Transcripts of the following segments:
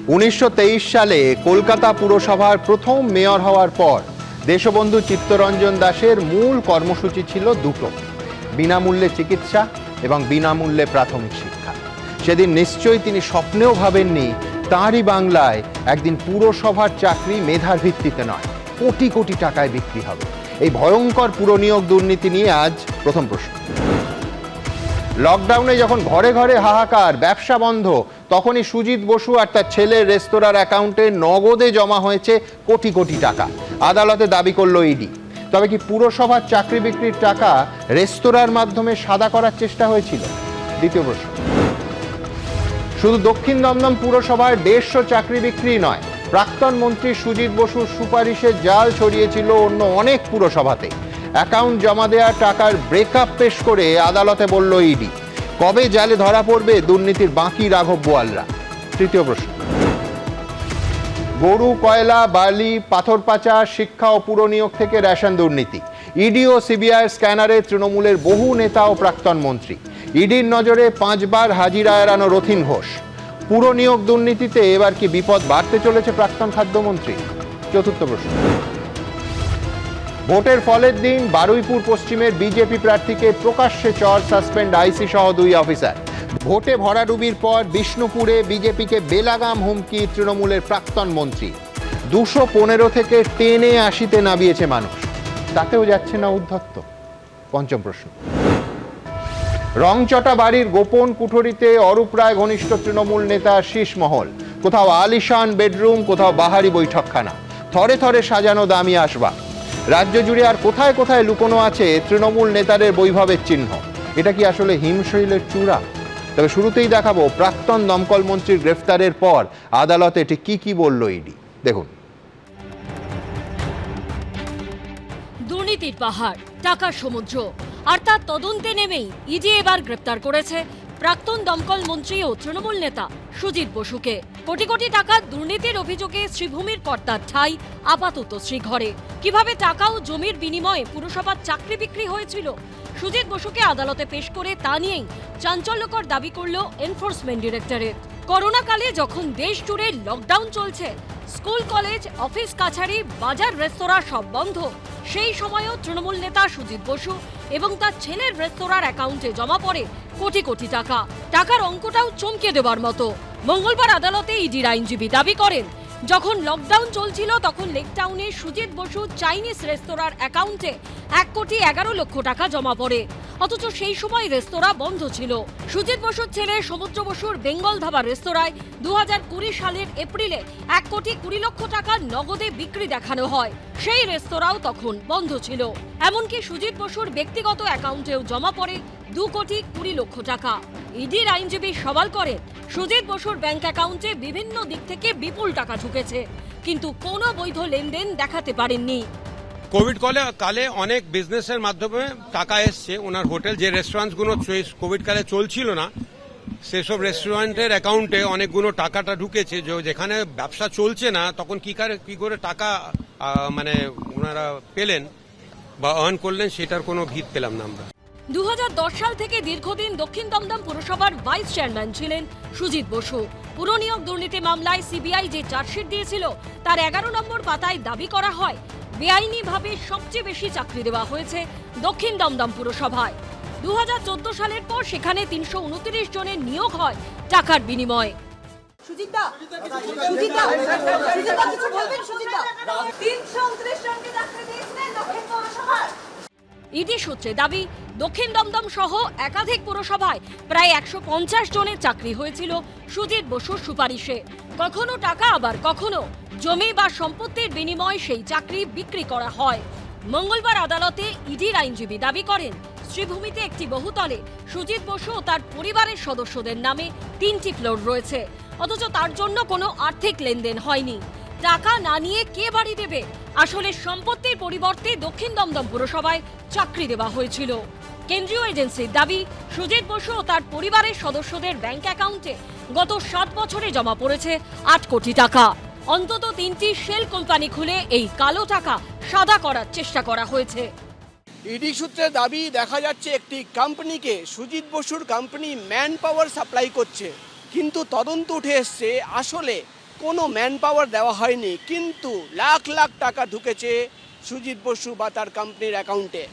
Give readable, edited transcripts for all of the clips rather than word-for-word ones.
1923 সালে কলকাতা পুরসভার প্রথম মেয়র হওয়ার পর দেশবন্ধু চিত্তরঞ্জন দাসের মূল কর্মসূচি ছিল দুটো: বিনামূল্যে চিকিৎসা এবং বিনামূল্যে প্রাথমিক শিক্ষা। সেদিন নিশ্চয়ই তিনি স্বপ্নেও ভাবেননি তাঁরই বাংলায় একদিন পুরসভার চাকরি মেধার ভিত্তিতে নয়, কোটি কোটি টাকায় বিক্রি হবে। এই ভয়ঙ্কর পুরনিয়োগ দুর্নীতি নিয়ে আজ প্রথম প্রশ্ন। লকডাউনে যখন ঘরে ঘরে হাহাকার, ব্যবসা বন্ধ, তখনই সুজিত বসু আর তার ছেলের রেস্তোরাঁর অ্যাকাউন্টে নগদে জমা হয়েছে কোটি কোটি টাকা। আদালতে দাবি করল ইডি। তবে কি পুরসভার চাকরি বিক্রির টাকা রেস্তোরাঁর মাধ্যমে সাদা করার চেষ্টা হয়েছিল? দ্বিতীয় প্রশ্ন। শুধু দক্ষিণ দমদম পুরসভার 150 চাকরি বিক্রি নয়, প্রাক্তন মন্ত্রী সুজিত বসুর সুপারিশের জাল ছড়িয়েছিল অন্য অনেক পুরসভাতে। অ্যাকাউন্ট জমা দেওয়া টাকার ব্রেকআপ পেশ করে আদালতে বলল ইডি। কবে জালে ধরা পড়বে দুর্নীতির বাকি রাঘব বোয়ালরা? তৃতীয় প্রশ্ন। গরু, কয়লা, বালি, পাথর পাচার, শিক্ষা ও পুরনিয়োগ থেকে রেশন দুর্নীতি। ইডি ও সিবিআইয়ের স্ক্যানারে তৃণমূলের বহু নেতা ও প্রাক্তন মন্ত্রী। ইডির নজরে 5 বার হাজিরা এড়ানো রথীন ঘোষ। পুরনিয়োগ দুর্নীতিতে এবার কি বিপদ বাড়তে চলেছে প্রাক্তন খাদ্যমন্ত্রী? চতুর্থ প্রশ্ন। ভোটের ফলের দিন বারুইপুর পশ্চিমের বিজেপি প্রার্থীকে প্রকাশ্যে চর, সাসপেন্ড আইসি সহ 2 অফিসার। ভোটে ভরাডুবির পর বিষ্ণুপুরে বিজেপিকে বেলাগাম হুমকি তৃণমূলের প্রাক্তন মন্ত্রী। 215 থেকে টেনে 80-তে নামিয়েছে মানুষ, তাতেও যাচ্ছে না উদ্ধত্ত। পঞ্চম প্রশ্ন। রংচটা বাড়ির গোপন কুঠরিতে অরূপ রায় ঘনিষ্ঠ তৃণমূল নেতার শীষমহল। কোথাও আলিশান বেডরুম, কোথাও বাহারি বৈঠকখানা, থরে থরে সাজানো দামি আসবাব। রাজ্য জুড়ে আর কোথায় কোথায় লুকোনো আছে তৃণমূল নেতাদের বৈভবের চিহ্ন? এটা কি আসলে হিমশৈলের চূড়া? তবে শুরুতেই দেখাবো প্রাক্তন দমকল মন্ত্রীর গ্রেফতারের পর আদালতে ঠিক কি বলল ইডি। দেখুন। দুর্নীতির পাহাড়, টাকার সমুদ্র, আর তার তদন্তে নেমেই ইডি এবার গ্রেপ্তার করেছে প্রাক্তন দমকল মন্ত্রী ও তৃণমূল নেতা সুজিত বসুকে। কোটি কোটি টাকার দুর্নীতির অভিযোগে শ্রীভূমির কর্তার ঠাঁই আপাতত শ্রীঘরে। কিভাবে টাকা ও জমির বিনিময়ে পুরসভার চাকরি বিক্রি হয়েছিল, সুজিত বসুকে আদালতে পেশ করে তা নিয়েই চাঞ্চল্যকর দাবি করল এনফোর্সমেন্ট ডিরেক্টরেট। করোনাকালে যখন দেশ জুড়ে লকডাউন চলছে, স্কুল, কলেজ, অফিস, কাছারি, বাজার, রেস্তোরাঁ সব বন্ধ, সেই সময়ও তৃণমূল নেতা সুজিত বসু এবং তার ছেলের রেস্তোরাঁর অ্যাকাউন্টে জমা পড়ে কোটি কোটি টাকা। টাকার অঙ্কটাও চমকে দেবার মতো। মঙ্গলবার আদালতে ইডির আইনজীবী দাবি করেন, যখন লকডাউন চলছিল তখন লেক টাউনে সুজিত বসু চাইনিজ রেস্তোরাঁর অ্যাকাউন্টে 1,11,00,000 টাকা জমা পড়ে, অথচ সেই সময় রেস্তোরাঁ বন্ধ ছিল। সুজিত বসুর ছেলে সমুদ্র বসুর বেঙ্গল ধাবা রেস্তোরাঁয় 2020 সালের এপ্রিলে 1,20,00,000 টাকা নগদে বিক্রি দেখানো হয়। সেই রেস্তোরাঁও তখন বন্ধ ছিল। এমনকি সুজিত বসুর ব্যক্তিগত অ্যাকাউন্টেও জমা পড়ে 2,20,00,000 টাকা। ইডির আইনজীবী সওয়াল করেন, সুজিত বসুর ব্যাংক অ্যাকাউন্টে বিভিন্ন দিক থেকে বিপুল টাকা ঢুকেছে, কিন্তু কোনো বৈধ লেনদেন দেখাতে পারেননি। কোভিড কালে অনেক বিজনেসের মাধ্যমে টাকা এসছে ওনার হোটেল, যে রেস্টুরেন্টগুলো কোভিড কালে চলছিল না সেসব রেস্টুরেন্টের অ্যাকাউন্টে অনেকগুলো টাকাটা ঢুকেছে। যেখানে ব্যবসা চলছে না তখন কি করে টাকা মানে ওনারা পেলেন বা আর্ন করলেন সেটার কোনো ভিত পেলাম না আমরা। 2010 সাল থেকে দীর্ঘদিন দক্ষিণ দমদম পুরসভার ভাইস চেয়ারম্যান ছিলেন সুজিত বসু। পুরনিয়োগ দুর্নীতি মামলায় সিবিআই যে চার্জশিট দিয়েছিল তার 11 নম্বর পাতায় দাবি করা হয়, বেআইনিভাবে সবচেয়ে বেশি চাকরি দেওয়া হয়েছে দক্ষিণ দমদম পুরসভায়। 2014 সালের পর সেখানে 329 জনের নিয়োগ হয় টাকার বিনিময়ে। ইডি সূত্রে দাবি, দক্ষিণ দমদম সহ একাধিক পুরসভায় প্রায় 150 জনের চাকরি হয়েছিল সুজিত বসুর সুপারিশে। কখনো টাকা, আবার কখনো জমি বা সম্পত্তির বিনিময়ে সেই চাকরি বিক্রি করা হয়। মঙ্গলবার আদালতে ইডির আইনজীবী দাবি করেন, শ্রীভূমিতে একটি বহুতলে সুজিত বসু ও তার পরিবারের সদস্যদের নামে 3টি ফ্লোর রয়েছে, অথচ তার জন্য কোনো আর্থিক লেনদেন হয়নি। টাকা না নিয়ে কে বাড়ি দেবে? আসলে সম্পত্তির পরিবর্তে দক্ষিণ দমদম পুরসভায় চাকরি দেওয়া হয়েছিল। কেন্দ্রীয় এজেন্সির দাবি, সুজিত বসু ও তার পরিবারের সদস্যদের ব্যাংক অ্যাকাউন্টে গত 7 বছরে জমা পড়েছে 8 কোটি টাকা। অন্তত 3টি শেল কোম্পানি খুলে এই কালো টাকা সাদা করার চেষ্টা করা হয়েছে। ইডি সূত্রে দাবি, দেখা যাচ্ছে একটি কোম্পানিকে সুজিত বসুর কোম্পানি ম্যান পাওয়ার সাপ্লাই করছে, কিন্তু তদন্ত উঠে এসছে আসলে কোনো ম্যান পাওয়ার দেওয়া হয়নি, কিন্তু লাখ লাখ টাকা ঢুকেছে সুজিত বসু বা তার কোম্পানির অ্যাকাউন্টে।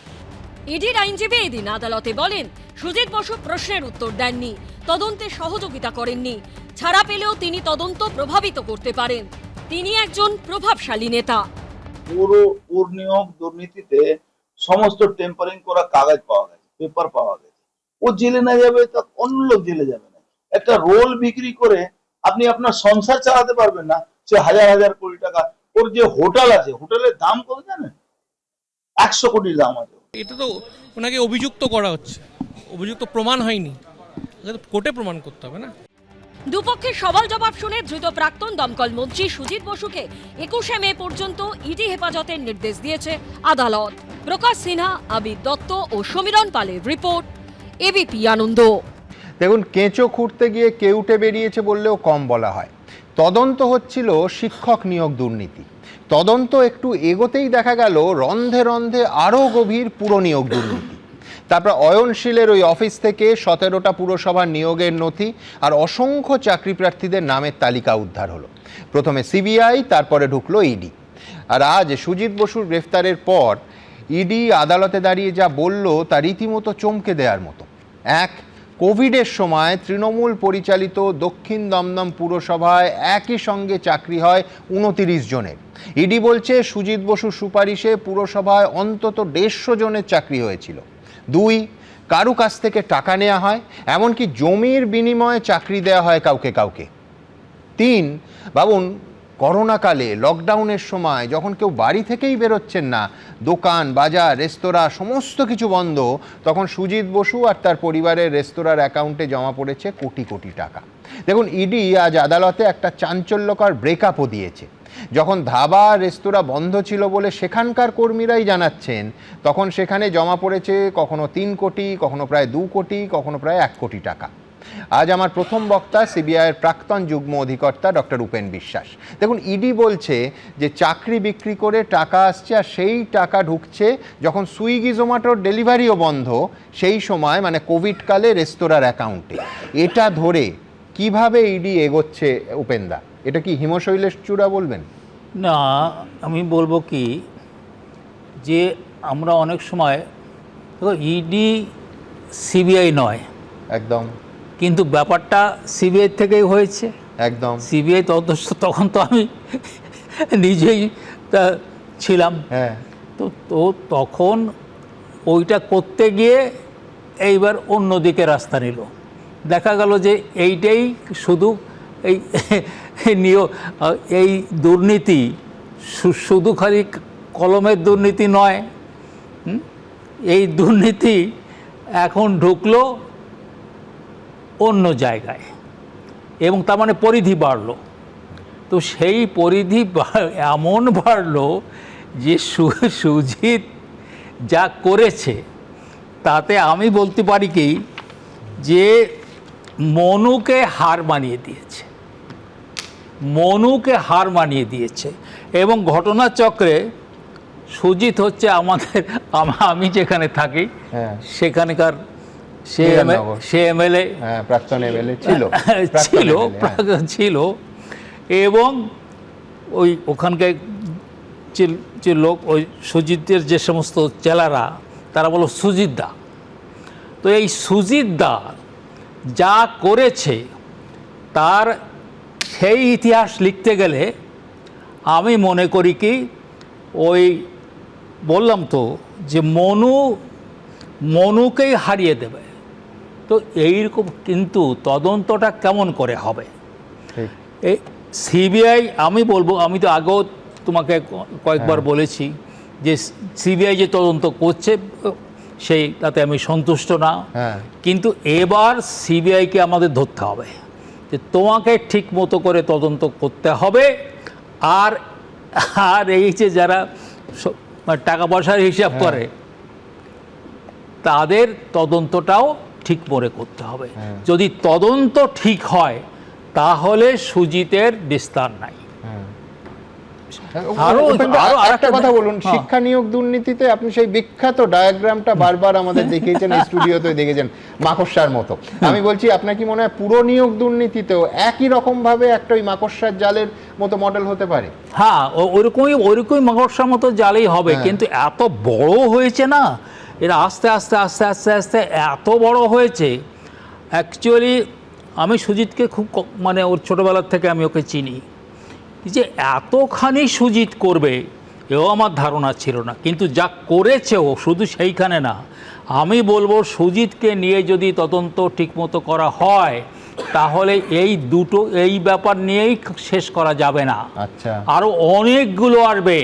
ইডির আইনজীবী এদিন আদালতে বলেন, সুজিত বসু প্রশ্নের উত্তর দেননি, তদন্তে সহযোগিতা করেননি। ছাড়া পেলেও তিনি তদন্ত প্রভাবিত করতে পারেন। তিনি একজন প্রভাবশালী নেতা। পুরো নিয়োগ দুর্নীতিতে সমস্ত টেম্পারিং করা কাগজ পাওয়া গেছে, পেপার পাওয়া গেছে। ও জেলে না যাবে তা অন্য লোক জেলে যাবে না। একটা রোল বিক্রি করে আপনি আপনার সংসার চালাতে পারবেন না, সে হাজার হাজার কোটি টাকা। ওর যে হোটেল আছে, হোটেলের দাম কত জানেন? 100 কোটির দাম আছে। এটা তো ওনাকে অভিযুক্ত করা হচ্ছে, অভিযুক্ত প্রমাণ হয়নি, কোর্টে প্রমাণ করতে হবে না। দুপক্ষের সওয়াল জবাব শুনে দ্রুত প্রাক্তন দমকল মন্ত্রী সুজিত বসুকে 21শে মে পর্যন্ত ইডি হেফাজতের নির্দেশ দিয়েছে আদালত। প্রকাশ সিনহা, আবির দত্ত ও সমীরণ পালের রিপোর্ট, এবিপি আনন্দ। দেখুন, কেঁচো খুঁড়তে গিয়ে কেউটে বেরিয়েছে বললেও কম বলা হয়। তদন্ত হচ্ছিল শিক্ষক নিয়োগ দুর্নীতি। তদন্ত একটু এগোতেই দেখা গেল রন্ধে রন্ধে আরও গভীর পুর নিয়োগ দুর্নীতি। তারপর অয়নশীলের ওই অফিস থেকে 17টা পুরসভার নিয়োগের নথি আর অসংখ্য চাকরি প্রার্থীদের নামের তালিকা উদ্ধার হলো। প্রথমে সিবিআই, তারপরে ঢুকলো ইডি। আর আজ সুজিত বসুর গ্রেফতারের পর ইডি আদালতে দাঁড়িয়ে যা বলল তা রীতিমতো চমকে দেওয়ার মতো। এক, কোভিডের সময় তৃণমূল পরিচালিত দক্ষিণ দমদম পুরসভায় একই সঙ্গে চাকরি হয় 29 জনের। ইডি বলছে সুজিত বসুর সুপারিশে পুরসভায় অন্তত 150 জনের চাকরি হয়েছিল। 2, কারু কাছ থেকে টাকা নেওয়া হয়, এমনকি জমির বিনিময়ে চাকরি দেওয়া হয় কাউকে কাউকে। 3, ভাবুন, করোনাকালে লকডাউনের সময় যখন কেউ বাড়ি থেকেই বেরোচ্ছেন না, দোকান, বাজার, রেস্তোরাঁ সমস্ত কিছু বন্ধ, তখন সুজিত বসু আর তার পরিবারের রেস্তোরাঁর অ্যাকাউন্টে জমা পড়েছে কোটি কোটি টাকা। দেখুন, ইডি আজ আদালতে একটা চাঞ্চল্যকর ব্রেকআপও দিয়েছে। যখন ধাবা, রেস্তোরাঁ বন্ধ ছিল বলে সেখানকার কর্মীরাই জানাচ্ছেন, তখন সেখানে জমা পড়েছে কখনো 3 কোটি, কখনো প্রায় 2 কোটি, কখনো প্রায় 1 কোটি টাকা। আজ আমার প্রথম বক্তা সিবিআইয়ের প্রাক্তন যুগ্ম অধিকর্তা ডক্টর উপেন বিশ্বাস। দেখুন, ইডি বলছে যে চাকরি বিক্রি করে টাকা আসছে, আর সেই টাকা ঢুকছে যখন সুইগি জোম্যাটোর ডেলিভারিও বন্ধ, সেই সময় মানে কোভিডকালে রেস্তোরাঁর অ্যাকাউন্টে। এটা ধরে কিভাবে ইডি এগোচ্ছে উপেনদা? এটা কি হিমশৈলের চূড়া বলবেন? না, আমি বলবো কি যে আমরা অনেক সময় ইডি সিবিআই নয় একদম, কিন্তু ব্যাপারটা সিবিআই থেকেই হয়েছে। একদম সিবিআই তদন্ত, তখন তো আমি নিজেই ছিলাম। হ্যাঁ, তো তখন ওইটা করতে গিয়ে এইবার অন্যদিকে রাস্তা নিল। দেখা গেল যে এইটাই শুধু এই দুর্নীতি শুধু খালি কলমের দুর্নীতি নয়, এই দুর্নীতি এখন ঢুকলো অন্য জায়গায়, এবং তার মানে পরিধি বাড়লো। তো সেই পরিধি এমন বাড়লো যে সুজিত যা করেছে তাতে আমি বলতে পারি কি যে মনুকে হার মানিয়ে দিয়েছে, মনুকে হার মানিয়ে দিয়েছে। এবং ঘটনাচক্রে সুজিত হচ্ছে আমি যেখানে থাকি সেখানকার সে এমএলএ, প্রাক্তন এমএলএ ছিল এবং ওখানকার যে লোক, ওই সুজিতের যে সমস্ত চেলারা, তারা বলো সুজিত দা। তো এই সুজিত দা যা করেছে তার সেই ইতিহাস লিখতে গেলে আমি মনে করি কি ওই বললাম তো যে মনুকেই হারিয়ে দেবে। তো এইরকম, কিন্তু তদন্তটা কেমন করে হবে? এই সিবিআই, আমি বলবো, আমি তো আগেও তোমাকে কয়েকবার বলেছি যে সিবিআই যে তদন্ত করছে তাতে আমি সন্তুষ্ট না। কিন্তু এবার সিবিআইকে আমাদের ধরতে হবে যে তোমাকে ঠিক মতো করে তদন্ত করতে হবে। আর এই যে যারা টাকা পয়সার হিসাব করে, তাদের তদন্তটাও ঠিক করে করতে হবে। যদি তদন্ত ঠিক হয় তাহলে সুজিতের বিস্তার নাই। উপেন্দ্র, আরো একটা কথা বলুন, হ্যাঁ। শিক্ষা নিয়োগ দুর্নীতিতে আপনি সেই বিখ্যাত ডায়াগ্রামটা বারবার আমাদের দেখিয়েছেন, এই স্টুডিওতে দেখেছেন মাকড়সার মতো। আমি বলছি, আপনার কি মনে হয় পুরো নিয়োগ দুর্নীতিতেও একই রকম ভাবে একটা ওই মাকড়সার জালের মতো মডেল হতে পারে? হ্যাঁ, ওইরকমই মাকড়সার মতো জালেই হবে, কিন্তু এত বড় হয়েছে না, এরা আস্তে আস্তে আস্তে আস্তে আস্তে এত বড় হয়েছে। অ্যাকচুয়ালি আমি সুজিতকে খুব মানে ওর ছোটোবেলার থেকে আমি ওকে চিনি, যে এতখানি সুজিত করবে এও আমার ধারণা ছিল না, কিন্তু যা করেছে ও, শুধু সেইখানে না, আমি বলবো সুজিতকে নিয়ে যদি তদন্ত ঠিকমতো করা হয় তাহলে এই ব্যাপার নিয়েই শেষ করা যাবে না। আচ্ছা, আরও অনেকগুলো আসবে।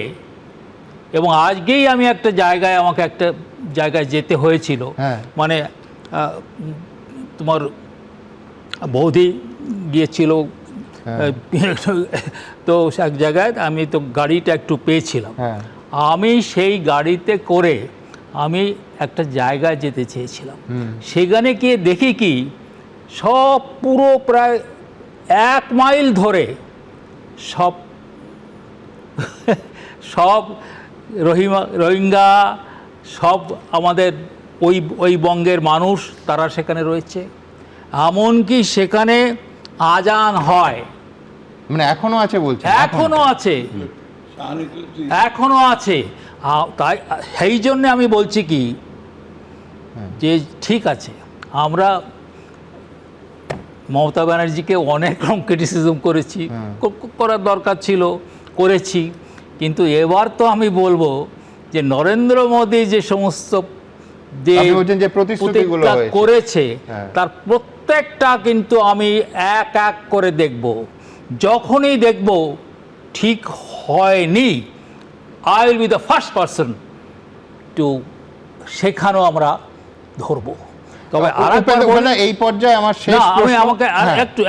এবং আজকেই আমি আমাকে একটা জায়গায় যেতে হয়েছিল, হ্যাঁ। মানে তোমার বৌদি গিয়েছিল, তো এক জায়গায় আমি তো গাড়িটা একটু পেয়েছিলাম, হ্যাঁ। আমি সেই গাড়িতে করে আমি একটা জায়গায় যেতে চেয়েছিলাম। সেখানে গিয়ে দেখি কি, সব পুরো প্রায় 1 মাইল ধরে সব রোহিঙ্গা, সব আমাদের ওই বঙ্গের মানুষ, তারা সেখানে রয়েছে। এমনকি সেখানে আজান হয়, মানে এখনো আছে বলছেন? এখনো আছে। তাই সেই জন্য আমি বলছি কি, যে ঠিক আছে, আমরা মমতা ব্যানার্জিকে অনেক রকম ক্রিটিসিজম করেছি, করার দরকার ছিল, করেছি, কিন্তু এবার তো আমি বলবো যে নরেন্দ্র মোদী যে সমস্ত যে প্রতিশ্রুতিগুলো করেছে, তার প্রত্যেকটা কিন্তু আমি এক এক করে দেখব। যখনই দেখব ঠিক হয়নি, I will be the first person to সেখানেও আমরা ধরবো। তবে এই পর্যায়ে আমার শেষ আমি আমাকে একটু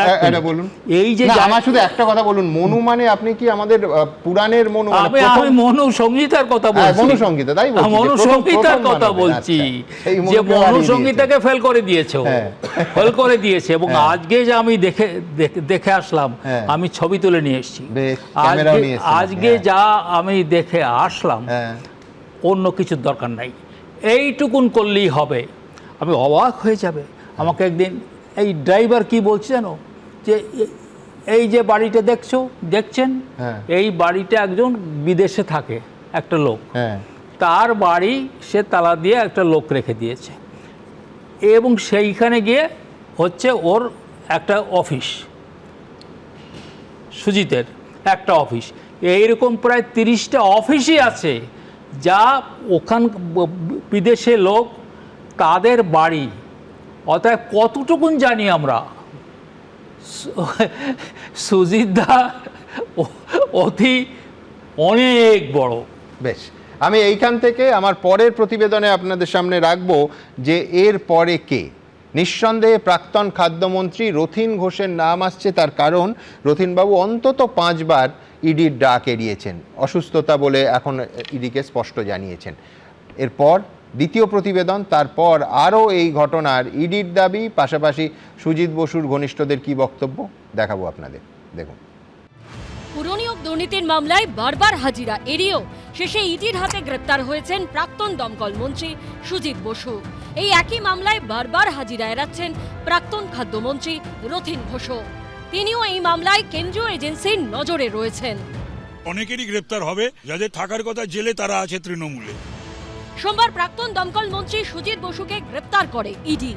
বলুন, এই যে আমার শুধু একটা কথা বলুন, মনু মানে আপনি কি আমাদের পুরাণের মনু? আমি মনু সংগীতার কথা বলছি। মনু সংগীতা, তাই বলছি, মনু সংগীতার কথা বলছি, যে মনু সংগীতাকে ফেল করে দিয়েছে, ফেল করে দিয়েছে। এবং আজকে যে আমি দেখে আসলাম, আমি ছবি তুলে নিয়ে এসেছি, আজকে যা আমি দেখে আসলাম, অন্য কিছুর দরকার নাই, এইটুকুন করলেই হবে। আমি অবাক হয়ে যাবে। আমাকে একদিন এই ড্রাইভার কি বলছে জানো, যে এই যে বাড়িটা দেখছেন, এই বাড়িটা একজন বিদেশে থাকে একটা লোক, তার বাড়ি সে তালা দিয়ে একটা লোক রেখে দিয়েছে, এবং সেইখানে গিয়ে হচ্ছে ওর একটা অফিস, সুজিতের একটা অফিস। এইরকম প্রায় 30টা অফিসই আছে, যা ওখান বিদেশে লোক, তাদের বাড়ি। অতএব কতটুকুন জানি আমরা, সুজিতদা অতি অনেক বড়। বেশ, আমি এইখান থেকে আমার পরের প্রতিবেদনে আপনাদের সামনে রাখবো যে এর পরে কে। নিঃসন্দেহে প্রাক্তন খাদ্যমন্ত্রী রথীন ঘোষের নাম আসছে, তার কারণ রথীনবাবু অন্তত 5 বার ইডির ডাক এড়িয়েছেন, অসুস্থতা বলে এখন ইডিকে স্পষ্ট জানিয়েছেন। এরপর দ্বিতীয় প্রতিবেদন, তারপর আরও এই ঘটনার ইডির দাবি, পাশাপাশি সুজিত বসুর ঘনিষ্ঠদের কি বক্তব্য দেখাবো আপনাদের। দেখুন, পুরনিয়োগ দুর্নীতির মামলায় বারবার হাজিরা এড়িয়েও শেষে ইডির হাতে গ্রেপ্তার হয়েছেন প্রাক্তন দমকল মন্ত্রী সুজিত বসু। এই একই মামলায় বারবার হাজিরা এড়াচ্ছেন প্রাক্তন খাদ্যমন্ত্রী রথীন ঘোষও। তিনিও এই মামলায় কেন্দ্রীয় এজেন্সির নজরে রয়েছেন। অনেকেরই গ্রেপ্তার হবে, যাদের থাকার কথা জেলে তারা আছে তৃণমূলে। সোমবার প্রাক্তন দমকল মন্ত্রী সুজিত বসুকে গ্রেপ্তার করে ইডি।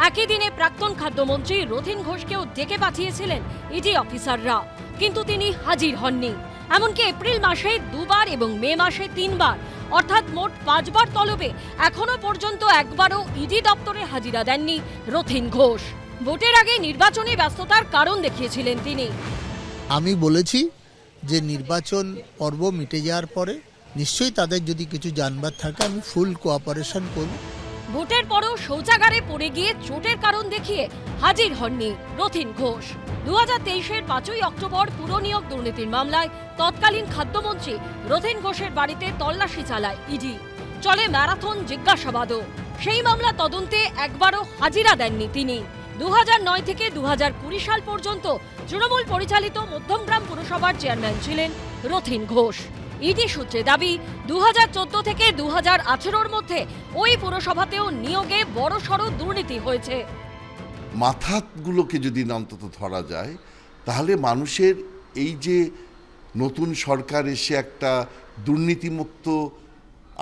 একই দিনে প্রাক্তন খাদ্যমন্ত্রী রথীন ঘোষকেও ডেকে পাঠিয়েছিলেন ইডি অফিসাররা, কিন্তু তিনি হাজির হননি। এমনকি এপ্রিল মাসে 2 বার এবং মে মাসে 3 বার, অর্থাৎ মোট 5 বার তলবে এখনো পর্যন্ত একবারও ইডি দপ্তরে হাজিরা দেননি রথীন ঘোষ। ভোটের আগে নির্বাচনী ব্যস্ততার কারণ দেখিয়েছিলেন তিনি। আমি বলেছি যে নির্বাচন পর্ব মিটে যাওয়ার পরে নিশ্চয়ই তাদের যদি কিছু জানবার থাকে আমি ফুল কোঅপারেশন করব। ভোটের পরও শৌচাগারে পড়ে গিয়ে চোটের কারণ দেখিয়ে হাজির হননি রথীন ঘোষ। 2023-এর 5ই অক্টোবর পুরনিয়োগ দুর্নীতির মামলায় তৎকালীন খাদ্যমন্ত্রী রথীন ঘোষের বাড়িতে তল্লাশি চালায় ইডি। চলে ম্যারাথন জিজ্ঞাসাবাদও। সেই মামলা তদন্তে একবারও হাজিরা দেননি তিনি। 2009 থেকে 2020 সাল পর্যন্ত তৃণমূল পরিচালিত মধ্যমগ্রাম পুরসভার চেয়ারম্যান ছিলেন রথীন ঘোষ। ইডি সূত্রে দাবি 2014 থেকে 2018-র মধ্যে ওই পুরসভাতেও নিয়োগে বড়সড় দুর্নীতি হয়েছে। মাথাগুলোকে যদি অন্তত ধরা যায় তাহলে মানুষের এই যে নতুন সরকার এসে একটা দুর্নীতিমুক্ত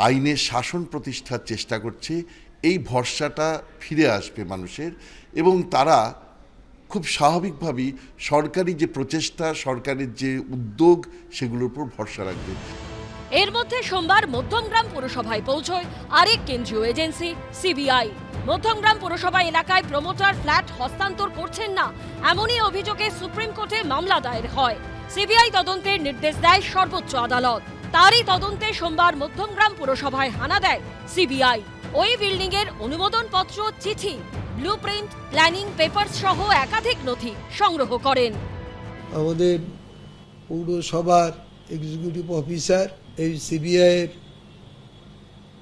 আইনের শাসন প্রতিষ্ঠার চেষ্টা করছে, এই ভরসাটা ফিরে আসবে মানুষের, এবং তারা খুব স্বাভাবিকভাবেই সরকারি যে প্রচেষ্টা, সরকারের যে উদ্যোগ, সেগুলোর উপর ভরসা রাখবে। এর মধ্যে সোমবার মধ্যমগ্রাম পুরসভায় পৌঁছয় আরেক কেন্দ্রীয় এজেন্সি সিবিআই। মধ্যমগ্রাম পুরসভা এলাকায় প্রমোটার ফ্ল্যাট হস্তান্তর করছেন না, এমনই অভিযোগে সুপ্রিম কোর্টে মামলা দায়ের হয়। সিবিআই তদন্তের নির্দেশ দেয় সর্বোচ্চ আদালত। তারই তদন্তে সোমবার মধ্যমগ্রাম পুরসভায় হানা দেয় সিবিআই। ওই বিল্ডিং এর অনুমোদন পত্র, চিঠি, ব্লুপ্রিন্ট, প্ল্যানিং পেপার সহ একাধিক নথি সংগ্রহ করেন। আমাদের পৌরসভার এক্সিকিউটিভ অফিসার এই সিবিআইয়ের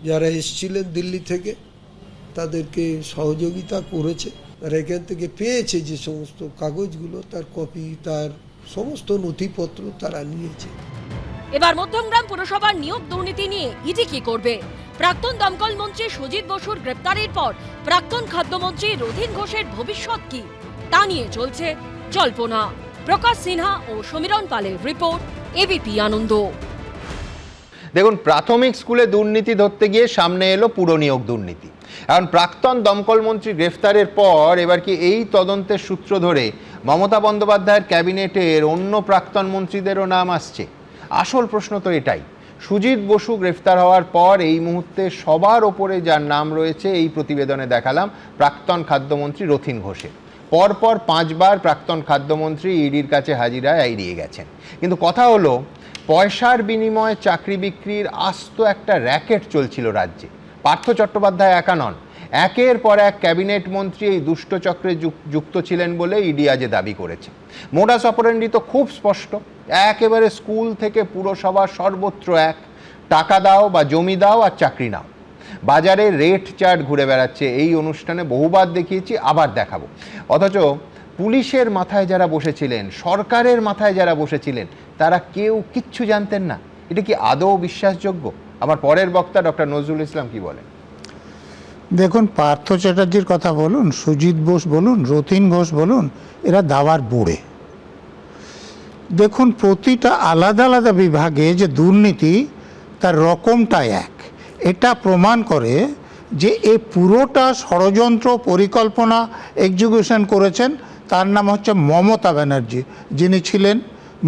যারা এসেছিলেন দিল্লি থেকে, তাদেরকে সহযোগিতা করেছে। তারা এখান থেকে পেয়েছে যে সমস্ত কাগজগুলো, তার কপি, তার সমস্ত নথিপত্র তারা নিয়েছে। এবার মধ্যমগ্রাম পুরসভার নিয়োগ দুর্নীতি নিয়ে ইডি কি করবে? প্রাক্তন দমকল মন্ত্রী সুজিত বসুর গ্রেপ্তারের পর প্রাক্তন খাদ্যমন্ত্রী রথীন ঘোষের ভবিষ্যৎ কি, তা নিয়ে চলছে জল্পনা। প্রকাশ সিনহা ও সমীরণ পালের রিপোর্ট, এবিপি আনন্দ। দেখুন, প্রাথমিক স্কুলে দুর্নীতি ধরতে গিয়ে সামনে এলো পুরো নিয়োগ দুর্নীতি। এখন প্রাক্তন দমকল মন্ত্রী গ্রেফতারের পর এবার কি এই তদন্তের সূত্র ধরে মমতা বন্দ্যোপাধ্যায়ের ক্যাবিনেটের অন্য প্রাক্তন মন্ত্রীদেরও নাম আসছে? আসল প্রশ্ন তো এটাই। সুজিত বসু গ্রেফতার হওয়ার পর এই মুহূর্তে সবার ওপরে যার নাম রয়েছে এই প্রতিবেদনে দেখালাম প্রাক্তন খাদ্যমন্ত্রী রথীন ঘোষের। পরপর 5 বার প্রাক্তন খাদ্যমন্ত্রী ইডির কাছে হাজিরায় এড়িয়ে গেছেন। কিন্তু কথা হলো, পয়সার বিনিময়ে চাকরি বিক্রির আস্ত একটা র্যাকেট চলছিল রাজ্যে। পার্থ চট্টোপাধ্যায় একা নন, একের পর এক ক্যাবিনেট মন্ত্রী এই দুষ্টচক্রে যুক্ত ছিলেন বলে ইডি আজ দাবি করেছে। মোডাস অপারেন্ডি তো খুব স্পষ্ট, একেবারে স্কুল থেকে পুরসভা সর্বত্র এক, টাকা দাও বা জমি দাও আর চাকরি নাও। বাজারে রেট চার্ট ঘুরে বেড়াচ্ছে, এই অনুষ্ঠানে বহুবার দেখিয়েছি, আবার দেখাবো। অথচ পুলিশের মাথায় যারা বসেছিলেন, সরকারের মাথায় যারা বসেছিলেন, তারা কেউ কিচ্ছু জানতেন না। এটা কি আদৌ বিশ্বাসযোগ্য? আমার পরের বক্তা ডক্টর নজরুল ইসলাম কি বলেন? দেখুন, পার্থ চ্যাটার্জির কথা বলুন, সুজিত বোস বলুন, রথীন ঘোষ বলুন, এরা দাবার বুড়ে। দেখুন, প্রতিটা আলাদা আলাদা বিভাগে যে দুর্নীতি, তার রকমটা এক। এটা প্রমাণ করে যে এই পুরোটা ষড়যন্ত্র, পরিকল্পনা, এক্সিকিউশন করেছেন তার নাম হচ্ছে মমতা ব্যানার্জি, যিনি ছিলেন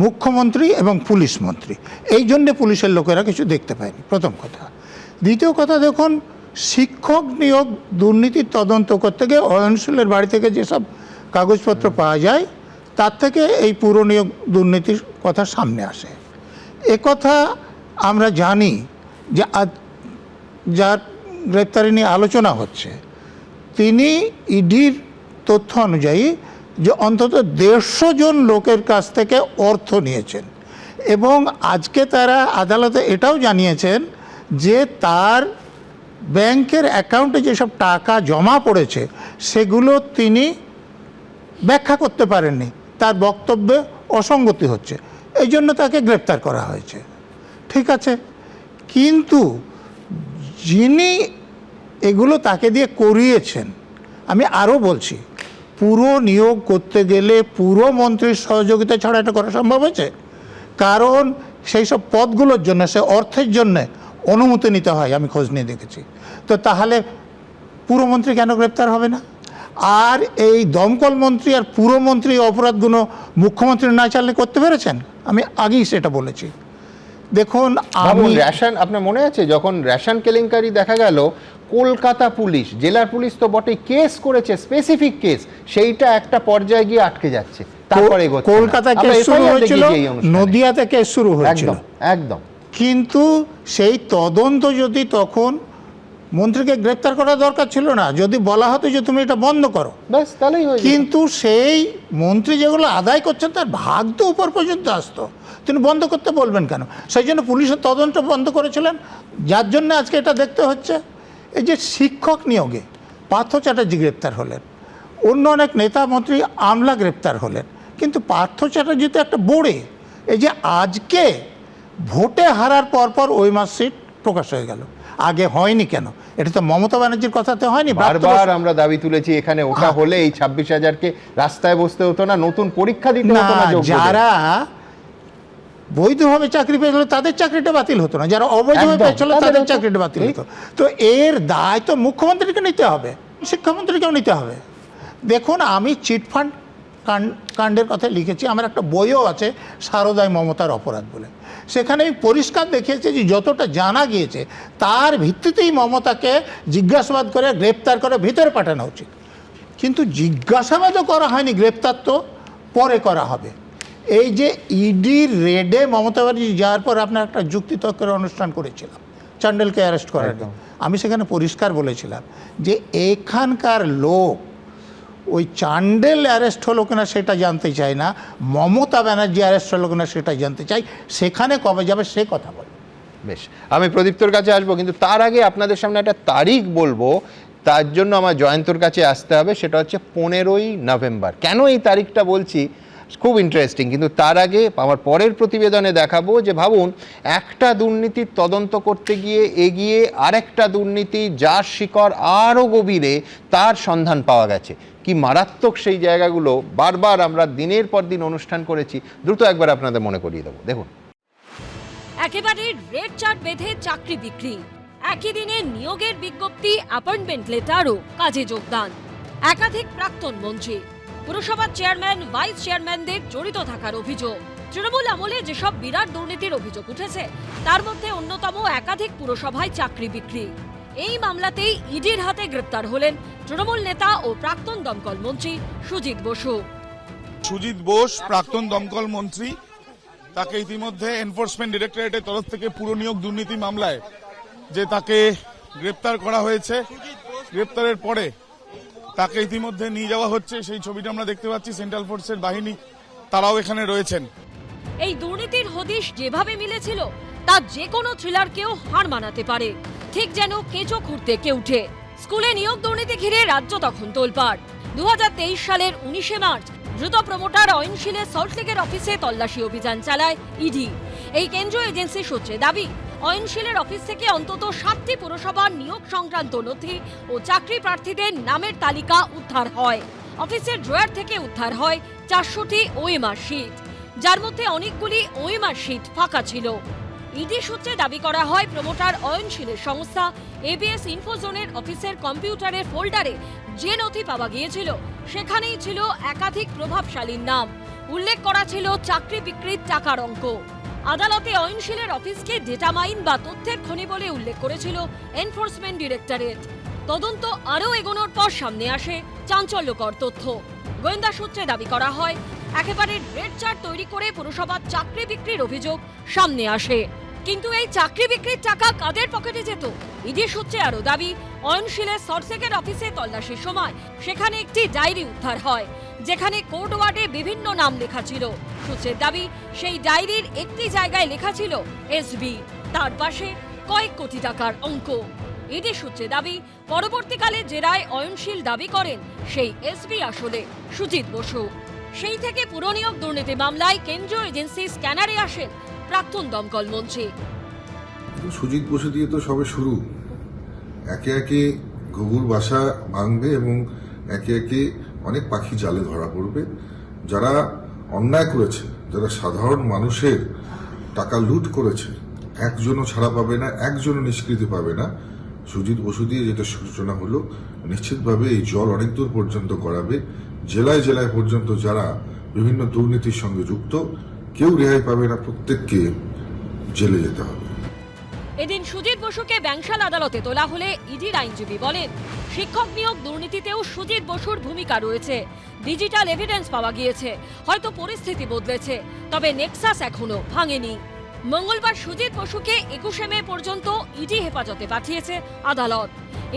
মুখ্যমন্ত্রী এবং পুলিশ মন্ত্রী। এই জন্যে পুলিশের লোকেরা কিছু দেখতে পায়নি, প্রথম কথা। দ্বিতীয় কথা, দেখুন, শিক্ষক নিয়োগ দুর্নীতির তদন্ত করতে গিয়ে অয়নশীলের বাড়ি থেকে যেসব কাগজপত্র পাওয়া যায়, তার থেকে এই পুরো নিয়োগ দুর্নীতির কথা সামনে আসে। একথা আমরা জানি যে আজ যার গ্রেপ্তারি নিয়ে আলোচনা হচ্ছে, তিনি ইডির তথ্য অনুযায়ী যে অন্তত 150 জন লোকের কাছ থেকে অর্থ নিয়েছেন, এবং আজকে তারা আদালতে এটাও জানিয়েছেন যে তার ব্যাংকের অ্যাকাউন্টে যেসব টাকা জমা পড়েছে সেগুলো তিনি ব্যাখ্যা করতে পারেননি, তার বক্তব্যে অসঙ্গতি হচ্ছে, এই জন্য তাকে গ্রেপ্তার করা হয়েছে। ঠিক আছে, কিন্তু যিনি এগুলো তাকে দিয়ে করিয়েছেন, আমি আরও বলছি, পুরো নিয়োগ করতে গেলে পুরো মন্ত্রীর সহযোগিতা ছাড়া এটা করা সম্ভব হয়েছে? কারণ সেই সব পদগুলোর জন্য, সে অর্থের জন্যে অনুমতি নিতে হয়, আমি খোঁজ নিয়ে দেখেছি। তো তাহলে পুরমন্ত্রী কেন গ্রেপ্তার হবে না? আর এই দমকল মন্ত্রী আর পুরমন্ত্রী অপরাধগুলো মুখ্যমন্ত্রী না চাইলে করতে পেরেছেন? আমি আগেই সেটা বলেছি। দেখুন, আমি রেশন, আপনার মনে আছে যখন রেশন কেলেঙ্কারি দেখা গেল, কলকাতা পুলিশ, জেলার পুলিশ তো বটে, কেস করেছে, স্পেসিফিক কেস, সেইটা একটা পর্যায়ে গিয়ে আটকে যাচ্ছে। তারপরে কলকাতায় কেস শুরু হয়েছিল, নদিয়াতে কেস শুরু হয়েছিল, একদম। কিন্তু সেই তদন্ত যদি তখন মন্ত্রীকে গ্রেপ্তার করা দরকার ছিল না, যদি বলা হতো যে তুমি এটা বন্ধ করো, ব্যাস তাহলেই হয়ে যেত। কিন্তু সেই মন্ত্রী যেগুলো আদায় করছেন তার ভাগ তো উপর পর্যন্ত আসতো, তিনি বন্ধ করতে বলবেন কেন? সেই জন্য পুলিশের তদন্ত বন্ধ করেছিলেন, যার জন্য আজকে এটা দেখতে হচ্ছে। এই যে শিক্ষক নিয়োগে পার্থ চ্যাটার্জি গ্রেপ্তার হলেন, অন্য অনেক নেতা মন্ত্রী আমলা গ্রেপ্তার হলেন, কিন্তু পার্থ চ্যাটার্জি তো একটা বোড়ে। এই যে আজকে ভোটে হারার পরপর ওই মার্কশিট প্রকাশ হয়ে গেল, আগে হয়নি কেন? এটা তো মমতা ব্যানার্জির কথাতে হয়নি। বারবার আমরা দাবি তুলেছি এখানে, ওটা হলে এই 26,000-কে রাস্তায় বসতে হতো না, নতুন পরীক্ষা দিতে হতো না। যারা বৈধভাবে চাকরি পেয়েছিল তাদের চাকরিটা বাতিল হতো না, যারা অবৈধভাবে পেয়েছিল তাদের চাকরিটা বাতিল হতো। তো এর দায় তো মুখ্যমন্ত্রীকে নিতে হবে, শিক্ষামন্ত্রীকেও নিতে হবে। দেখুন, আমি চিটফান্ড কাণ্ডের কথা লিখেছি, আমার একটা বইও আছে সারদায় মমতার অপরাধ বলে। সেখানে আমি পরিষ্কার দেখিয়েছি যে যতটা জানা গিয়েছে তার ভিত্তিতেই মমতাকে জিজ্ঞাসাবাদ করে গ্রেপ্তার করে ভিতরে পাঠানো উচিত। কিন্তু জিজ্ঞাসাবাদও করা হয়নি, গ্রেপ্তার তো পরে করা হবে। এই যে ইডির রেডে মমতা ব্যানার্জি যাওয়ার পর আপনার একটা যুক্তিতর্কের অনুষ্ঠান করেছিলাম চান্ডেলকে অ্যারেস্ট করার জন্য। আমি সেখানে পরিষ্কার বলেছিলাম যে এখানকার লোক ওই চান্ডেল অ্যারেস্ট হলো কিনা সেটা জানতে চায় না, মমতা ব্যানার্জি অ্যারেস্ট হলো কিনা সেটা জানতে চাই। সেখানে কবে যাবে সে কথা বলে। বেশ, আমি প্রদীপ্তর কাছে আসবো, কিন্তু তার আগে আপনাদের সামনে একটা তারিখ বলবো, তার জন্য আমার জয়ন্তর কাছে আসতে হবে। সেটা হচ্ছে 15ই নভেম্বর। কেন এই তারিখটা বলছি, খুব ইন্টারেস্টিং। কিন্তু তার আগে আমার পরের প্রতিবেদনে দেখাবো যে ভাবুন, একটা দুর্নীতির তদন্ত করতে গিয়ে এগিয়ে আরেকটা দুর্নীতি, যার শিকড় আরও গভীরে, তার সন্ধান পাওয়া গেছে। কি মারাত্মক সেই জায়গাগুলো বারবার আমরা দিনের পর দিন অনুষ্ঠান করেছি। দ্রুত একবার আপনাদের মনে করিয়ে দেবো, দেখুন। একেবারে রেড চার্ট বেঁধে চাকরি বিক্রি, একই দিনে নিয়োগের বিজ্ঞপ্তি, অ্যাপয়েন্টমেন্ট লেটার ও কাজে যোগদান। একাধিক প্রাক্তন মন্ত্রী, পুরসভার চেয়ারম্যান, ভাইস চেয়ারম্যানদের জড়িত থাকার অভিযোগ। তৃণমূল আমলে যেসব বিরাট দুর্নীতির অভিযোগ উঠেছে তার মধ্যে অন্যতম একাধিক পুরসভায় চাকরি বিক্রি। এই মামলাতেই ইডির হাতে গ্রেপ্তার হলেন তৃণমূল নেতা ও প্রাক্তন দমকল মন্ত্রী সুজিত বসু। সুজিত বোস প্রাক্তন দমকল মন্ত্রী, তাকে ইতিমধ্যে এনফোর্সমেন্ট ডিরেক্টরেটের তরফ থেকে পুর নিয়োগ দুর্নীতি মামলায় যে তাকে গ্রেপ্তার করা হয়েছে, গ্রেপ্তারের পরে তাকে ইতিমধ্যে নিয়ে যাওয়া হচ্ছে। সেই ছবিটা আমরা দেখতে পাচ্ছি, সেন্ট্রাল ফোর্সের বাহিনী তারাও এখানে রয়েছেন। এই দুর্নীতির হদিশ যেভাবে মিলেছিল তা যে কোনো থ্রিলারকেও হার মানাতে পারে, ঠিক যেন কেঁচো খুঁড়তে কেউঠে। স্কুলে নিয়োগ দুর্নীতি ঘিরে রাজ্য তখন তোলপাড়। 2023 সালের 19শে মার্চ দ্রুত প্রমোটার অয়নশীলের সল্টলেকের অফিসে তল্লাশি অভিযান চালায় ইডি। এই কেন্দ্রীয় এজেন্সি সূত্রে দাবি, অয়নশীলের অফিস থেকে অন্তত 7টি পুরসভার নিয়োগ সংক্রান্ত নথি ও চাকরি প্রার্থীদের নামের তালিকা উদ্ধার হয়। অফিসের ড্রয়ার থেকে উদ্ধার হয় 400টি ওএমআর শিট, যার মধ্যে অনেকগুলি ওএমআর শিট ফাঁকা ছিল। ইডি সূত্রে দাবি করা হয়, প্রমোটার অয়নশীলের সংস্থা এবিএস ইনফোজোনের অফিসের কম্পিউটারের ফোল্ডারে যে নথি পাওয়া গিয়েছিল সেখানেই ছিল একাধিক প্রভাবশালীর নাম। উল্লেখ করা ছিল চাকরি বিক্রির টাকার অঙ্ক। আদালতে অয়নশীলের অফিসকে ডেটা মাইন বা তথ্যের খনি বলে উল্লেখ করেছিল এনফোর্সমেন্ট ডিরেক্টরেট। তদন্ত আরও এগোনোর পর সামনে আসে চাঞ্চল্যকর তথ্য। গোয়েন্দা সূত্রে দাবি করা হয়, একেবারে রেড চার্ট তৈরি করে পুরসভার চাকরি বিক্রির অভিযোগ সামনে আসে। কিন্তু এই চাকরি বিক্রির টাকা কাদের পকেটে যেত? ইডি সূত্রে আরও দাবি, অয়নশীলের সল্টলেকের অফিসে তল্লাশির সময় সেখানে একটি ডায়েরি উদ্ধার হয়, যেখানে কোড ওয়ার্ডে বিভিন্ন নাম লেখা ছিল। সূত্রের দাবি, সেই ডায়েরির একটি জায়গায় লেখা ছিল এসবি, তার পাশে কয়েক কোটি টাকার অঙ্ক। ইডি সূত্রে দাবি, পরবর্তীকালে জেরায় অয়নশীল দাবি করেন সেই এসবি আসলে সুজিত বসু। সেই থেকে পুরনিয়োগ দুর্নীতি মামলায় কেন্দ্রীয় এজেন্সি স্ক্যানারে আসেন প্রাক্তন দমকল মন্ত্রী। সুজিত বসু দিয়ে তো সবে শুরু, একে একে ঘুঘুর বাসা ভাঙবে এবং একে একে অনেক পাখি জালে ধরা পড়বে। যারা অন্যায় করেছে, যারা সাধারণ মানুষের টাকা লুট করেছে, একজনও ছাড়া পাবে না, একজনও নিষ্কৃতি পাবে না। সুজিত বসু দিয়ে যেটা সূচনা হলো, নিশ্চিতভাবে এই জল অনেক দূর পর্যন্ত গড়াবে। জেলায় জেলায় পর্যন্ত যারা বিভিন্ন দুর্নীতির সঙ্গে যুক্ত, কেউ রেহাই পাবে না, প্রত্যেককে জেলে যেতে হবে। এদিন সুজিত বসুকে ব্যাংশাল আদালতে তোলা হলে ইডির আইনজীবী বলেন, শিক্ষক নিয়োগ দুর্নীতিতেও সুজিত বসুর ভূমিকা রয়েছে। ডিজিটাল এভিডেন্স পাওয়া গিয়েছে, হয়তো পরিস্থিতি বদলেছে, তবে নেক্সাস এখনো ভাঙেনি। মঙ্গলবার সুজিত বসুকে 21শে মে পর্যন্ত ইডি হেফাজতে পাঠিয়েছে আদালত।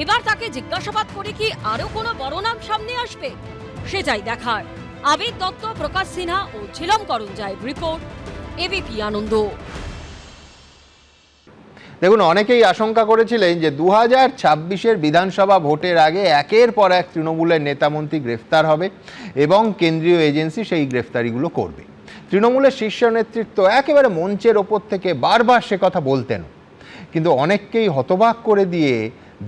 এবার তাকে জিজ্ঞাসাবাদ করে কি আরো কোনো বড় নাম সামনে আসবে, সেটাই দেখার। আবির দত্ত, প্রকাশ সিনহা ও ঝিলম করঞ্জাইয়ের রিপোর্ট, এবিপি আনন্দ। দেখুন, অনেকেই আশঙ্কা করেছিলেন যে 2026-এর বিধানসভা ভোটের আগে একের পর এক তৃণমূলের নেতামন্ত্রী গ্রেফতার হবে এবং কেন্দ্রীয় এজেন্সি সেই গ্রেফতারিগুলো করবে। তৃণমূলের শীর্ষ নেতৃত্ব একেবারে মঞ্চের ওপর থেকে বারবার সে কথা বলতেন, কিন্তু অনেককেই হতবাক করে দিয়ে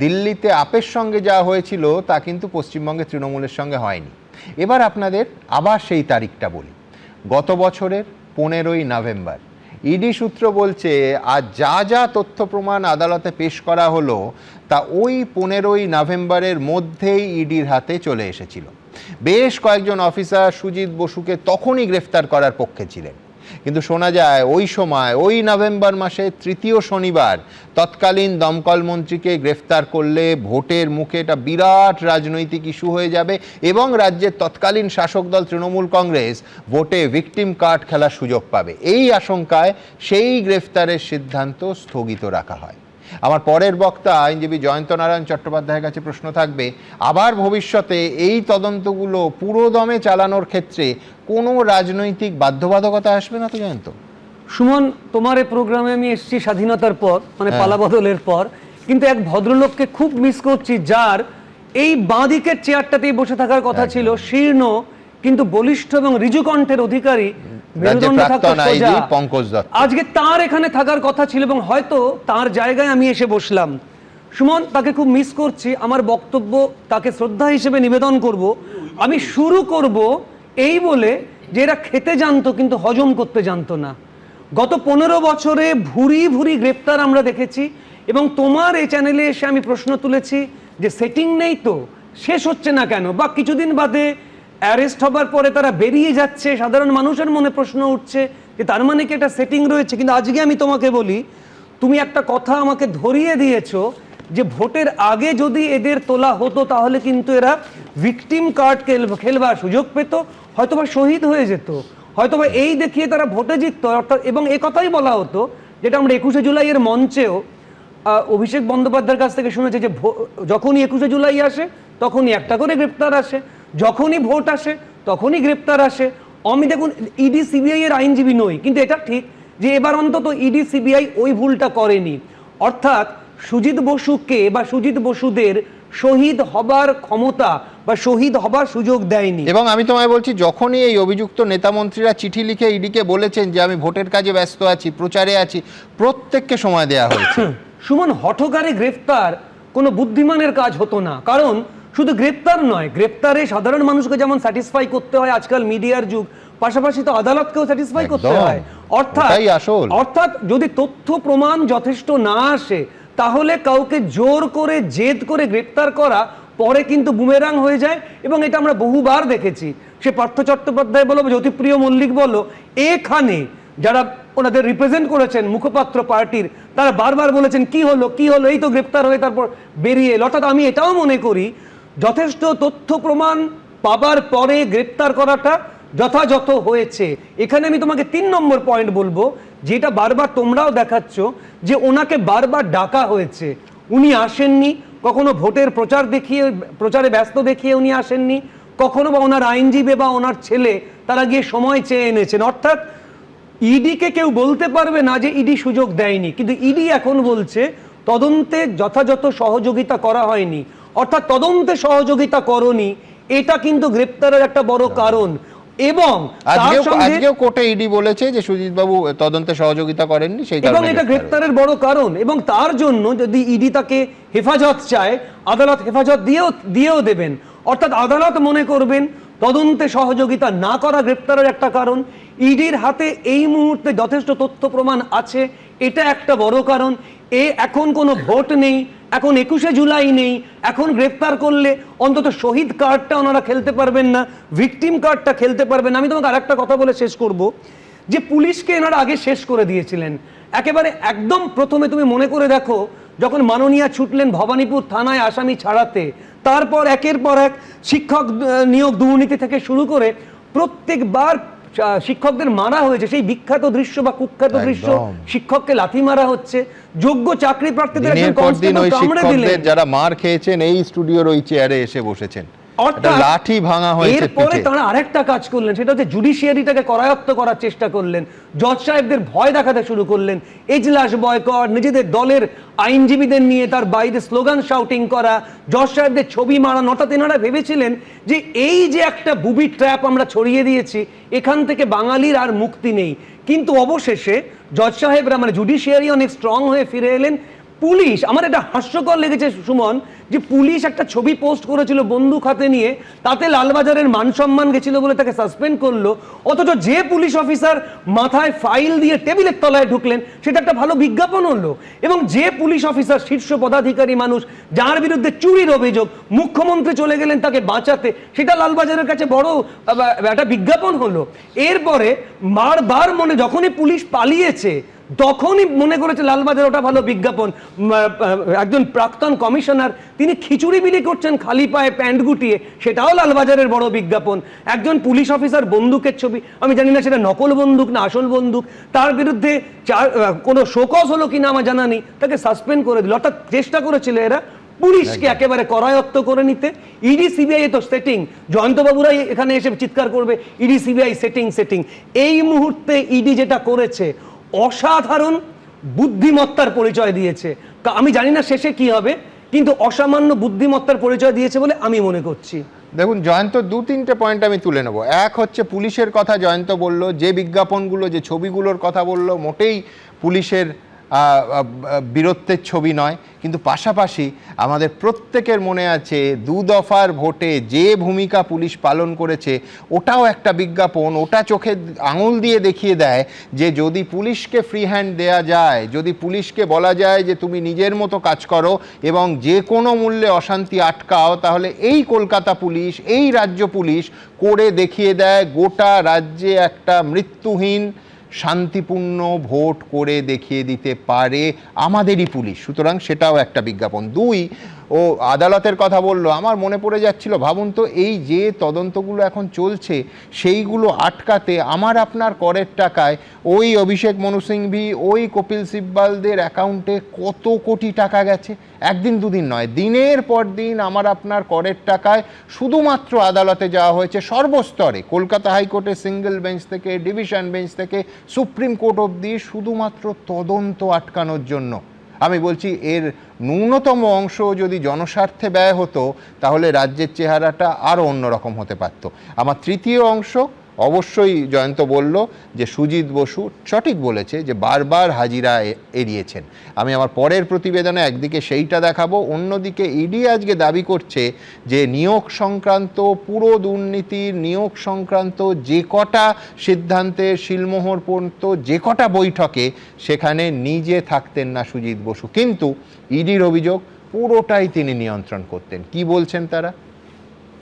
দিল্লিতে আপের সঙ্গে যা হয়েছিল তা কিন্তু পশ্চিমবঙ্গে তৃণমূলের সঙ্গে হয়নি। এবার আপনাদের আবার সেই তারিখটা বলি। গত বছরের 15ই নভেম্বর ইডি সূত্র বলছে আজ যা যা তথ্য প্রমাণ আদালতে পেশ করা হলো তা ওই 15ই নভেম্বরের মধ্যেই ইডির হাতে চলে এসেছিল। বেশ কয়েকজন অফিসার সুজিত বসুকে তখনই গ্রেফতার করার পক্ষে ছিলেন, কিন্তু শোনা যায় ওই সময় ওই নভেম্বর মাসের তৃতীয় শনিবার তৎকালীন দমকল মন্ত্রীকে গ্রেফতার করলে ভোটের মুখে এটা বিরাট রাজনৈতিক ইস্যু হয়ে যাবে এবং রাজ্যের তৎকালীন শাসক দল তৃণমূল কংগ্রেস ভোটে ভিকটিম কার্ড খেলার সুযোগ পাবে। এই আশঙ্কায় সেই গ্রেফতারের সিদ্ধান্ত স্থগিত রাখা হয়। আমার পরের বক্তা আইনজীবী জয়ন্ত নারায়ণ চট্টোপাধ্যায়ের কাছে প্রশ্ন থাকবে, আবার ভবিষ্যতে এই তদন্তগুলো পুরোদমে চালানোর ক্ষেত্রে কোনো রাজনৈতিক বাধ্যবাধকতা আসবে না তো জয়ন্ত? সুমন, তোমার এই প্রোগ্রামে আমি এসেছি স্বাধীনতার পর, মানে পালাবদলের পর, কিন্তু এক ভদ্রলোককে খুব মিস করছি যার এই বাঁদিকের চেয়ারটাতেই বসে থাকার কথা ছিল, শীর্ণ কিন্তু বলিষ্ঠ এবং ঋজু কণ্ঠের অধিকারী আজকে তার এখানে থাকার কথা ছিল এবং হয়তো তার জায়গায় আমি এসে বসলাম। সুমন, তাকে খুব মিস করছি। আমার বক্তব্য তাকে শ্রদ্ধা হিসেবে নিবেদন করব। আমি শুরু করব এই বলে যে এরা খেতে জানতো কিন্তু হজম করতে জানতো না। গত 15 বছরে ভুরি ভুরি গ্রেপ্তার আমরা দেখেছি এবং তোমার এই চ্যানেলে এসে আমি প্রশ্ন তুলেছি যে সেটিং নেই তো, শেষ হচ্ছে না কেন, বা কিছুদিন বাদে অ্যারেস্ট হবার পরে তারা বেরিয়ে যাচ্ছে, সাধারণ মানুষের মনে প্রশ্ন উঠছে যে তার মানে কি একটা সেটিং রয়েছে। কিন্তু আজকে আমি তোমাকে বলি, তুমি একটা কথা আমাকে ধরিয়ে দিয়েছো যে ভোটের আগে যদি এদের তোলা হতো তাহলে কিন্তু এরা ভিকটিম কার্ড খেলবার সুযোগ পেত, হয়তোবা শহীদ হয়ে যেত, হয়তোবা এই দেখিয়ে তারা ভোটে জিততো। অর্থাৎ এবং এই কথাই বলা হতো, যেটা আমরা 21শে জুলাইয়ের মঞ্চেও অভিষেক বন্দ্যোপাধ্যায়ের কাছ থেকে শুনেছি যে যখনই 21শে জুলাই আসে তখনই একটা করে গ্রেপ্তার আসে, যখনই ভোট আসে তখনই গ্রেপ্তার আসে। আমি দেখুন ইডি সিবিআই এর আইনজীবী নই, কিন্তু এটা ঠিক যে এবার অন্তত ইডি সিবিআই ওই ভুলটা করেনি, অর্থাৎ সুজিত বসুকে বা সুজিত বসুদের শহীদ হবার ক্ষমতা বা শহীদ হবার সুযোগ দেয়নি। এবং আমি তোমায় বলছি, যখনই এই অভিযুক্ত নেতামন্ত্রীরা চিঠি লিখে ইডিকে বলেছেন যে আমি ভোটের কাজে ব্যস্ত আছি, প্রচারে আছি, প্রত্যেককে সময় দেওয়া হয়েছে। সুমন, হঠকারে গ্রেফতার কোনো বুদ্ধিমানের কাজ হতো না, কারণ শুধু গ্রেপ্তার নয়, গ্রেপ্তারে সাধারণ মানুষকে যেমন স্যাটিসফাই করতে হয়, আজকাল মিডিয়ার যুগ, পাশাপাশি তো আদালতকেও স্যাটিসফাই করতে হয়। অর্থাৎ যদি তথ্য প্রমাণ যথেষ্ট না আসে তাহলে কাউকে জোর করে জেদ করে গ্রেপ্তার করা পরে কিন্তু বুমেরাং হয়ে যায় এবং এটা আমরা বহুবার দেখেছি। সে পার্থ চট্টোপাধ্যায় বলো, জ্যোতিপ্রিয় মল্লিক বলো, এখানে যারা ওনাদের রিপ্রেজেন্ট করেছেন মুখপাত্র পার্টির, তারা বারবার বলেছেন কি হলো কি হলো, এই তো গ্রেপ্তার হয়ে তারপর বেরিয়ে এলো। অর্থাৎ আমি এটাও মনে করি যথেষ্ট তথ্য প্রমাণ পাবার পরে গ্রেপ্তার করাটা যথাযথ হয়েছে। এখানে আমি তোমাকে 3 নম্বর পয়েন্ট বলবো, যেটা বারবার তোমরাও দেখাচ্ছ যে ওনাকে বারবার ডাকা হয়েছে, উনি আসেননি। কখনো ভোটের প্রচারে ব্যস্ত দেখিয়ে উনি আসেননি, কখনো বা ওনার আইনজীবী বা ওনার ছেলে তারা গিয়ে সময় চেয়ে এনেছেন। অর্থাৎ ইডিকে কেউ বলতে পারবে না যে ইডি সুযোগ দেয়নি, কিন্তু ইডি এখন বলছে তদন্তে যথাযথ সহযোগিতা করা হয়নি। অর্থাৎ তদন্তে সহযোগিতা করনি, এটা কিন্তু গ্রেপ্তারের একটা বড় কারণ। এবং আজকেও কোর্টে ইডি বলেছে যে সুজিত বাবু তদন্তে সহযোগিতা করেননি, সেই কারণে, এবং এটা গ্রেপ্তারের বড় কারণ। এবং তার জন্য যদি ইডি তাকে হেফাজত চায়, আদালত হেফাজত দিয়েও দেবেন। অর্থাৎ আদালত মনে করবেন তদন্তে সহযোগিতা না করা গ্রেপ্তারের একটা কারণ, ইডির হাতে এই মুহূর্তে যথেষ্ট তথ্য প্রমাণ আছে, এটা একটা বড় কারণ। এখন কোনো ভোট নেই, এখন 21শে জুলাই নেই, এখন গ্রেপ্তার করলে অন্তত শহীদ কার্ডটা ওনারা খেলতে পারবেন না, ভিকটিম কার্ডটা খেলতে পারবেন না। আমি তোমাকে আরেকটা কথা বলে শেষ করব, যে পুলিশকে এনারা আগে শেষ করে দিয়েছিলেন একেবারে একদম প্রথমে। তুমি মনে করে দেখো, যখন মাননীয়া ছুটলেন ভবানীপুর থানায় আসামি ছাড়াতে, তারপর একের পর এক শিক্ষক নিয়োগ দুর্নীতি থেকে শুরু করে প্রত্যেকবার শিক্ষকদের মারা হয়েছে, সেই বিখ্যাত দৃশ্য বা কুখ্যাত দৃশ্য, শিক্ষককে লাথি মারা হচ্ছে, যোগ্য চাকরি প্রার্থীদের একজন কনস্টেবল কামড়ে দিলেন, যারা মার খেয়েছেন এই স্টুডিওর ওই চেয়ারে এসে বসেছেন। একটা লাঠি ভাঙা হয়েছে এরপরে পিঠে। তারা আরেকটা কাজ করলেন, সেটা হচ্ছে জুডিশিয়ারিটাকে করায়ত্ত করার চেষ্টা করলেন, জজ সাহেবদের ভয় দেখাতে শুরু করলেন, এজলাস বয়কট, নিজেদের দলের আইনজীবীদের নিয়ে তার বাইরে স্লোগান শাউটিং করা, জজ সাহেবদের ছবি মারা। অর্থাৎ এনারা ভেবেছিলেন যে এই যে একটা বুবি ট্র্যাপ আমরা ছড়িয়ে দিয়েছি, এখান থেকে বাঙালির আর মুক্তি নেই। কিন্তু অবশেষে জজ সাহেবরা মানে জুডিশিয়ারি অনেক স্ট্রং হয়ে ফিরে এলেন। পুলিশ, আমার এটা হাস্যকর লেগেছে সুমন, যে পুলিশ একটা ছবি পোস্ট করেছিল বন্দুক হাতে নিয়ে, তাতে লালবাজারের মান সম্মান গেছিল বলে তাকে সাসপেন্ড করলো। অথচ যে পুলিশ অফিসার মাথায় ফাইল দিয়ে টেবিলের তলায় ঢুকলেন, সেটা একটা ভালো বিজ্ঞাপন হলো। এবং যে পুলিশ অফিসার শীর্ষ পদাধিকারী মানুষ, যার বিরুদ্ধে চুরির অভিযোগ, মুখ্যমন্ত্রী চলে গেলেন তাকে বাঁচাতে, সেটা লালবাজারের কাছে বড় একটা বিজ্ঞাপন হলো। এরপরে বারবার মনে, যখনই পুলিশ পালিয়েছে তখনই মনে করেছে লালবাজার ওটা ভালো বিজ্ঞাপন। একজন প্রাক্তন কমিশনার, তিনি খিচুড়ি বিলি করছেন খালি পায়ে প্যান্ট গুটিয়ে, সেটাও লালবাজারের বড় বিজ্ঞাপন। একজন পুলিশ অফিসার বন্দুকের ছবি, আমি জানি না সেটা নকল বন্দুক না আসল বন্দুক, তার বিরুদ্ধে কোনো শোকজ হলো কিনা আমার জানা নেই, তাকে সাসপেন্ড করে দিল। অর্থাৎ চেষ্টা করেছিল এরা পুলিশকে একেবারে করায়ত্ত করে নিতে। ইডি সিবিআই তো সেটিং, জয়ন্তবাবুরাই এখানে এসে চিৎকার করবে ইডি সিবিআই সেটিং। এই মুহূর্তে ইডি যেটা করেছে অসাধারণ বুদ্ধিমত্তার পরিচয় দিয়েছে। আমি জানি না শেষে কি হবে, কিন্তু অসামান্য বুদ্ধিমত্তার পরিচয় দিয়েছে বলে আমি মনে করছি। দেখুন জয়ন্ত, 2-3টে পয়েন্ট আমি তুলে নেব। এক হচ্ছে পুলিশের কথা জয়ন্ত বলল, যে বিজ্ঞাপনগুলো, যে ছবিগুলোর কথা বলল, মোটেই পুলিশের বীরত্বের ছবি নয়। কিন্তু পাশাপাশি আমাদের প্রত্যেকের মনে আছে 2 দফার ভোটে যে ভূমিকা পুলিশ পালন করেছে, ওটাও একটা বিজ্ঞাপন। ওটা চোখে আঙুল দিয়ে দেখিয়ে দেয় যে যদি পুলিশকে ফ্রি হ্যান্ড দেয়া যায়, যদি পুলিশকে বলা যায় যে তুমি নিজের মতো কাজ করো এবং যে কোনো মূল্যে অশান্তি আটকাও, তাহলে এই কলকাতা পুলিশ, এই রাজ্য পুলিশ করে দেখিয়ে দেয় গোটা রাজ্যে একটা মৃত্যুহীন শান্তিপূর্ণ ভোট করে দেখিয়ে দিতে পারে আমাদেরই পুলিশ। সুতরাং সেটাও একটা বিজ্ঞাপন। 2, ও আদালতের কথা বললো, আমার মনে পড়ে যাচ্ছিল, ভাবুন তো এই যে তদন্তগুলো এখন চলছে, সেইগুলো আটকাতে আমার আপনার করের টাকায় ওই অভিষেক মনু সিংভি, ওই কপিল সিব্বালদের অ্যাকাউন্টে কত কোটি টাকা গেছে। একদিন দুদিন নয়, দিনের পর দিন আমার আপনার করের টাকায় শুধুমাত্র আদালতে যাওয়া হয়েছে সর্বস্তরে, কলকাতা হাইকোর্টের সিঙ্গেল বেঞ্চ থেকে ডিভিশন বেঞ্চ থেকে সুপ্রিম কোর্ট অবধি, শুধুমাত্র তদন্ত আটকানোর জন্য। আমি বলছি এর ন্যূনতম অংশ যদি জনস্বার্থে ব্যয় হতো, তাহলে রাজ্যের চেহারাটা আরও অন্যরকম হতে পারত। আমার তৃতীয় অংশ, অবশ্যই জয়ন্ত বলল যে সুজিত বসু সঠিক বলেছে যে বারবার হাজিরা এড়িয়েছেন। আমি আমার পরের প্রতিবেদনে একদিকে সেইটা দেখাবো, অন্যদিকে ইডি আজকে দাবি করছে যে নিয়োগ সংক্রান্ত পুরো দুর্নীতির, নিয়োগ সংক্রান্ত যে কটা সিদ্ধান্তের শিলমোহর পর্যন্ত, যে কটা বৈঠকে, সেখানে নিজে থাকতেন না সুজিত বসু, কিন্তু ইডির অভিযোগ পুরোটাই তিনি নিয়ন্ত্রণ করতেন। কি বলছেন তারা,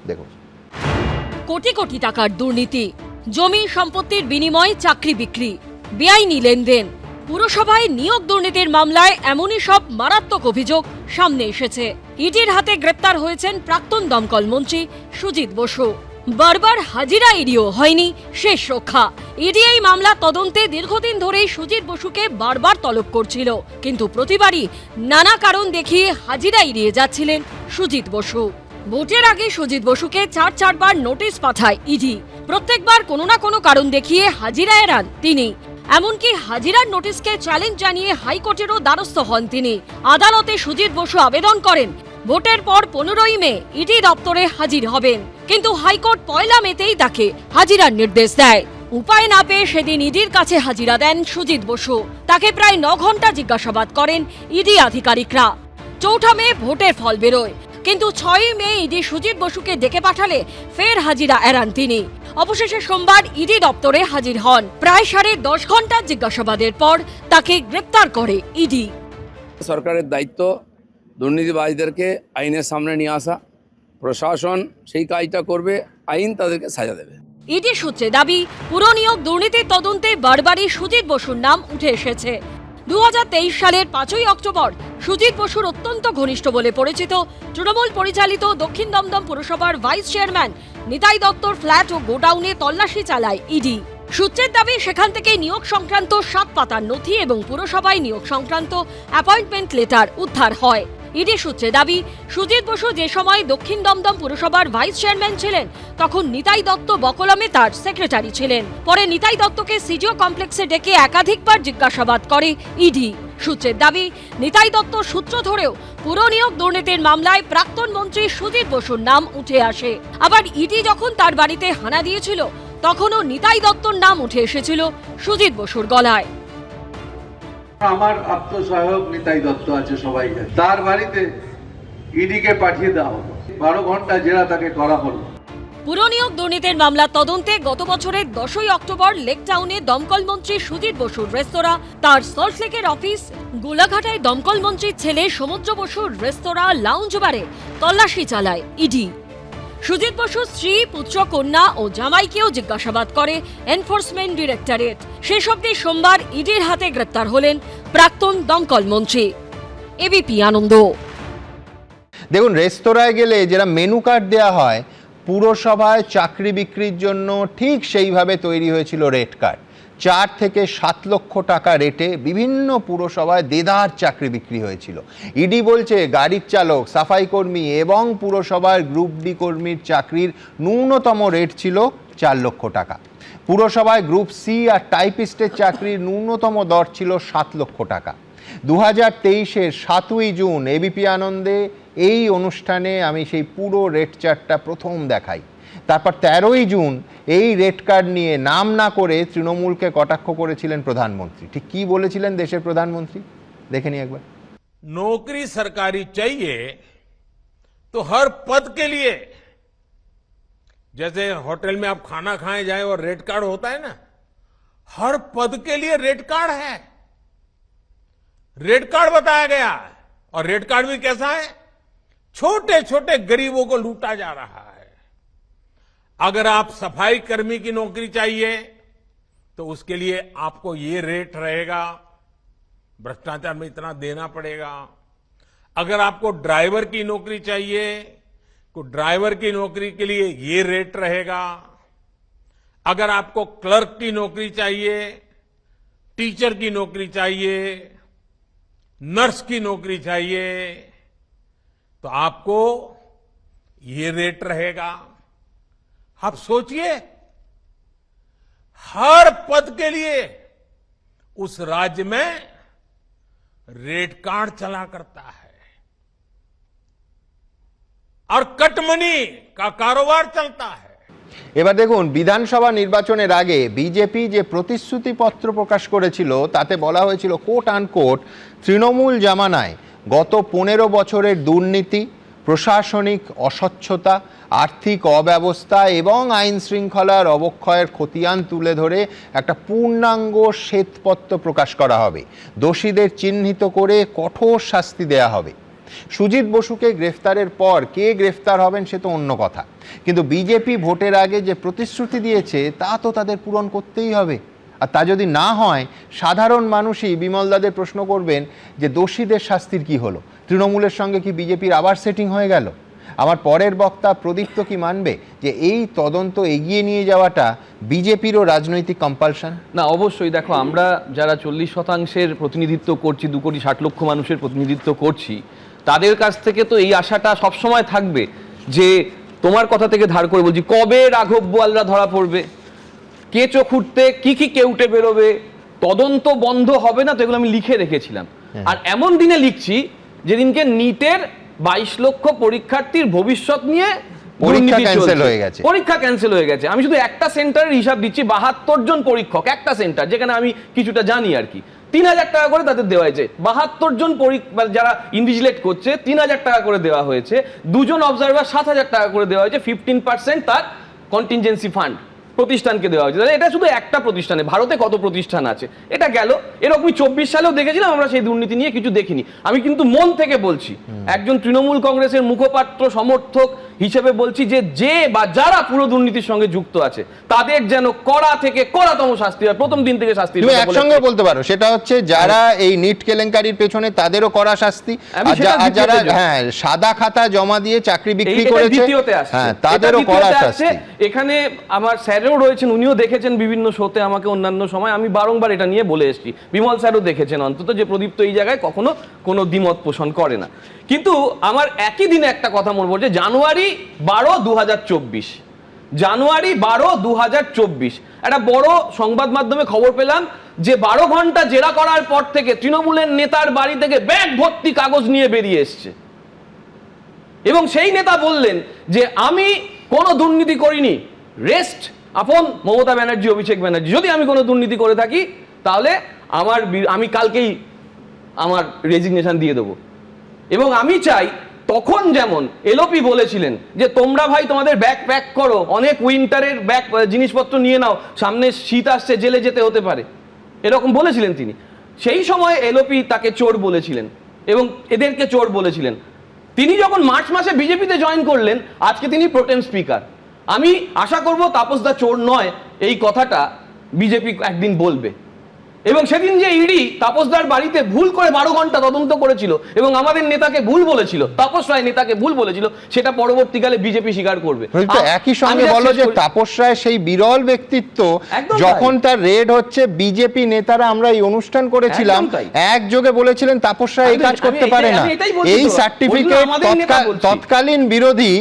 দেখুন। কোটি কোটি টাকার দুর্নীতি, জমি সম্পত্তির বিনিময়ে চাকরি বিক্রি, বেআইনি লেনদেন, পুরসভায় নিয়োগ দুর্নীতির মামলায় এমনই সব মারাত্মক অভিযোগ সামনে এসেছে। ইডির হাতে গ্রেপ্তার হয়েছেন প্রাক্তন দমকল মন্ত্রী সুজিত বসু। বারবার হাজিরা এড়িয়েও হয়নি শেষ রক্ষা। ইডি এই মামলা তদন্তে দীর্ঘদিন ধরেই সুজিত বসুকে বারবার তলব করছিল, কিন্তু প্রতিবারই নানা কারণ দেখিয়ে হাজিরা এড়িয়ে যাচ্ছিলেন সুজিত বসু। ভোটের আগে সুজিত বসুকে 4-4বার নোটিশ পাঠায় ইডি। প্রত্যেকবার কোনো না কোনো কারণ দেখিয়ে হাজিরা এড়ান তিনি। এমনকি হাজিরার নোটিশকে চ্যালেঞ্জ জানিয়ে হাইকোর্টেরও দ্বারস্থ হন তিনি। আদালতে সুজিত বসু আবেদন করেন ভোটের পর 15ই মে ইডি দপ্তরে হাজির হবেন, কিন্তু হাইকোর্ট 1 মেতেই তাকে হাজিরার নির্দেশ দেয়। উপায় না পেয়ে সেদিন ইডির কাছে হাজিরা দেন সুজিত বসু। তাকে প্রায় 9 ঘন্টা জিজ্ঞাসাবাদ করেন ইডি আধিকারিকরা। 4 মে ভোটের ফল বেরোয়, কিন্তু 6 মে ইডি সুজিত বসুকে ডেকে পাঠালে ফের হাজিরা এড়ান তিনি। অবশেষে সোমবার ইডি দপ্তরে হাজির হন। প্রায় 10.5 ঘন্টার জিজ্ঞাসাবাদের পর তাকে গ্রেপ্তার করে ইডি। সরকারের দায়িত্ব দুর্নীতিবাজদেরকে আইনের সামনে নিয়ে আসা, প্রশাসন সেই কাজটা করবে, আইন তাদেরকে সাজা দেবে। ইডি সূত্রে দাবি, পুরনিয়োগ দুর্নীতির তদন্তে বারবারই সুজিত বসুর নাম উঠে এসেছে। 2023 সালের 5ই অক্টোবর সুজিত বসুর অত্যন্ত ঘনিষ্ঠ বলে পরিচিত তৃণমূল পরিচালিত দক্ষিণ দমদম পুরসভার ভাইস চেয়ারম্যান নিতাই দত্তর ফ্ল্যাট ও গোডাউনে তল্লাশি চালায় ইডি। সূত্রের দাবি, সেখান থেকে নিয়োগ সংক্রান্ত 7 পাতার নথি এবং পুরসভায় নিয়োগ সংক্রান্ত অ্যাপয়েন্টমেন্ট লেটার উদ্ধার হয়। ইডি সূত্রে দাবি, সুজিত বসু যে সময় দক্ষিণ দমদম পুরসভার ভাইস চেয়ারম্যান ছিলেন, তখন নিতাই দত্ত বকলমে তার সেক্রেটারি ছিলেন। পরে নিতাই দত্তকে সিজিও কমপ্লেক্সে ডেকে একাধিকবার জিজ্ঞাসাবাদ করে ইডি। সূত্রের দাবি, নিতাই দত্ত সূত্র ধরেও পুর নিয়োগ দুর্নীতির মামলায় প্রাক্তন মন্ত্রী সুজিত বসুর নাম উঠে আসে। আবার ইডি যখন তার বাড়িতে হানা দিয়েছিল, তখনও নিতাই দত্তর নাম উঠে এসেছিল সুজিত বসুর গলায়। আমার আত্মসহায়ক নিতাই দত্ত আছে সবাইকে, তার বাড়িতে ইডিকে পাঠিয়ে দেওয়া হলো, 12 ঘন্টা জেরা তাকে করা হলো। পুর নিয়োগ দুর্নীতির মামলার তদন্তে গত বছরের 10ই অক্টোবর লেক টাউনে দমকল মন্ত্রী সুজিত বসুর রেস্তোরাঁ, তার সল্টলেকের অফিস, গোলাঘাটায় দমকল মন্ত্রীর ছেলে সমুদ্র বসুর রেস্তোরাঁ লাউঞ্জ বারে তল্লাশি চালায় ইডি। সুজিত বসুর স্ত্রী, পুত্র, কন্যা ও জামাইকেও জিজ্ঞাসাবাদ করে এনফোর্সমেন্ট ডিরেক্টরেট। শেষ অবধি সোমবার ইডির হাতে গ্রেপ্তার হলেন প্রাক্তন দমকল মন্ত্রী। এবিপি আনন্দ। দেখুন, রেস্তোরাঁয় গেলে যেটা মেনু কার্ড দেওয়া হয়, পুরসভায় চাকরি বিক্রির জন্য ঠিক সেইভাবে তৈরি হয়েছিল রেট কার্ড। 4 থেকে 7 লক্ষ টাকা রেটে বিভিন্ন পুরসভায় দেদার চাকরি বিক্রি হয়েছিল। ইডি বলছে গাড়ির চালক, সাফাই কর্মী এবং পুরসভার গ্রুপ ডি কর্মীর চাকরির ন্যূনতম রেট ছিল 4 লক্ষ টাকা। পুরসভায় গ্রুপ সি আর টাইপিস্টের চাকরির ন্যূনতম দর ছিল 7 লক্ষ টাকা। 2023-এর 7ই জুন এবিপি আনন্দে এই অনুষ্ঠানে আমি সেই পুরো রেট চার্টটা প্রথম দেখাই। তারপর 13ই জুন এই রেট কার্ড নিয়ে নাম না করে তৃণমূলকে কটাক্ষ করেছিলেন প্রধানমন্ত্রী। ঠিক কি বলেছিলেন দেশের প্রধানমন্ত্রী, দেখে নি একবার। नौकरी सरकारी चाहिए तो हर पद के लिए, जैसे होटल में आप खाना खाए जाए और रेट कार्ड होता है ना, हर पद के लिए रेट कार्ड है। रेट कार्ड बताया गया है, और रेट कार्ड भी कैसा है, छोटे छोटे गरीबों को लूटा जा रहा है। अगर आप सफाई कर्मी की नौकरी चाहिए तो उसके लिए आपको ये रेट रहेगा, भ्रष्टाचार में इतना देना पड़ेगा। अगर आपको ड्राइवर की नौकरी चाहिए तो ड्राइवर की नौकरी के लिए ये रेट रहेगा। अगर आपको क्लर्क की नौकरी चाहिए, टीचर की नौकरी चाहिए, नर्स की नौकरी चाहिए, तो आपको ये रेट रहेगा। आप सोचिए, हर पद के लिए उस राज्य में रेट कार्ड चला करता है और कटमनी का कारोबार चलता है। এবার দেখুন, বিধানসভা নির্বাচনের আগে বিজেপি যে প্রতিশ্রুতিপত্র প্রকাশ করেছিল তাতে বলা হয়েছিল কোট আনকোট, তৃণমূল জামানায় গত 15 বছরের দুর্নীতি, প্রশাসনিক অস্বচ্ছতা, আর্থিক অব্যবস্থা এবং আইন শৃঙ্খলার অবক্ষয়ের খতিয়ান তুলে ধরে একটা পূর্ণাঙ্গ শ্বেতপত্র প্রকাশ করা হবে। দোষীদের চিহ্নিত করে কঠোর শাস্তি দেয়া হবে। সুজিত বসুকে গ্রেফতারের পর কে গ্রেফতার হবেন সে তো অন্য কথা, কিন্তু বিজেপি ভোটের আগে যে প্রতিশ্রুতি দিয়েছে তা তো তাদের পূরণ করতেই হবে। আর তা যদি না হয়, সাধারণ মানুষই বিমলদাদের প্রশ্ন করবেন যে দোষীদের শাস্তির কি হলো? তৃণমূলের সঙ্গে কি বিজেপির আবার সেটিং হয়ে গেল? আমার পরের বক্তা প্রদীপ্ত কি মানবে যে এই তদন্ত এগিয়ে নিয়ে যাওয়াটা বিজেপিরও রাজনৈতিক কম্পালশন? না, অবশ্যই। দেখো, আমরা যারা 40% প্রতিনিধিত্ব করছি, 2,60,00,000 মানুষের প্রতিনিধিত্ব করছি, তাদের কাছ থেকে তো এই আশাটা সবসময় থাকবে যে, তোমার কথা থেকে ধার করে বলছি, কবে রাঘব বোয়ালরা ধরা পড়বে, কেঁচো খুঁড়তে কি কি কেউটে বেরোবে, তদন্ত বন্ধ হবে না, তো এগুলো আমি লিখে রেখেছিলাম। আর এমন দিনে লিখছি যেদিনকে নিটের 22 লক্ষ পরীক্ষার্থীর ভবিষ্যৎ নিয়ে পরীক্ষা ক্যান্সেল হয়ে গেছে। পরীক্ষা ক্যান্সেল হয়ে গেছে। আমি শুধু একটা সেন্টারের হিসাব দিচ্ছি, 72 জন পরীক্ষক, একটা সেন্টার, যেখানে আমি কিছুটা জানি আর কি, 3,000 টাকা করে তাদের দেওয়া হয়েছে। 72 জন যারা ইনভিজিলেট করছে 3,000 টাকা করে দেওয়া হয়েছে। 2 জন অবজারভার 7,000 টাকা করে দেওয়া হয়েছে। 15% তার কন্টিনজেন্সি ফান্ড প্রতিষ্ঠানকে দেওয়া হয়েছে। এটা শুধু একটা প্রতিষ্ঠানে, ভারতে কত প্রতিষ্ঠান আছে এটা গেল। এরকমই 24 সালেও দেখেছিলাম আমরা সেই দুর্নীতি নিয়ে কিছু দেখিনি। আমি কিন্তু মন থেকে বলছি, একজন তৃণমূল কংগ্রেসের মুখপাত্র, সমর্থক হিসেবে বলছি যে বা যারা পুরো দুর্নীতির সঙ্গে যুক্ত আছে তাদের যেন কড়া থেকে কড়াতম শাস্তি হয়, প্রথম দিন থেকে শাস্তি। তুমি একসঙ্গে বলতে পারো, সেটা হচ্ছে যারা এই নিট কেলেঙ্কারির পেছনে তাদেরও কড়া শাস্তি, আর যারা হ্যাঁ সাদা খাতা জমা দিয়ে চাকরি বিক্রি করেছে হ্যাঁ তাদেরও কড়া শাস্তি। এখানে আমার স্যারও রয়েছেন, উনিও দেখেছেন বিভিন্ন শোতে আমাকে অন্যান্য সময়, আমি বারংবার এটা নিয়ে বলে এসেছি, বিমল স্যারও দেখেছেন অন্তত, যে প্রদীপ্ত এই জায়গায় কখনো কোনো দ্বিমত পোষণ করে না। কিন্তু আমার একই দিনে একটা কথা মনে পড়ছে, জানুয়ারি 12, 2024, জানুয়ারি 12, 2024 একটা বড় সংবাদ মাধ্যমে খবর পেলাম যে 12 ঘন্টা জেরা করার পর থেকে তৃণমূলের নেতার বাড়ি থেকে ব্যাগ ভর্তি কাগজ নিয়ে বেরিয়ে এসছে, এবং সেই নেতা বললেন যে আমি কোনো দুর্নীতি করিনি, রেস্ট আপন মমতা ব্যানার্জি, অভিষেক ব্যানার্জি, যদি আমি কোনো দুর্নীতি করে থাকি তাহলে আমি কালকেই আমার রেজিগনেশন দিয়ে দেবো। এবং আমি চাই, তখন যেমন এলওপি বলেছিলেন যে তোমরা ভাই তোমাদের ব্যাগ প্যাক করো, অনেক উইন্টারের ব্যাগ জিনিসপত্র নিয়ে নাও, সামনে শীত আসছে, জেলে যেতে হতে পারে, এরকম বলেছিলেন তিনি। সেই সময় এলওপি তাকে চোর বলেছিলেন এবং এদেরকে চোর বলেছিলেন। তিনি যখন মার্চ মাসে বিজেপিতে জয়েন করলেন, আজকে তিনি প্রোটেম স্পিকার। আমি আশা করব তাপসদা চোর নয়, এই কথাটা বিজেপি একদিন বলবে। এবং সেদিন যে ইডি তাপসদার বাড়িতে ভুল করে 12 ঘন্টা তদন্ত করেছিল এবং আমাদের নেতাকে ভুল বলেছিল, তাপস রায় নেতাকে ভুল বলেছিল, সেটা পরবর্তীকালে বিজেপি স্বীকার করবে। একই সঙ্গে বলো যে তাপস রায় সেই বিরল ব্যক্তিত্ব, যখন তার রেড হচ্ছে বিজেপি নেতারা, আমরা এই অনুষ্ঠান করেছিলাম, একযোগে বলেছিলেন তাপস রায় এই কাজ করতে পারে না। এই সার্টিফিকেট তৎকালীন বিরোধী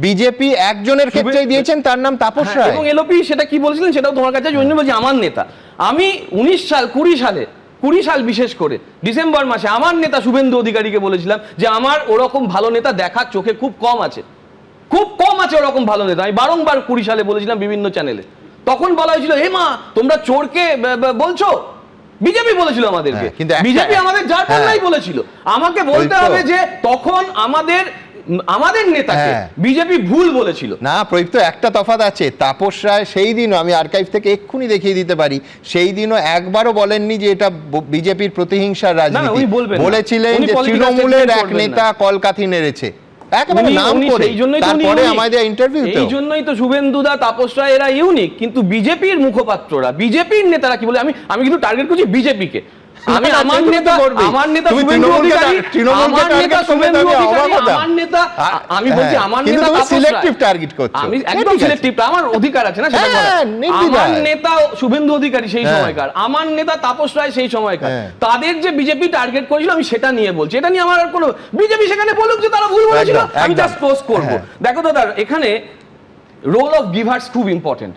বিজেপি একজনের ক্ষেত্রেই দিয়েছেন, তার নাম তাপস রায়। এবং এলওপি সেটা কি বলেছিলেন সেটাও তোমার কাছে জন্য বলছি, আমার নেতা, আমি 20 সাল বিশেষ করে ডিসেম্বর মাসে আমার নেতা শুভেন্দু অধিকারীকে বলেছিলাম যে আমার ওরকম ভালো নেতা দেখার চোখে খুব কম আছে ওরকম ভালো নেতা। আমি বারংবার 20 সালে বলেছিলাম বিভিন্ন চ্যানেলে। তখন বলা হয়েছিল হে মা তোমরা চোরকে বলছো, বিজেপি বলেছিল আমাদেরকে, বিজেপি আমাদের যার পন্যাই বলেছিল। আমাকে বলতে হবে যে তখন আমাদের নেতাকে বিজেপি ভুল বলেছিল না। প্রদীপ্ত একটা তফাৎ আছে, তাপস রায় সেই দিনও, আমি আর্কাইভ থেকে এক্ষুনি দেখিয়ে দিতে পারি, সেই দিনও একবারও বলেননি যে এটা বিজেপির প্রতিহিংসার রাজনীতি। বলেছিলেন যে তৃণমূলের এক নেতা কলকাঠি নেড়েছে, একেবারে নাম করে, তারপরে আমাদের ইন্টারভিউতে। এই জন্যই তো শুভেন্দুদা, তাপস রায় এরা ইউনিক। কিন্তু বিজেপির মুখপাত্ররা, বিজেপির নেতারা কি বলে, আমি কিন্তু টার্গেট করছি বিজেপিকে। আমি আমার নেতা শুভেন্দু অধিকারী, আমি বলছি আমার নেতা সিলেক্টিভ টার্গেট করছে, আমি একদম সিলেক্টিভ, আমার অধিকার আছে না সেটা করার। আমার নেতা শুভেন্দু অধিকারী সেই সময়কার, আমার নেতা তাপস রায় সেই সময়কার, তাদের যে বিজেপি টার্গেট করেছিল আমি সেটা নিয়ে বলছি। এটা নিয়ে আমার আর কোনো, বিজেপি সেখানে বলুক যে তারা ভুল বলেছিল, আমি জাস্ট পোস্ট করবো। দেখো দাদা, এখানে রোল অফ গিভার্স খুব ইম্পর্টেন্ট।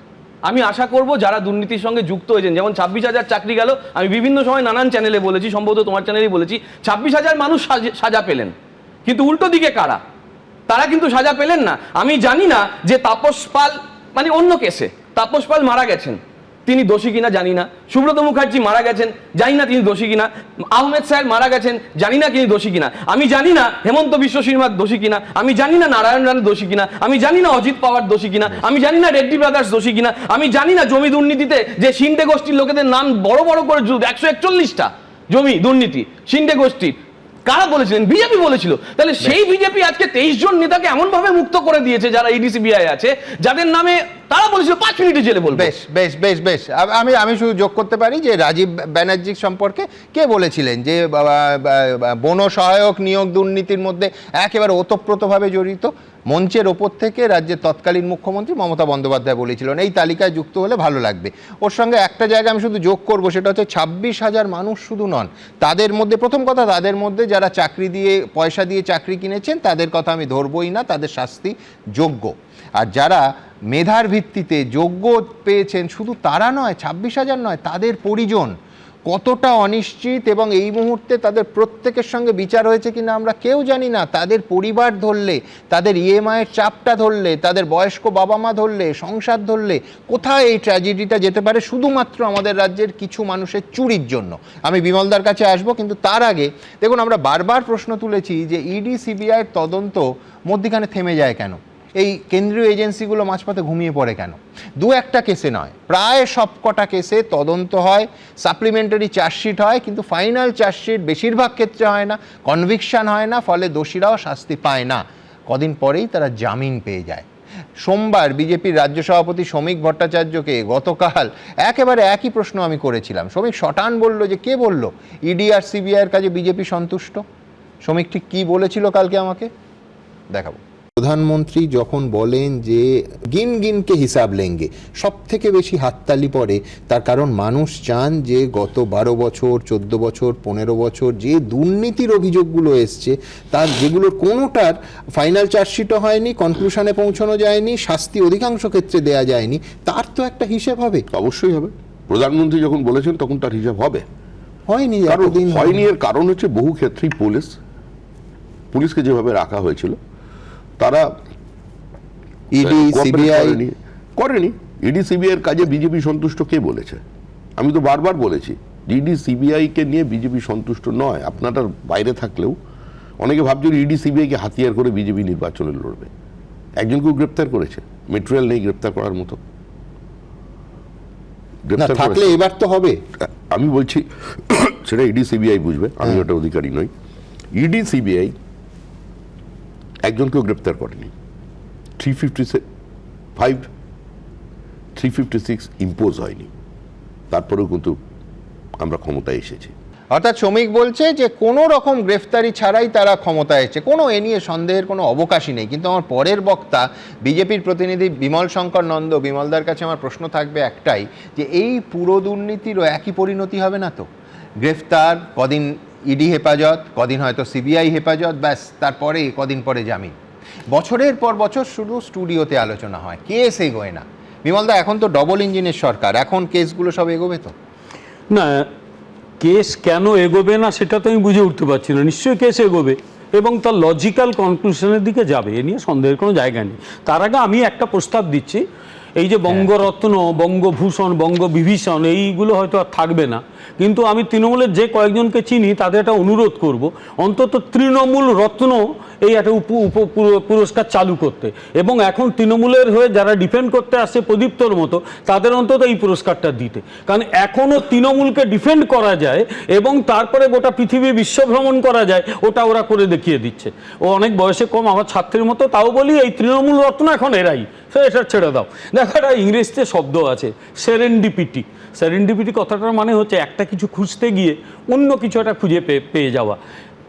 আমি আশা করব যারা দুর্নীতির সঙ্গে যুক্ত হয়েছেন, যেমন 26,000 চাকরি গেল, আমি বিভিন্ন সময় নানান চ্যানেলে বলেছি, সম্ভবত তোমার চ্যানেলেই বলেছি, 26,000 মানুষ সাজা পেলেন, কিন্তু উল্টো দিকে কারা, তারা কিন্তু সাজা পেলেন না। আমি জানি না যে তাপস পাল, মানে অন্য কেসে তাপস পাল মারা গেছেন, তিনি দোষী কিনা জানি না। সুব্রত মুখার্জি মারা গেছেন, জানি না তিনি দোষী কিনা। আহমেদ স্যার মারা গেছেন, জানি না তিনি দোষী কিনা। আমি জানি না হেমন্ত বিশ্ব শর্মার দোষী কিনা, আমি জানি না নারায়ণ রানের দোষী কিনা, আমি জানি না অজিত পাওয়ার দোষী কিনা, আমি জানি না রেড্ডি ব্রাদার্স দোষী কিনা, আমি জানি না জমি দুর্নীতিতে যে শিন্ডে গোষ্ঠীর লোকেদের নাম বড় বড় করে 141টা জমি দুর্নীতি শিন্ডে গোষ্ঠীর, কারা বলেছিলেন? বিজেপি বলেছিল। তাহলে সেই বিজেপি আজকে 23 জন নেতাকে এমন ভাবে মুক্ত করে দিয়েছে যারা ইডিসিবিআই আছে, যাদের নামে তারা বলেছিল 5 মিনিটে জেলে বলবে। বেশ বেশ বেশ বেশ আমি শুধু যোগ করতে পারি যে রাজীব ব্যানার্জি সম্পর্কে কে বলেছিলেন যে বন সহায়ক নিয়োগ দুর্নীতির মধ্যে একেবারে ওতপ্রোতভাবে জড়িত, মঞ্চের ওপর থেকে রাজ্যের তৎকালীন মুখ্যমন্ত্রী মমতা বন্দ্যোপাধ্যায় বলেছিলেন এই তালিকায় যুক্ত হলে ভালো লাগবে। ওর সঙ্গে একটা জায়গা আমি শুধু যোগ করব, সেটা হচ্ছে 26,000 মানুষ শুধু নন, তাদের মধ্যে প্রথম কথা, তাদের মধ্যে যারা চাকরি দিয়ে পয়সা দিয়ে চাকরি কিনেছেন তাদের কথা আমি ধরবই না, তাদের শাস্তি যোগ্য। আর যারা মেধার ভিত্তিতে যোগ্য পেয়েছেন শুধু তারা নয়, 26,000 নয়, তাদের পরিজন কতটা অনিশ্চিত, এবং এই মুহূর্তে তাদের প্রত্যেকের সঙ্গে বিচার হয়েছে কিনা আমরা কেউ জানি না। তাদের পরিবার ধরলে, তাদের ইএমআইয়ের চাপটা ধরলে, তাদের বয়স্ক বাবা মা ধরলে, সংসার ধরলে, কোথায় এই ট্র্যাজেডিটা যেতে পারে শুধুমাত্র আমাদের রাজ্যের কিছু মানুষের চুরির জন্য। আমি বিমলদার কাছে আসবো, কিন্তু তার আগে দেখুন, আমরা বারবার প্রশ্ন তুলেছি যে ইডি সিবিআইয়ের তদন্ত মধ্যিখানে থেমে যায় কেন, এই কেন্দ্রীয় এজেন্সিগুলো মাঝপথে ঘুমিয়ে পড়ে কেন? দু একটা কেসে নয়, প্রায় সবকটা কেসে তদন্ত হয়, সাপ্লিমেন্টারি চার্জশিট হয়, কিন্তু ফাইনাল চার্জশিট বেশিরভাগ ক্ষেত্রে হয় না, কনভিকশন হয় না, ফলে দোষীরাও শাস্তি পায় না। কদিন পরেই তারা জামিন পেয়ে যায়। সোমবার বিজেপির রাজ্য সভাপতি শ্রমিক ভট্টাচার্যকে গতকাল একেবারে একই প্রশ্ন আমি করেছিলাম। শ্রমিক শটান বলল যে কে বলল ইডি আর সিবিআইয়ের কাজে বিজেপি সন্তুষ্ট? শ্রমিক ঠিক কী বলেছিল কালকে আমাকে দেখাবো। প্রধানমন্ত্রী যখন বলেন যে গিন গিনকে হিসাব লেঙ্গে, সব থেকে বেশি হাততালি পড়ে, তার কারণ মানুষ চান যে গত 12 বছর 14 বছর 15 বছর যে দুর্নীতির অভিযোগগুলো এসছে তার যেগুলোর কোনোটার ফাইনাল চার্জশিটও হয়নি, কনক্লুশনে পৌঁছানো যায়নি, শাস্তি অধিকাংশ ক্ষেত্রে দেয়া যায়নি, তার তো একটা হিসেব হবে। অবশ্যই হবে। প্রধানমন্ত্রী যখন বলেছেন তখন তার হিসাব হবে। হয়নি, হয়নি এর কারণ হচ্ছে বহু ক্ষেত্রেই পুলিশকে যেভাবে রাখা হয়েছিল তারা ইডি সিবিআই করেনি। ইডি সিবিআই এর কাজে বিজেপি সন্তুষ্ট কে বলেছে? আমি তো বারবার বলেছি ইডি সিবিআই কে নিয়ে বিজেপি সন্তুষ্ট নয়। আপনারা বাইরে থাকলেও অনেকে ভাবছেন ইডি সিবিআই কে হাতিয়ার করে বিজেপি নির্বাচনে লড়বে। একজনকেও গ্রেপ্তার করেছে, মেটেরিয়াল নেই গ্রেপ্তার করার মতো। থাকলে এবার তো হবে। আমি বলছি সেটা ইডি সিবিআই বুঝবে, আমি ওটা অধিকারী নই। ইডি সিবিআই একজনকেও গ্রেপ্তার করেনি। 356 ইম্পোজ হয়নি, তারপরেও কিন্তু আমরা ক্ষমতায় এসেছি। অর্থাৎ শ্রমিক বলছে যে কোনো রকম গ্রেফতারি ছাড়াই তারা ক্ষমতায় এসেছে, কোনো এ নিয়ে সন্দেহের কোনো অবকাশই নেই। কিন্তু আমার পরের বক্তা বিজেপির প্রতিনিধি বিমল শঙ্কর নন্দ, বিমলদার কাছে আমার প্রশ্ন থাকবে একটাই, যে এই পুরো দুর্নীতিরও একই পরিণতি হবে না তো? গ্রেফতার, কদিন ইডি হেফাজত, কদিন হয়তো সিবিআই হেফাজত, ব্যাস তারপরে কদিন পরে জামিন। বছরের পর বছর শুধু স্টুডিওতে আলোচনা হয়, কেস এগোয় না। বিমলদা, এখন তো ডবল ইঞ্জিনের সরকার, এখন কেসগুলো সব এগোবে তো? না, কেস কেন এগোবে না সেটা তো আমি বুঝে উঠতে পারছি না। নিশ্চয়ই কেস এগোবে এবং তার লজিক্যাল কনক্লুশনের দিকে যাবে, এ নিয়ে সন্দেহের কোনো জায়গা নেই। তার আগে আমি একটা প্রস্তাব দিচ্ছি, এই যে বঙ্গরত্ন, বঙ্গভূষণ, বঙ্গবিভূষণ এইগুলো হয়তো আর থাকবে না, কিন্তু আমি তৃণমূলের যে কয়েকজনকে চিনি তাদের একটা অনুরোধ করব, অন্তত তৃণমূল রত্ন এই একটা পুরস্কার চালু করতে, এবং এখন তৃণমূলের হয়ে যারা ডিফেন্ড করতে আসছে প্রদীপ্তর মতো, তাদের অন্তত এই পুরস্কারটা দিতে। কারণ এখনও তৃণমূলকে ডিফেন্ড করা যায় এবং তারপরে গোটা পৃথিবী বিশ্বভ্রমণ করা যায়, ওটা ওরা করে দেখিয়ে দিচ্ছে। ও অনেক বয়সে কম, আমার ছাত্রের মতো, তাও বলি এই তৃণমূল রত্ন এখন এরাই, এটা ছেড়ে দাও। দেখো, একটা ইংরেজিতে শব্দ আছে সেরেন্ডিপিটি। সেরেন্ডিপিটি কথাটার মানে হচ্ছে একটা কিছু খুঁজতে গিয়ে অন্য কিছু একটা খুঁজে পেয়ে যাওয়া।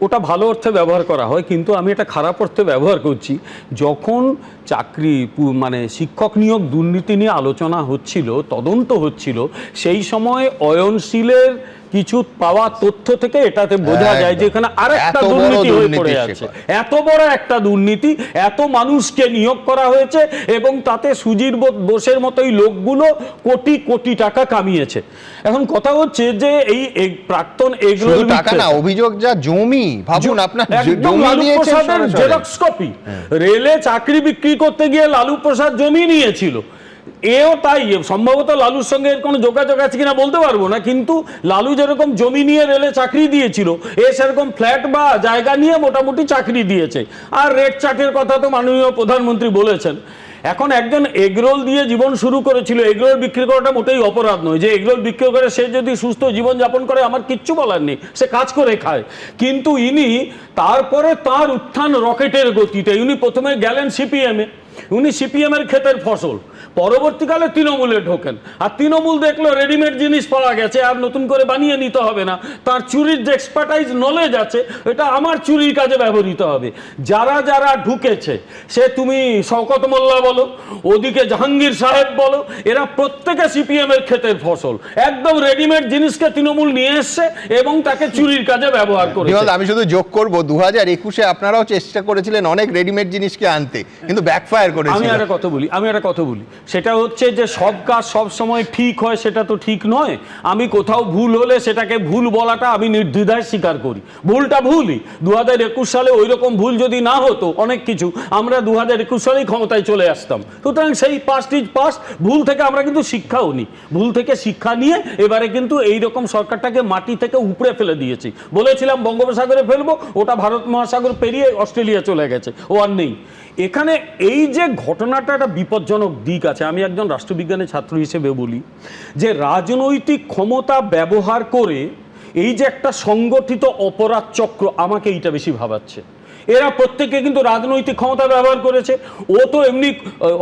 ওটা ভালো অর্থে ব্যবহার করা হয়, কিন্তু আমি এটা খারাপ অর্থে ব্যবহার করছি। যখন চাকরি মানে শিক্ষক নিয়োগ দুর্নীতি নিয়ে আলোচনা হচ্ছিল, তদন্ত হচ্ছিল, সেই সময় অয়নশীলের কিছু পাওয়া তথ্য থেকে এটাতে বোঝা যায় যে এখানে আরেকটা দুর্নীতি হয়ে পড়ে আছে। এত বড় একটা দুর্নীতি, এত মানুষকে নিয়োগ করা হয়েছে এবং তাতে সুজিত বোসের মতোই লোকগুলো কোটি কোটি টাকা কামিয়েছে। এখন কথা হচ্ছে যে এই প্রাক্তন এগুলো টাকা না, অভিযোগ যা জমি, ভাবুন আপনার একদম লালু প্রসাদের জেরক্স কপি। রেলে চাকরি বিক্রি করতে গিয়ে লালু প্রসাদ জমি নিয়েছিল, এও তাই। সম্ভবত লালুর সঙ্গে এর কোনো যোগাযোগ আছে কিনা বলতে পারবো না, কিন্তু লালু যেরকম জমি নিয়ে রেলে চাকরি দিয়েছিল, এ সেরকম ফ্ল্যাট বা জায়গা নিয়ে মোটামুটি চাকরি দিয়েছে। আর রেড চার্টের কথা তো মাননীয় প্রধানমন্ত্রী বলেছেন। এখন একজন এগরোল দিয়ে জীবন শুরু করেছিল, এগরোল বিক্রি করাটা মোটেই অপরাধ নয়। যে এগরোল বিক্রি করে সে যদি সুস্থ জীবন যাপন করে, আমার কিচ্ছু বলার নেই, সে কাজ করে খায়। কিন্তু ইনি তারপরে তার উত্থান রকেটের গতিতে। ইনি প্রথমে গেলেন সিপিএমে, উনি সিপিএমের ক্ষেতের ফসল, পরবর্তীকালে তৃণমূলে ঢোকেন। আর তৃণমূল দেখলো রেডিমেড জিনিস পাওয়া গেছে, আর নতুন করে বানিয়ে নিতে হবে না, তার চুরির যে এক্সপার্টাইজ নলেজ আছে, এটা আমার চুরির কাজে ব্যবহৃত হবে। যারা যারা ঢুকেছে, সে তুমি শওকত মোল্লা বলো, ওদিকে জাহাঙ্গীর সাহেব বলো, এরা প্রত্যেকে সিপিএমের ক্ষেতের ফসল। একদম রেডিমেড জিনিসকে তৃণমূল নিয়ে এসছে এবং তাকে চুরির কাজে ব্যবহার করেছে। আমি শুধু যোগ করবো, 2021-এ আপনারাও চেষ্টা করেছিলেন অনেক রেডিমেড জিনিসকে আনতে, কিন্তু ব্যাকফায়ার করেছে। আমি একটা কথা বলি, সেটা হচ্ছে যে সব কাজ সব সময় ঠিক হয় সেটা তো ঠিক নয়। আমি কোথাও ভুল হলে সেটাকে ভুল বলাটা আমি নির্দ্বিধায় স্বীকার করি, ভুলটা ভুলই। 2021 সালে ওই রকম ভুল যদি না হতো অনেক কিছু, আমরা 2021 সালেই ক্ষমতায় চলে আসতাম। সুতরাং সেই পাস্ট ইজ পাস্ট, ভুল থেকে আমরা কিন্তু শিক্ষাও নিই। ভুল থেকে শিক্ষা নিয়ে এবারে কিন্তু এই রকম সরকারটাকে মাটি থেকে উপড়ে ফেলে দিয়েছি। বলেছিলাম বঙ্গোপসাগরে ফেলবো, ওটা ভারত মহাসাগর পেরিয়ে অস্ট্রেলিয়া চলে গেছে, ও আর নেই। এখানে এই যে ঘটনাটা, একটা বিপজ্জনক দিক আছে। আমি একজন রাষ্ট্রবিজ্ঞানের ছাত্র হিসেবে বলি যে রাজনৈতিক ক্ষমতা ব্যবহার করে এই যে একটা সংগঠিত অপরাধ চক্র, আমাকে এইটা বেশি ভাবাচ্ছে। এরা প্রত্যেকে কিন্তু রাজনৈতিক ক্ষমতা ব্যবহার করেছে। ও তো এমনি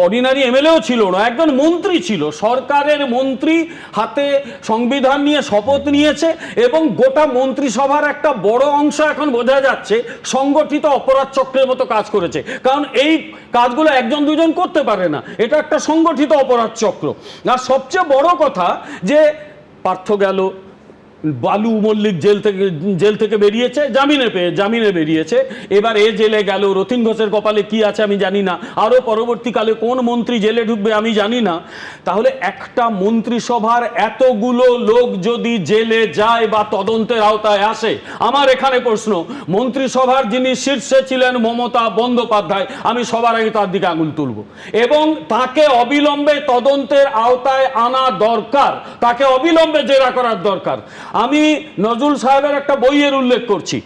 অর্ডিনারি এমএলএও ছিল না, একজন মন্ত্রী ছিল, সরকারের মন্ত্রী, হাতে সংবিধান নিয়ে শপথ নিয়েছে, এবং গোটা মন্ত্রিসভার একটা বড় অংশ এখন বোঝা যাচ্ছে সংগঠিত অপরাধ চক্রের মতো কাজ করেছে। কারণ এই কাজগুলো একজন দুজন করতে পারে না, এটা একটা সংগঠিত অপরাধ চক্র। আর সবচেয়ে বড় কথা যে পার্থ গেল, বালু মল্লিক জেল থেকে বেরিয়েছে, জামিনে বেরিয়েছে, এবার এ জেলে গেল, রথীন ঘোষের কপালে কি আছে আমি জানি না, আরও পরবর্তীকালে কোন মন্ত্রী জেলে ঢুকবে আমি জানি না। তাহলে একটা মন্ত্রিসভার এতগুলো লোক যদি জেলে যায় বা তদন্তের আওতায় আসে, আমার এখানে প্রশ্ন, মন্ত্রিসভার যিনি শীর্ষে ছিলেন মমতা বন্দ্যোপাধ্যায়, আমি সবার আগে তার দিকে আঙুল তুলব, এবং তাকে অবিলম্বে তদন্তের আওতায় আনা দরকার, তাকে অবিলম্বে জেরা করার দরকার। আমি নজরুল সাহেবের একটা বইয়ের উল্লেখ করছি,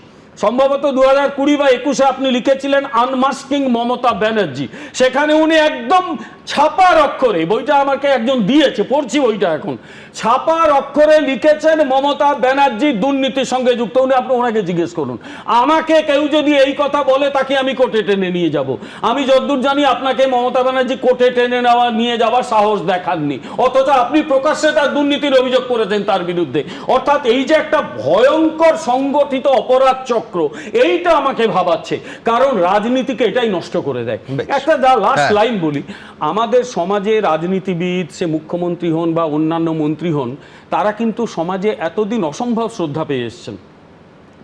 সম্ভবত 2020 বা 21-এ আপনি লিখেছিলেন আনমাস্কিং মমতা ব্যানার্জি। সেখানে উনি একদম ছাপার অক্ষরে, বইটা আমাকে একজন দিয়েছে, পড়ছি বইটা এখন, ছাপার অক্ষরে লিখেছেন মমতা ব্যানার্জি দুর্নীতির সঙ্গে যুক্ত। আপনি ওনাকে জিজ্ঞেস করুন, আমাকে কেউ যদি এই কথা বলে তাকে আমি কোর্টে টেনে নিয়ে যাব। আমি যতদূর জানি আপনাকে মমতা ব্যানার্জি কোর্টে টেনে নিয়ে যাওয়ার সাহস দেখাননি, অথচ আপনি প্রকাশ্যে তার দুর্নীতির অভিযোগ করেছেন তার বিরুদ্ধে। অর্থাৎ এই যে একটা ভয়ঙ্কর সংগঠিত অপরাধ চক্র, এইটা আমাকে ভাবাচ্ছে, কারণ রাজনীতিকে এটাই নষ্ট করে দেয়। একটা যা লাস্ট লাইন বলি, আমাদের সমাজে রাজনীতিবিদ, সে মুখ্যমন্ত্রী হন বা অন্যান্য মন্ত্রী হন, তারা কিন্তু সমাজে এতদিন অসম্ভব শ্রদ্ধা পেয়ে এসছেন।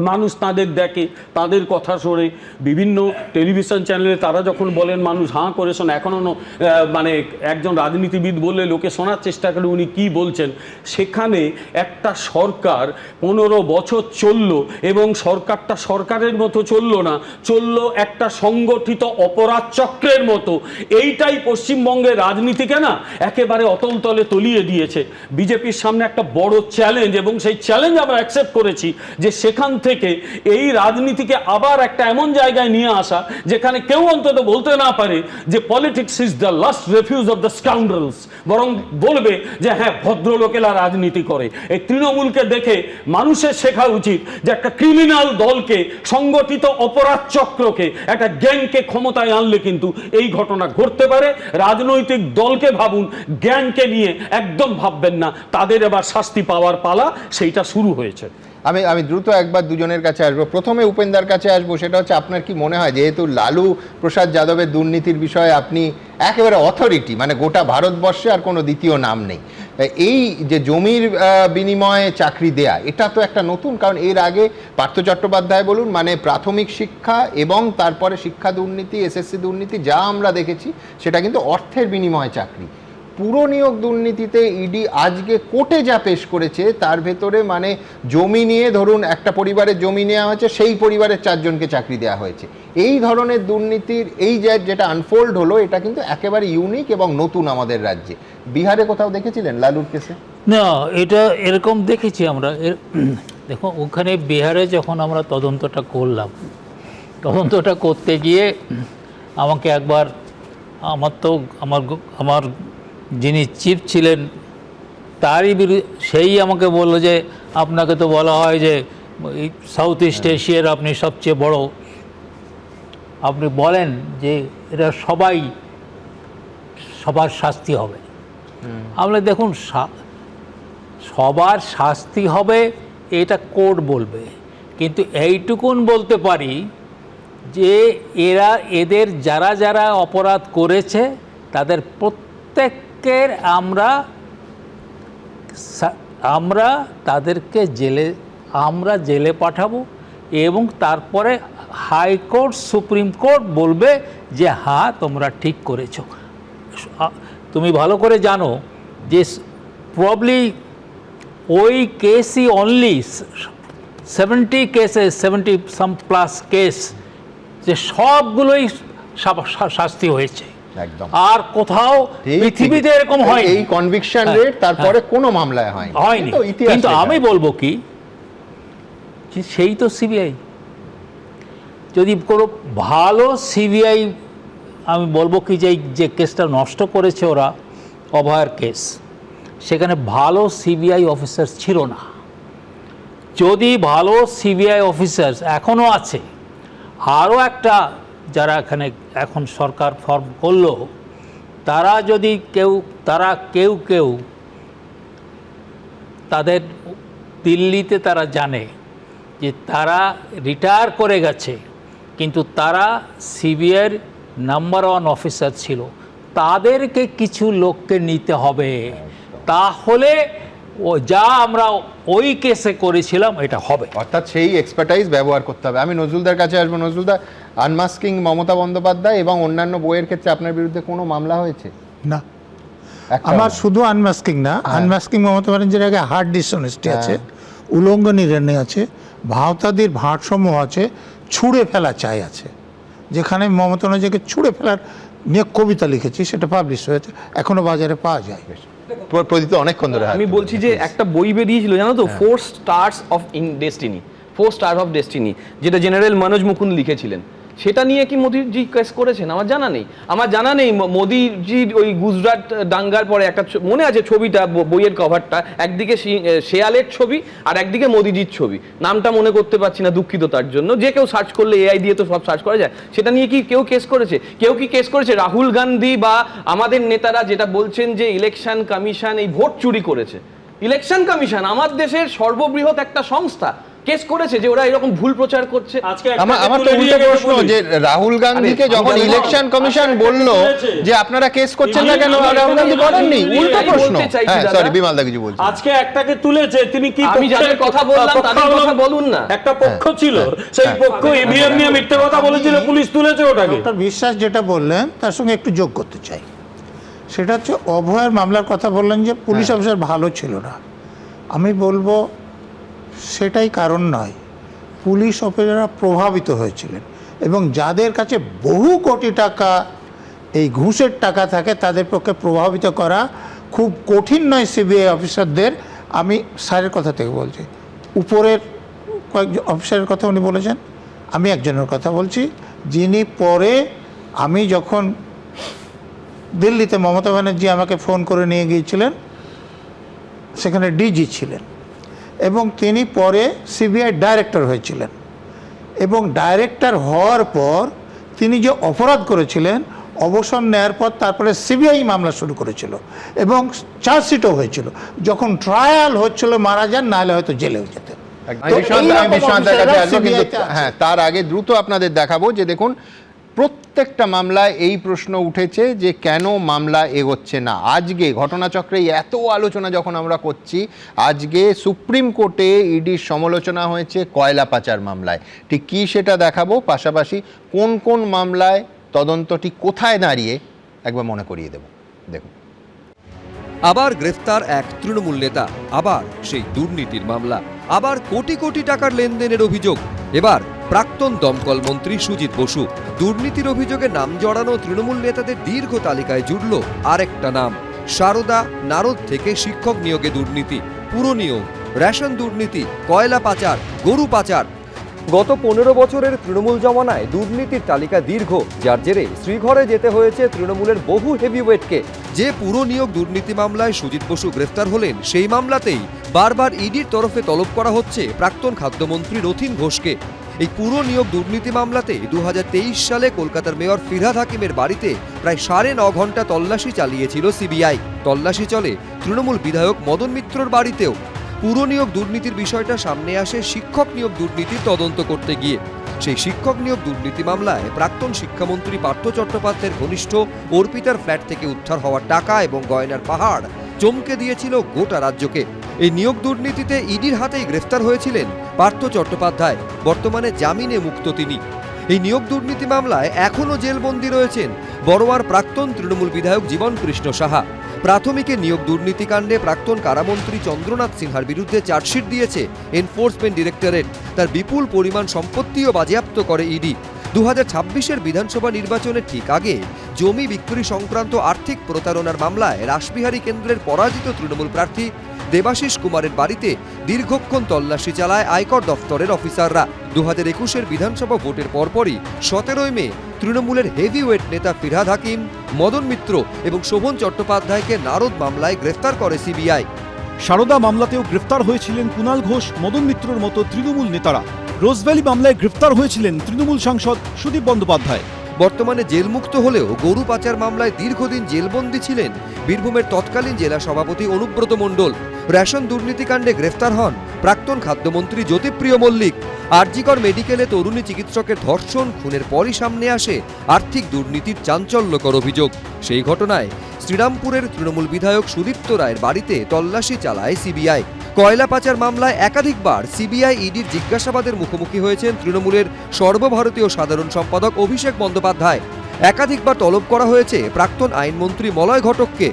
মানুষ তাদের দেখে, তাদের কথা শোনে, বিভিন্ন টেলিভিশন চ্যানেলে তারা যখন বলেন মানুষ হাঁ করে শোনে। এখনও মানে একজন রাজনীতিবিদ বললে লোকে শোনার চেষ্টা করে উনি কি বলছেন। সেখানে একটা সরকার 15 বছর চলল, এবং সরকারটা সরকারের মতো চলল না, চলল একটা সংগঠিত অপরাধ চক্রের মতো। এইটাই পশ্চিমবঙ্গের রাজনীতিকে না একেবারে অতল তলে তলিয়ে দিয়েছে। বিজেপির সামনে একটা বড় চ্যালেঞ্জ, এবং সেই চ্যালেঞ্জ আমরা অ্যাকসেপ্ট করেছি, যে সেখান থেকে এই রাজনীতিকে আবার একটা এমন জায়গায় নিয়ে আসা যেখানে কেউ অন্তত বলতে না পারে যে politics is the last refuge of the scoundrels, বরং বলবে যে হ্যাঁ ভদ্রলোকেরা রাজনীতি করে। এই তৃণমূলকে দেখে মানুষের শেখা উচিত যে একটা ক্রিমিনাল দলকে, সংগঠিত অপরাধ চক্রকে, একটা গ্যাংকে ক্ষমতায় আনলে কিন্তু এই ঘটনা ঘটতে পারে। রাজনৈতিক দলকে ভাবুন, গ্যাংকে নিয়ে একদম ভাববেন না। তাদের এবার শাস্তি পাওয়ার পালা, সেইটা শুরু হয়েছে। আমি দ্রুত একবার দুজনের কাছে আসবো। প্রথমে উপেন্দার কাছে আসবো, সেটা হচ্ছে আপনার কি মনে হয়, যেহেতু লালু প্রসাদ যাদবের দুর্নীতির বিষয়ে আপনি একেবারে অথরিটি, মানে গোটা ভারতবর্ষে আর কোনো দ্বিতীয় নাম নেই, এই যে জমির বিনিময়ে চাকরি দেয়া, এটা তো একটা নতুন, কারণ এর আগে পার্থ চট্টোপাধ্যায় বলুন, মানে প্রাথমিক শিক্ষা এবং তারপরে শিক্ষা দুর্নীতি, এসএসসি দুর্নীতি যা আমরা দেখেছি, সেটা কিন্তু অর্থের বিনিময়ে চাকরি। পুরো নিয়োগ দুর্নীতিতে ইডি আজকে কোর্টে যা পেশ করেছে, তার ভেতরে মানে জমি নিয়ে, ধরুন একটা পরিবারের জমি নেওয়া হয়েছে, সেই পরিবারের 4 জনকে চাকরি দেওয়া হয়েছে। এই ধরনের দুর্নীতির এই যেটা আনফোল্ড হলো, এটা কিন্তু একেবারে ইউনিক এবং নতুন আমাদের রাজ্যে। বিহারে কোথাও দেখেছিলেন লালুর কেসে? না, এটা এরকম দেখেছি আমরা। দেখো, ওখানে বিহারে যখন আমরা তদন্তটা করলাম, তদন্তটা করতে গিয়ে আমাকে একবার আমার যিনি চিফ ছিলেন তারই সেই আমাকে বললো যে আপনাকে তো বলা হয় যে সাউথ ইস্ট এশিয়ার আপনি সবচেয়ে বড়, আপনি বলেন যে এটা সবার শাস্তি হবে। আমরা দেখুন, সবার শাস্তি হবে এটা কোর্ট বলবে, কিন্তু এইটুকুন বলতে পারি যে এদের যারা যারা অপরাধ করেছে তাদের প্রত্যেকের আমরা তাদেরকে জেলে পাঠাবো, এবং তারপরে হাইকোর্ট, সুপ্রিম কোর্ট বলবে যে হ্যাঁ তোমরা ঠিক করেছো। তুমি ভালো করে জানো যে প্রবলি ওই কেসই অনলি 70 কেসে, 70 সাম প্লাস কেস, যে সবগুলোই শাস্তি হয়েছে, একদম, আর কোথাও পৃথিবীতে এরকম হয় এই কনভিকশন রেট তারপরে কোনো মামলায় হয়নি। কিন্তু আমি বলবো কি, সেই তো সিবিআই, যদি কোনো ভালো সিবিআই, আমি বলবো কি যে কেসটা নষ্ট করেছে ওরা, অভয়ার কেস, সেখানে ভালো সিবিআই অফিসার ছিল না। যদি ভালো সিবিআই অফিসার এখনও আছে, আরও একটা যারা এখানে এখন সরকার ফর্ম করলো, তারা যদি কেউ কেউ তাদের দিল্লিতে তারা জানে যে তারা রিটায়ার করে গেছে, কিন্তু তারা সিবিআইয়ের নাম্বার 1 অফিসার ছিল, তাদেরকে কিছু লোককে নিতে হবে, তাহলে যা আমরা ওই কেসে করেছিলাম এটা হবে। অর্থাৎ সেই এক্সপার্টাইজ ব্যবহার করতে হবে। আমি নজরুলদার কাছে আসবো। নজরুলদা, আনমাস্কিং মমতা বন্দ্যোপাধ্যায় এবং অন্যান্য বইয়ের ক্ষেত্রে আপনার বিরুদ্ধে কোনো মামলা হয়েছে? না, আমার শুধু আনমাস্কিং না, আনমাস্কিং মমতা ব্যানার্জির আগে হার্ড ডিসঅনেস্টি আছে, উলঙ্গ নির্ণয় আছে, ভাওতাদির ভারসাম্য আছে, ছুঁড়ে ফেলা চাই আছে, যেখানে মমতা ব্যানার্জিকে ছুঁড়ে ফেলার নিয়ে কবিতা লিখেছি, সেটা পাবলিশ হয়েছে, এখনো বাজারে পাওয়া যায়। প্রদীপ্ত অনেকক্ষণ ধরে আমি বলছি যে একটা বই বেরিয়েছিল জানো তো, 4 stars of destiny, 4 star of destiny, যেটা জেনারেল মনোজ মুকুন্দ লিখেছিলেন। সেটা নিয়ে কি মোদিজি কেস করেছেন আমার জানা নেই। মোদিজির ওই গুজরাট দাঙ্গার পরে একটা মনে আছে ছবিটা, বইয়ের কভারটা, একদিকে শেয়ালের ছবি আর একদিকে মোদিজির ছবি, নামটা মনে করতে পারছি না, দুঃখিত তার জন্য। যে কেউ সার্চ করলে এআই দিয়ে তো সব সার্চ করা যায়। সেটা নিয়ে কি কেউ কেস করেছে? কেউ কি কেস করেছে? রাহুল গান্ধী বা আমাদের নেতারা যেটা বলছেন যে ইলেকশন কমিশন এই ভোট চুরি করেছে, ইলেকশন কমিশন আমার দেশের সর্ববৃহৎ একটা সংস্থা, কেস করেছে যে ওরা এরকম ভুল প্রচার করছে। আমার তো উল্টো প্রশ্ন, যে রাহুল গান্ধীকে যখন ইলেকশন কমিশন বলল যে আপনারা কেস করছেন না কেন, রাহুল গান্ধী করেননি, উল্টো প্রশ্ন। সরি, বিমাল দা কিছু বলছেন। আজকে একটাকে তুলেছে, তিনি কি আমি যাদের কথা বললাম তাদের কথা বলুন না। একটা পক্ষ ছিল, সেই পক্ষ ইভিএম নিয়ে মিথ্যে কথা বলেছিল, পুলিশ তুলেছে ওটাকে। ডক্টর বিশ্বাস যেটা বললেন তার সঙ্গে একটু যোগ করতে চাই, সেটা হচ্ছে অভয়ের মামলার কথা বললেন যে পুলিশ অফিসার ভালো ছিল না। আমি বলবো সেটাই কারণ নয়, পুলিশ অফিসাররা প্রভাবিত হয়েছিলেন, এবং যাদের কাছে বহু কোটি টাকা এই ঘুষের টাকা থাকে তাদের পক্ষে প্রভাবিত করা খুব কঠিন নয় সিবিআই অফিসারদের। আমি স্যারের কথা থেকে বলছি, উপরের কয়েকজন অফিসারের কথা উনি বলেছেন, আমি একজনের কথা বলছি, যিনি পরে, আমি যখন দিল্লিতে মমতা ব্যানার্জি আমাকে ফোন করে নিয়ে গিয়েছিলেন, সেখানে ডিজি ছিলেন, এবং তিনি পরে সিবিআই ডাইরেক্টর হয়েছিলেন, এবং ডাইরেক্টর হওয়ার পর তিনি যে অপরাধ করেছিলেন, অবসর নেওয়ার পর তারপরে সিবিআই মামলা শুরু করেছিল এবং চার্জশিটও হয়েছিল। যখন ট্রায়াল হচ্ছিল মারা যান, নাহলে হয়তো জেলেও যেতেন। হ্যাঁ, তার আগে দ্রুত আপনাদের দেখাবো যে দেখুন, প্রত্যেকটা মামলায় এই প্রশ্ন উঠেছে যে কেন মামলা এগোচ্ছে না। আজকে ঘটনাচক্রে এত আলোচনা যখন আমরা করছি, আজকে সুপ্রিম কোর্টে ইডির সমালোচনা হয়েছে কয়লা পাচার মামলায়। ঠিক কী সেটা দেখাবো, পাশাপাশি কোন কোন মামলায় তদন্তটি কোথায় দাঁড়িয়ে একবার মনে করিয়ে দেব। দেখুন, আবার গ্রেফতার এক তৃণমূল নেতা, আবার সেই দুর্নীতির মামলা, আবার কোটি কোটি টাকার লেনদেনের অভিযোগ। এবার প্রাক্তন দমকল মন্ত্রী সুজিত বসু। দুর্নীতির অভিযোগে নাম জড়ানো তৃণমূল নেতাদের দীর্ঘ তালিকায় জুড়ল আরেকটা নাম, সারদা নারদ থেকে শিক্ষক নিয়োগে দুর্নীতি, পুর নিয়োগ, রেশন দুর্নীতি, কয়লা পাচার, গরু পাচার। গত 15 বছরের তৃণমূল জমানায় দুর্নীতির তালিকা দীর্ঘ, যার জেরে শ্রীঘরে যেতে হয়েছে তৃণমূলের বহু হেভিওয়েটকে। যে পুর নিয়োগ দুর্নীতি মামলায় সুজিত বসু গ্রেফতার হলেন, সেই মামলাতেই বারবার ইডির তরফে তলব করা হচ্ছে প্রাক্তন খাদ্যমন্ত্রী রথীন ঘোষকে। এই পুর নিয়োগ দুর্নীতি মামলাতে 2023 সালে কলকাতার মেয়র ফিরহাদ হাকিমের বাড়িতে প্রায় 9.5 ঘন্টা তল্লাশি চালিয়েছিল সিবিআই। তল্লাশি চলে তৃণমূল বিধায়ক মদন মিত্রর বাড়িতেও। পুর নিয়োগ দুর্নীতির বিষয়টা সামনে আসে শিক্ষক নিয়োগ দুর্নীতির তদন্ত করতে গিয়ে। সেই শিক্ষক নিয়োগ দুর্নীতি মামলায় প্রাক্তন শিক্ষামন্ত্রী পার্থ চট্টোপাধ্যায়ের ঘনিষ্ঠ অর্পিতার ফ্ল্যাট থেকে উদ্ধার হওয়া টাকা এবং গয়নার পাহাড় চমকে দিয়েছিল গোটা রাজ্যকে। এই নিয়োগ দুর্নীতিতে ইডির হাতেই গ্রেফতার হয়েছিলেন পার্থ চট্টোপাধ্যায়। বর্তমানে জামিনে মুক্ত তিনি। এই নিয়োগ দুর্নীতি মামলায় এখনও জেলবন্দি রয়েছেন বড়োয়ার প্রাক্তন তৃণমূল বিধায়ক জীবন কৃষ্ণ সাহা। প্রাথমিকে নিয়োগ দুর্নীতিকাণ্ডে প্রাক্তন কারামন্ত্রী চন্দ্রনাথ সিনহার বিরুদ্ধে চার্জশিট দিয়েছে এনফোর্সমেন্ট ডিরেক্টরেট। তার বিপুল পরিমাণ সম্পত্তিও বাজেয়াপ্ত করে ইডি। 2026-এর বিধানসভা নির্বাচনের ঠিক আগে জমি বিক্রি সংক্রান্ত আর্থিক প্রতারণার মামলায় রাসবিহারী কেন্দ্রের পরাজিত তৃণমূল প্রার্থী দেবাশিস কুমারের বাড়িতে দীর্ঘক্ষণ তল্লাশি চালায় আয়কর দফতরের অফিসাররা। 2021-এর বিধানসভা ভোটের পরপরই 17 মে তৃণমূলের হেভিওয়েট নেতা ফিরহাদ হাকিম, মদন মিত্র এবং শোভন চট্টোপাধ্যায়কে নারদ মামলায় গ্রেফতার করে সিবিআই। সারদা মামলাতেও গ্রেফতার হয়েছিলেন কুণাল ঘোষ, মদন মিত্রর মতো তৃণমূল নেতারা। রোজভ্যালি মামলায় গ্রেফতার হয়েছিলেন তৃণমূল সাংসদ সুদীপ বন্দ্যোপাধ্যায়। বর্তমানে জেলমুক্ত হলেও গরু পাচার মামলায় দীর্ঘদিন জেলবন্দী ছিলেন বীরভূমের তৎকালীন জেলা সভাপতি অনুব্রত মণ্ডল। রেশন দুর্নীতিকাণ্ডে গ্রেফতার হন প্রাক্তন খাদ্যমন্ত্রী জ্যোতিপ্রিয় মল্লিক। আরজিকর মেডিকেলে তরুণী চিকিৎসকের ধর্ষণ খুনের পরই সামনে আসে আর্থিক দুর্নীতির চাঞ্চল্যকর অভিযোগ। সেই ঘটনায় শ্রীরামপুরের তৃণমূল বিধায়ক সুদীপ্ত রায়ের বাড়িতে তল্লাশি চালায় সিবিআই। কয়লা পাচার মামলায় একাধিকবার সিবিআই ইডির জিজ্ঞাসাবাদের মুখোমুখি হয়েছেন তৃণমূলের সর্বভারতীয় সাধারণ সম্পাদক অভিষেক বন্দ্যোপাধ্যায়। একাধিকবার তলব করা হয়েছে প্রাক্তন আইনমন্ত্রী মলয় ঘটককে।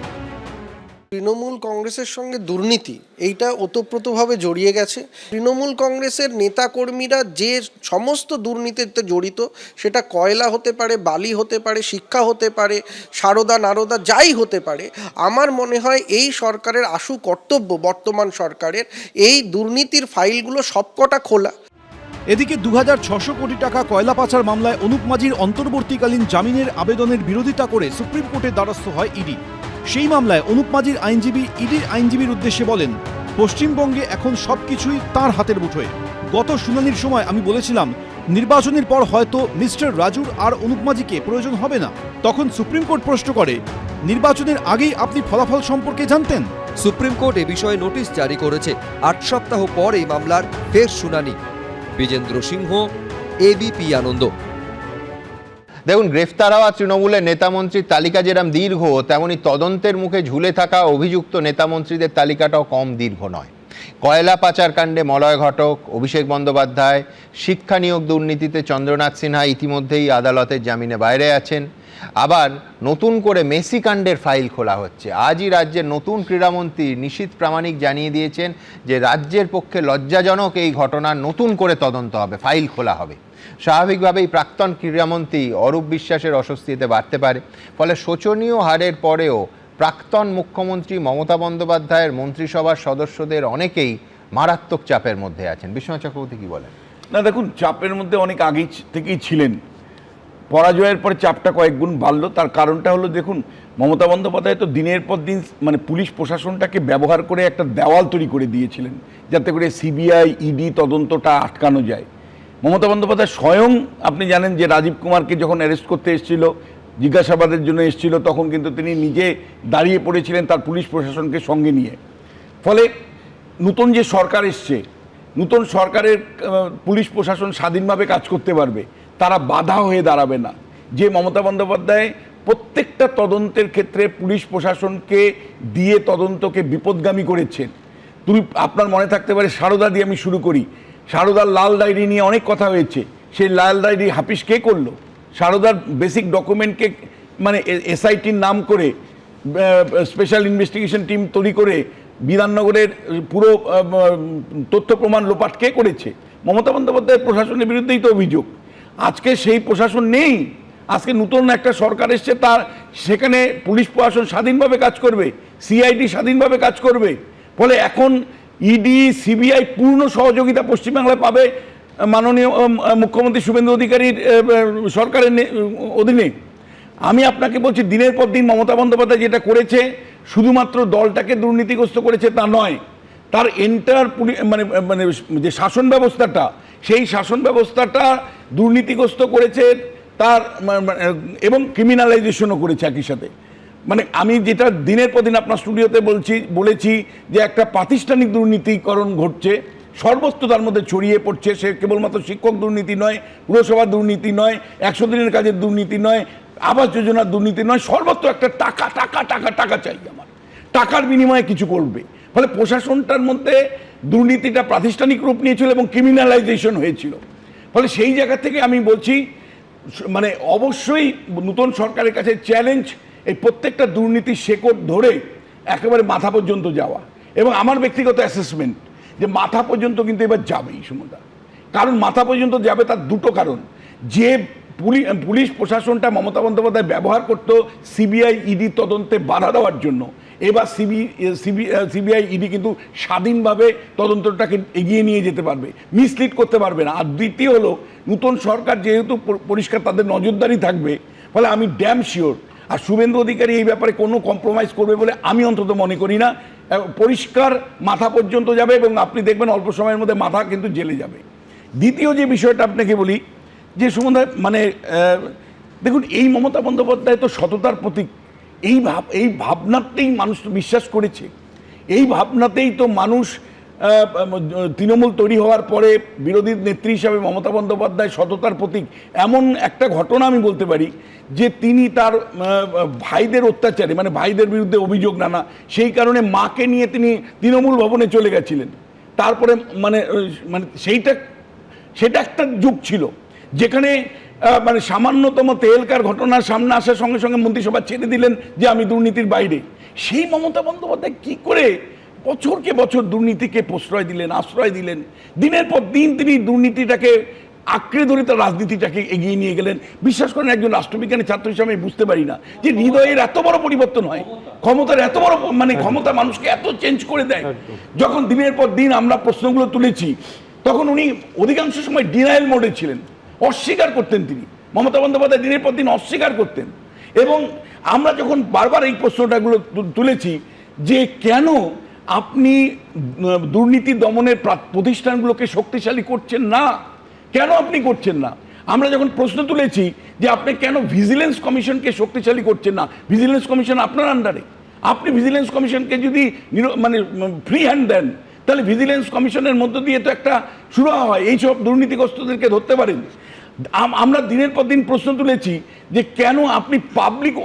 তৃণমূল কংগ্রেসের সঙ্গে দুর্নীতি এইটা ওতপ্রোতভাবে জড়িয়ে গেছে। তৃণমূল কংগ্রেসের নেতাকর্মীরা যে সমস্ত দুর্নীতিতে জড়িত, সেটা কয়লা হতে পারে, বালি হতে পারে, শিক্ষা হতে পারে, সারদা নারদা যাই হতে পারে, আমার মনে হয় এই সরকারের আশু কর্তব্য, বর্তমান সরকারের, এই দুর্নীতির ফাইলগুলো সবকটা খোলা। এদিকে 2600 কোটি টাকা কয়লা পাচার মামলায় অনুপ মাঝির অন্তর্বর্তীকালীন জামিনের আবেদনের বিরোধিতা করে সুপ্রিম কোর্টের দ্বারস্থ হয় ইডি। সেই মামলায় অনুপ মাঝির আইনজীবী ইডির আইনজীবীর উদ্দেশ্যে বলেন, পশ্চিমবঙ্গে এখন সবকিছুই তাঁর হাতের মুঠোয়। গত শুনানির সময় আমি বলেছিলাম নির্বাচনের পর হয়তো মিস্টার রাজুর আর অনুপ মাঝিকে প্রয়োজন হবে না। তখন সুপ্রিম কোর্ট প্রশ্ন করে, নির্বাচনের আগেই আপনি ফলাফল সম্পর্কে জানতেন? সুপ্রিম কোর্ট এ বিষয়ে নোটিশ জারি করেছে। 8 সপ্তাহ পর এই মামলার ফের শুনানি। বিজেন্দ্র সিংহ, এবিপি আনন্দ। দেখুন, গ্রেফতার হওয়া তৃণমূলের নেতামন্ত্রীর তালিকা যেরকম দীর্ঘ, তেমনি তদন্তের মুখে ঝুলে থাকা অভিযুক্ত নেতামন্ত্রীদের তালিকাটাও কম দীর্ঘ নয়। কয়লা পাচার কাণ্ডে মলয় ঘটক, অভিষেক বন্দ্যোপাধ্যায়, শিক্ষা নিয়োগ দুর্নীতিতে চন্দ্রনাথ সিনহা ইতিমধ্যেই আদালতের জামিনে বাইরে আছেন। আবার নতুন করে মেসি কাণ্ডের ফাইল খোলা হচ্ছে। আজই রাজ্যের নতুন ক্রীড়ামন্ত্রী নিশীথ প্রামাণিক জানিয়ে দিয়েছেন যে রাজ্যের পক্ষে লজ্জাজনক এই ঘটনার নতুন করে তদন্ত হবে, ফাইল খোলা হবে। স্বাভাবিকভাবেই প্রাক্তন ক্রীড়ামন্ত্রী অরূপ বিশ্বাসের অস্বস্তিতে বাড়তে পারে। ফলে শোচনীয় হারের পরেও প্রাক্তন মুখ্যমন্ত্রী মমতা বন্দ্যোপাধ্যায়ের মন্ত্রিসভার সদস্যদের অনেকেই মারাত্মক চাপের মধ্যে আছেন। বিশ্বনাথ চক্রবর্তী কি বলেন? না, দেখুন, চাপের মধ্যে অনেক আগেই থেকেই ছিলেন। পরাজয়ের পরে চাপটা কয়েক গুণ বাড়লো। তার কারণটা হলো, দেখুন, মমতা বন্দ্যোপাধ্যায় তো দিনের পর দিন পুলিশ প্রশাসনটাকে ব্যবহার করে একটা দেওয়াল তৈরি করে দিয়েছিলেন যাতে করে সিবিআই ইডি তদন্তটা আটকানো যায়। মমতা বন্দ্যোপাধ্যায় স্বয়ং, আপনি জানেন যে রাজীব কুমারকে যখন অ্যারেস্ট করতে এসেছিল, জিজ্ঞাসাবাদের জন্য এসেছিল, তখন কিন্তু তিনি নিজে দাঁড়িয়ে পড়েছিলেন তার পুলিশ প্রশাসনকে সঙ্গে নিয়ে। ফলে নতুন যে সরকার এসছে, নতুন সরকারের পুলিশ প্রশাসন স্বাধীনভাবে কাজ করতে পারবে, তারা বাধা হয়ে দাঁড়াবে না। যে মমতা বন্দ্যোপাধ্যায় প্রত্যেকটা তদন্তের ক্ষেত্রে পুলিশ প্রশাসনকে দিয়ে তদন্তকে বিপদগামী করেছেন। আপনার মনে থাকতে পারে, সারদা দিয়ে আমি শুরু করি। সারদার লাল ডায়েরি নিয়ে অনেক কথা হয়েছে। সেই লাল ডায়েরি হাফিস কে করলো? সারদার বেসিক ডকুমেন্টকে এসআইটির নাম করে স্পেশাল ইনভেস্টিগেশন টিম তৈরি করে বিধাননগরের পুরো তথ্য প্রমাণ লোপাট কে করেছে? মমতা বন্দ্যোপাধ্যায়ের প্রশাসনের বিরুদ্ধেই তো অভিযোগ। আজকে সেই প্রশাসন নেই। আজকে নতুন একটা সরকার এসছে, তার সেখানে পুলিশ প্রশাসন স্বাধীনভাবে কাজ করবে, সিআইডি স্বাধীনভাবে কাজ করবে। ফলে এখন ইডি সিবিআই পূর্ণ সহযোগিতা পশ্চিমবাংলায় পাবে মাননীয় মুখ্যমন্ত্রী শুভেন্দু অধিকারীর সরকারের অধীনে। আমি আপনাকে বলছি, দিনের পর দিন মমতা বন্দ্যোপাধ্যায় যেটা করেছে, শুধুমাত্র দলটাকে দুর্নীতিগ্রস্ত করেছে তা নয়, তার এন্টার যে শাসন ব্যবস্থাটা, সেই শাসন ব্যবস্থাটা দুর্নীতিগ্রস্ত করেছে তার, এবং ক্রিমিনালাইজেশনও করেছে একই সাথে। আমি যেটা দিনের পর দিন আপনার স্টুডিওতে বলেছি যে একটা প্রাতিষ্ঠানিক দুর্নীতিকরণ ঘটছে, সর্বত্র তার মধ্যে ছড়িয়ে পড়ছে। সে কেবলমাত্র শিক্ষক দুর্নীতি নয়, পুরসভার দুর্নীতি নয়, 100 দিনের কাজের দুর্নীতি নয়, আবাস যোজনার দুর্নীতি নয়, সর্বত্র একটা টাকা টাকা টাকা টাকা চাই, আমার টাকার বিনিময়ে কিছু করবে। ফলে প্রশাসনটার মধ্যে দুর্নীতিটা প্রাতিষ্ঠানিক রূপ নিয়েছিল এবং ক্রিমিনালাইজেশন হয়েছিল। ফলে সেই জায়গা থেকে আমি বলছি, অবশ্যই নতুন সরকারের কাছে চ্যালেঞ্জ এই প্রত্যেকটা দুর্নীতির শেকড় ধরে একেবারে মাথা পর্যন্ত যাওয়া। এবং আমার ব্যক্তিগত অ্যাসেসমেন্ট যে মাথা পর্যন্ত কিন্তু এবার যাবে এই সময়টা। কারণ মাথা পর্যন্ত যাবে তার দুটো কারণ। যে পুলিশ প্রশাসনটা মমতা বন্দ্যোপাধ্যায় ব্যবহার করতো সিবিআই ইডি তদন্তে বাধা দেওয়ার জন্য, এবার সিবিআই ইডি কিন্তু স্বাধীনভাবে তদন্তটাকে এগিয়ে নিয়ে যেতে পারবে, মিসলিড করতে পারবে না। আর দ্বিতীয় হলো, নতুন সরকার যেহেতু পরিষ্কার তাদের নজরদারি থাকবে, ফলে আমি ড্যাম শিওর আর শুভেন্দু অধিকারী এই ব্যাপারে কোনো কম্প্রোমাইজ করবে বলে আমি অন্তত মনে করি না। পরিষ্কার মাথা পর্যন্ত যাবে এবং আপনি দেখবেন অল্প সময়ের মধ্যে মাথা কিন্তু জেলে যাবে। দ্বিতীয় যে বিষয়টা আপনাকে বলি যে সুমনদা মানে দেখুন এই মমতা বন্দ্যোপাধ্যায় তো সততার প্রতীক। এই ভাবনাতেই মানুষ বিশ্বাস করেছে, এই ভাবনাতেই তো মানুষ তৃণমূল তৈরি হওয়ার পরে বিরোধী নেত্রী হিসাবে মমতা বন্দ্যোপাধ্যায় সততার প্রতীক। এমন একটা ঘটনা আমি বলতে পারি যে তিনি তার ভাইদের অত্যাচারে মানে ভাইদের বিরুদ্ধে অভিযোগ নানা, সেই কারণে মাকে নিয়ে তিনি তৃণমূল ভবনে চলে গেছিলেন। তারপরে মানে মানে সেটা একটা যুগ ছিল যেখানে মানে সামান্যতম তেলকার ঘটনার সামনে আসার সঙ্গে সঙ্গে মন্ত্রিসভা ছেড়ে দিলেন যে আমি দুর্নীতির বাইরে। সেই মমতা বন্দ্যোপাধ্যায় কি করে বছরকে বছর দুর্নীতিকে প্রশ্রয় দিলেন, আশ্রয় দিলেন। দিনের পর দিন তিনি দুর্নীতিটাকে আঁকড়ে ধরে তার রাজনীতিটাকে এগিয়ে নিয়ে গেলেন। বিশ্বাস করেন একজন রাষ্ট্রবিজ্ঞানের ছাত্র হিসেবে আমি বুঝতে পারি না যে হৃদয়ের এত বড় পরিবর্তন হয়, ক্ষমতার এত বড় মানে ক্ষমতা মানুষকে এত চেঞ্জ করে দেয়। যখন দিনের পর দিন আমরা প্রশ্নগুলো তুলেছি তখন উনি অধিকাংশ সময় ডিনায়াল মোডে ছিলেন, অস্বীকার করতেন। তিনি মমতা বন্দ্যোপাধ্যায় দিনের পর দিন অস্বীকার করতেন। এবং আমরা যখন বারবার এই প্রশ্নটাগুলো তুলেছি যে কেন আপনি দুর্নীতি দমনের প্রতিষ্ঠানগুলোকে শক্তিশালী করছেন না, কেন আপনি করছেন না? আমরা যখন প্রশ্ন তুলেছি যে আপনি কেন ভিজিলেন্স কমিশনকে শক্তিশালী করছেন না, ভিজিলেন্স কমিশন আপনার আন্ডারে, আপনি ভিজিলেন্স কমিশনকে যদি মানে ফ্রি হ্যান্ড দেন তাহলে ভিজিলেন্স কমিশনের মধ্য দিয়ে তো একটা শুরু হয়, এইসব দুর্নীতিগ্রস্তদেরকে ধরতে পারেন। আমরা দিনের পর দিন প্রশ্ন তুলেছি যে কেন আপনি পাবলিক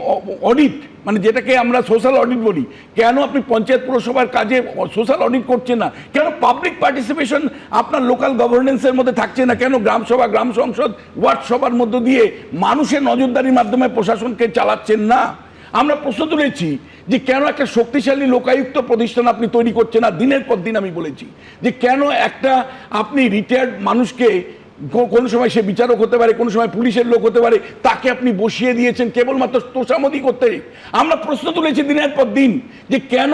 অডিট মানে যেটাকে আমরা সোশ্যাল অডিট বলি, কেন আপনি পঞ্চায়েত পুরসভার কাজে সোশ্যাল অডিট করছেন না, কেন পাবলিক পার্টিসিপেশন আপনার লোকাল গভর্নেন্সের মধ্যে থাকছে না, কেন গ্রামসভা গ্রাম সংসদ ওয়ার্ড সভার মধ্য দিয়ে মানুষের নজরদারির মাধ্যমে প্রশাসনকে চালাচ্ছেন না। আমরা প্রশ্ন তুলেছি যে কেন একটা শক্তিশালী লোকায়ুক্ত প্রতিষ্ঠান আপনি তৈরি করছেন না। দিনের পর দিন আমি বলেছি যে কেন একটা আপনি রিটায়ার্ড মানুষকে কোনো সময় সে বিচারক হতে পারে, কোনো সময় পুলিশের লোক হতে পারে, তাকে আপনি বসিয়ে দিয়েছেন কেবলমাত্র তোষামোদি করতে। আমরা প্রশ্ন তুলেছি দিনের পর দিন যে কেন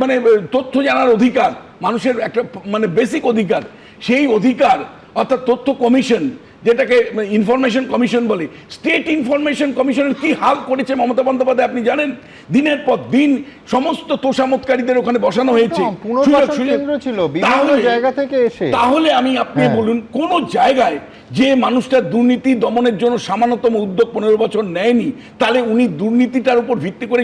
মানে তথ্য জানার অধিকার মানুষের একটা মানে বেসিক অধিকার, সেই অধিকার অর্থাৎ তথ্য কমিশন যেটাকে ইনফরমেশন কমিশন বলে, স্টেট ইনফরমেশন কমিশনের কি হাল করেছে মমতা বন্দ্যোপাধ্যায় আপনি জানেন? দিনের পর দিন সমস্ত তোষামতকারীদের ওখানে বসানো হয়েছে। তাহলে আমি আপনি বলুন কোন জায়গায় যে মানুষটা দুর্নীতি দমনের জন্য সামান্যতম উদ্যোগ 15 বছর নেয়নি, তাহলে উনি দুর্নীতিটার উপর ভিত্তি করে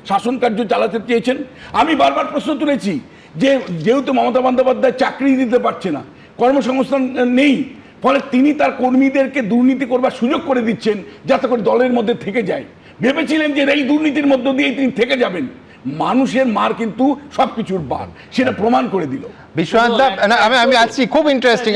শাসন কার্য চালাতে চেয়েছেন? আমি বারবার প্রশ্ন তুলেছি যে যেহেতু মমতা বন্দ্যোপাধ্যায় চাকরি দিতে পারছে না, কর্মসংস্থান নেই, ফলে তিনি তার কর্মীদেরকে দুর্নীতি করবার সুযোগ করে দিচ্ছেন যাতে করে দলের মধ্যে থেকে যায়। ভেবেছিলেন যে এই দুর্নীতির মধ্য দিয়ে তিনি থেকে যাবেন। মানুষের মার কিন্তু সবকিছুর বার, সেটা প্রমাণ করে দিল। বিশ্বনাথ আমি আসছি, খুব ইন্টারেস্টিং।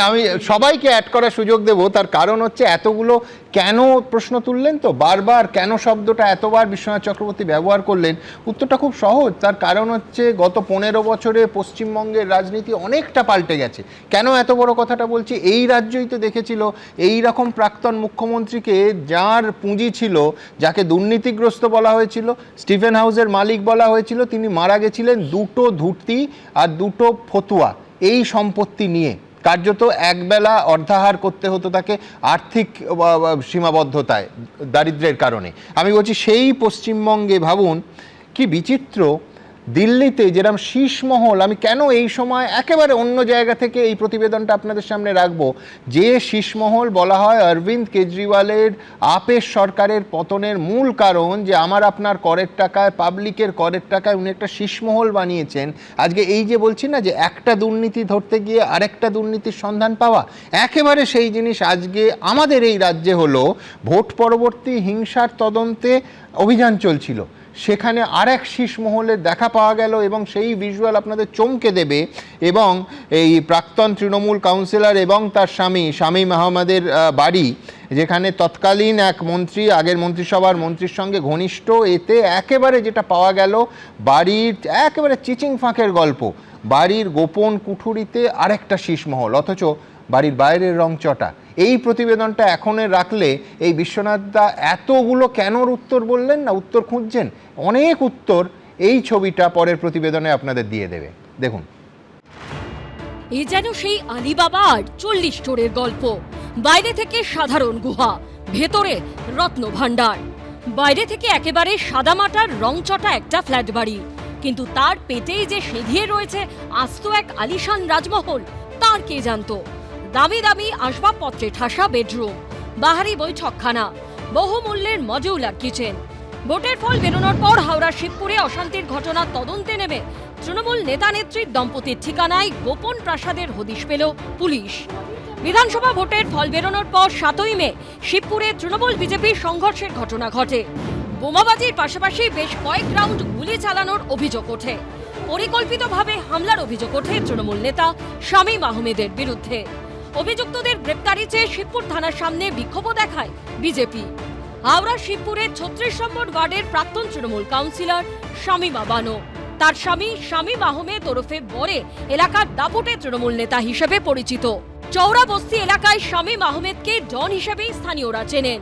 আমি সবাইকে অ্যাড করার সুযোগ দেব, তার কারণ হচ্ছে এতগুলো কেন প্রশ্ন তুললেন তো বারবার, কেন শব্দটা এতবার বিশ্বনাথ চক্রবর্তী ব্যবহার করলেন, উত্তরটা খুব সহজ। তার কারণ হচ্ছে গত 15 বছরে পশ্চিমবঙ্গের রাজনীতি অনেকটা পাল্টে গেছে। কেন এত বড় কথাটা বলছি? এই রাজ্যই তো দেখেছিল এই রকম প্রাক্তন মুখ্যমন্ত্রীকে, যার পুঁজি ছিল, যাকে দুর্নীতিগ্রস্ত বলা হয়েছিল, স্টিফেন হাউসের মালিক বলা হয়েছিল, তিনি মারা গেছিলেন 2টো ধূর্তি আর 2টো ফতুয়া এই সম্পত্তি নিয়ে। কার্যত একবেলা অর্ধাহার করতে হতো তাকে আর্থিক সীমাবদ্ধতায়, দারিদ্র্যের কারণে। আমি বলছি সেই পশ্চিমবঙ্গে ভাবুন কি বিচিত্র, দিল্লিতে যেরকম শীষমহল, আমি কেন এই সময় একেবারে অন্য জায়গা থেকে এই প্রতিবেদনটা আপনাদের সামনে রাখবো, যে শীষমহল বলা হয় অরবিন্দ কেজরিওয়ালের আপের সরকারের পতনের মূল কারণ যে আমার আপনার করের টাকায়, পাবলিকের করের টাকায় উনি একটা শীষমহল বানিয়েছেন। আজকে এই যে বলছি না যে একটা দুর্নীতি ধরতে গিয়ে আরেকটা দুর্নীতির সন্ধান পাওয়া, একেবারে সেই জিনিস আজকে আমাদের এই রাজ্যে হলো। ভোট পরবর্তী হিংসার তদন্তে অভিযান চলছিল, সেখানে আরেক শীষমহলের দেখা পাওয়া গেল এবং সেই ভিজুয়াল আপনাদের চমকে দেবে। এবং এই প্রাক্তন তৃণমূল কাউন্সিলর এবং তার স্বামী শামীম আহমদের বাড়ি, যেখানে তৎকালীন এক মন্ত্রী আগের মন্ত্রিসভার মন্ত্রীর সঙ্গে ঘনিষ্ঠ, এতে একেবারে যেটা পাওয়া গেল বাড়ির একেবারে চিচিং ফাঁকের গল্প, বাড়ির গোপন কুঠুরিতে আরেকটা শীষমহল, অথচ বাড়ির বাইরের রং চটা। এই প্রতিবেদনটা এখনের রাখলে এই বিশ্বনাথদা এতগুলো কেনর উত্তর বললেন না, উত্তর খুঁজছেন, অনেক উত্তর এই ছবিটা পরের প্রতিবেদনে আপনাদের দিয়ে দেবে। দেখুন, এ যেন সেই আলিবাবার 40 স্টোরের গল্প। বাইরে থেকে সাধারণ গুহা, ভেতরে রত্ন ভাণ্ডার। বাইরে থেকে একেবারে সাদামাটার রংচটা একটা ফ্ল্যাট বাড়ি, কিন্তু তার পেটেই যে সেঁধিয়ে রয়েছে আস্ত এক আলিশান রাজমহল। তার কে জানতো? দামি দামি আসবাবপত্রে ঠাসা বেডরুম, বাহারি বৈঠকখানা, বহুমূল্যের মডিউলার কিচেন। ভোটের ফল বেরোনোর পর হাওড়ার শিবপুরে অশান্তির ঘটনার তদন্তে নেমে তৃণমূল নেতা নেত্রীর দম্পতির ঠিকানায় গোপন প্রাসাদের হদিশ পেল পুলিশ। বিধানসভা ভোটের ফল বেরোনোর পর 7ই মে শিবপুরে তৃণমূল বিজেপির সংঘর্ষের ঘটনা ঘটে। বোমাবাজির পাশাপাশি বেশ কয়েক রাউন্ড গুলি চালানোর অভিযোগ ওঠে। পরিকল্পিতভাবে হামলার অভিযোগ ওঠে তৃণমূল নেতা শামীম আহমেদের বিরুদ্ধে। অভিযুক্তদের গ্রেপ্তারি চেয়ে শিবপুর থানার সামনে বিক্ষোভও দেখায় বিজেপি। হাওড়ার শিবপুরের 36 নম্বর ওয়ার্ডের প্রাক্তন তৃণমূল কাউন্সিলর শামীমা বানো, তার স্বামী শামীম আহমেদ ওরফে বরে এলাকার দাপুটে তৃণমূল নেতা হিসেবে পরিচিত। চৌরা বস্তি এলাকায় শামীম আহমেদকে ডন হিসেবেই স্থানীয়রা চেনেন।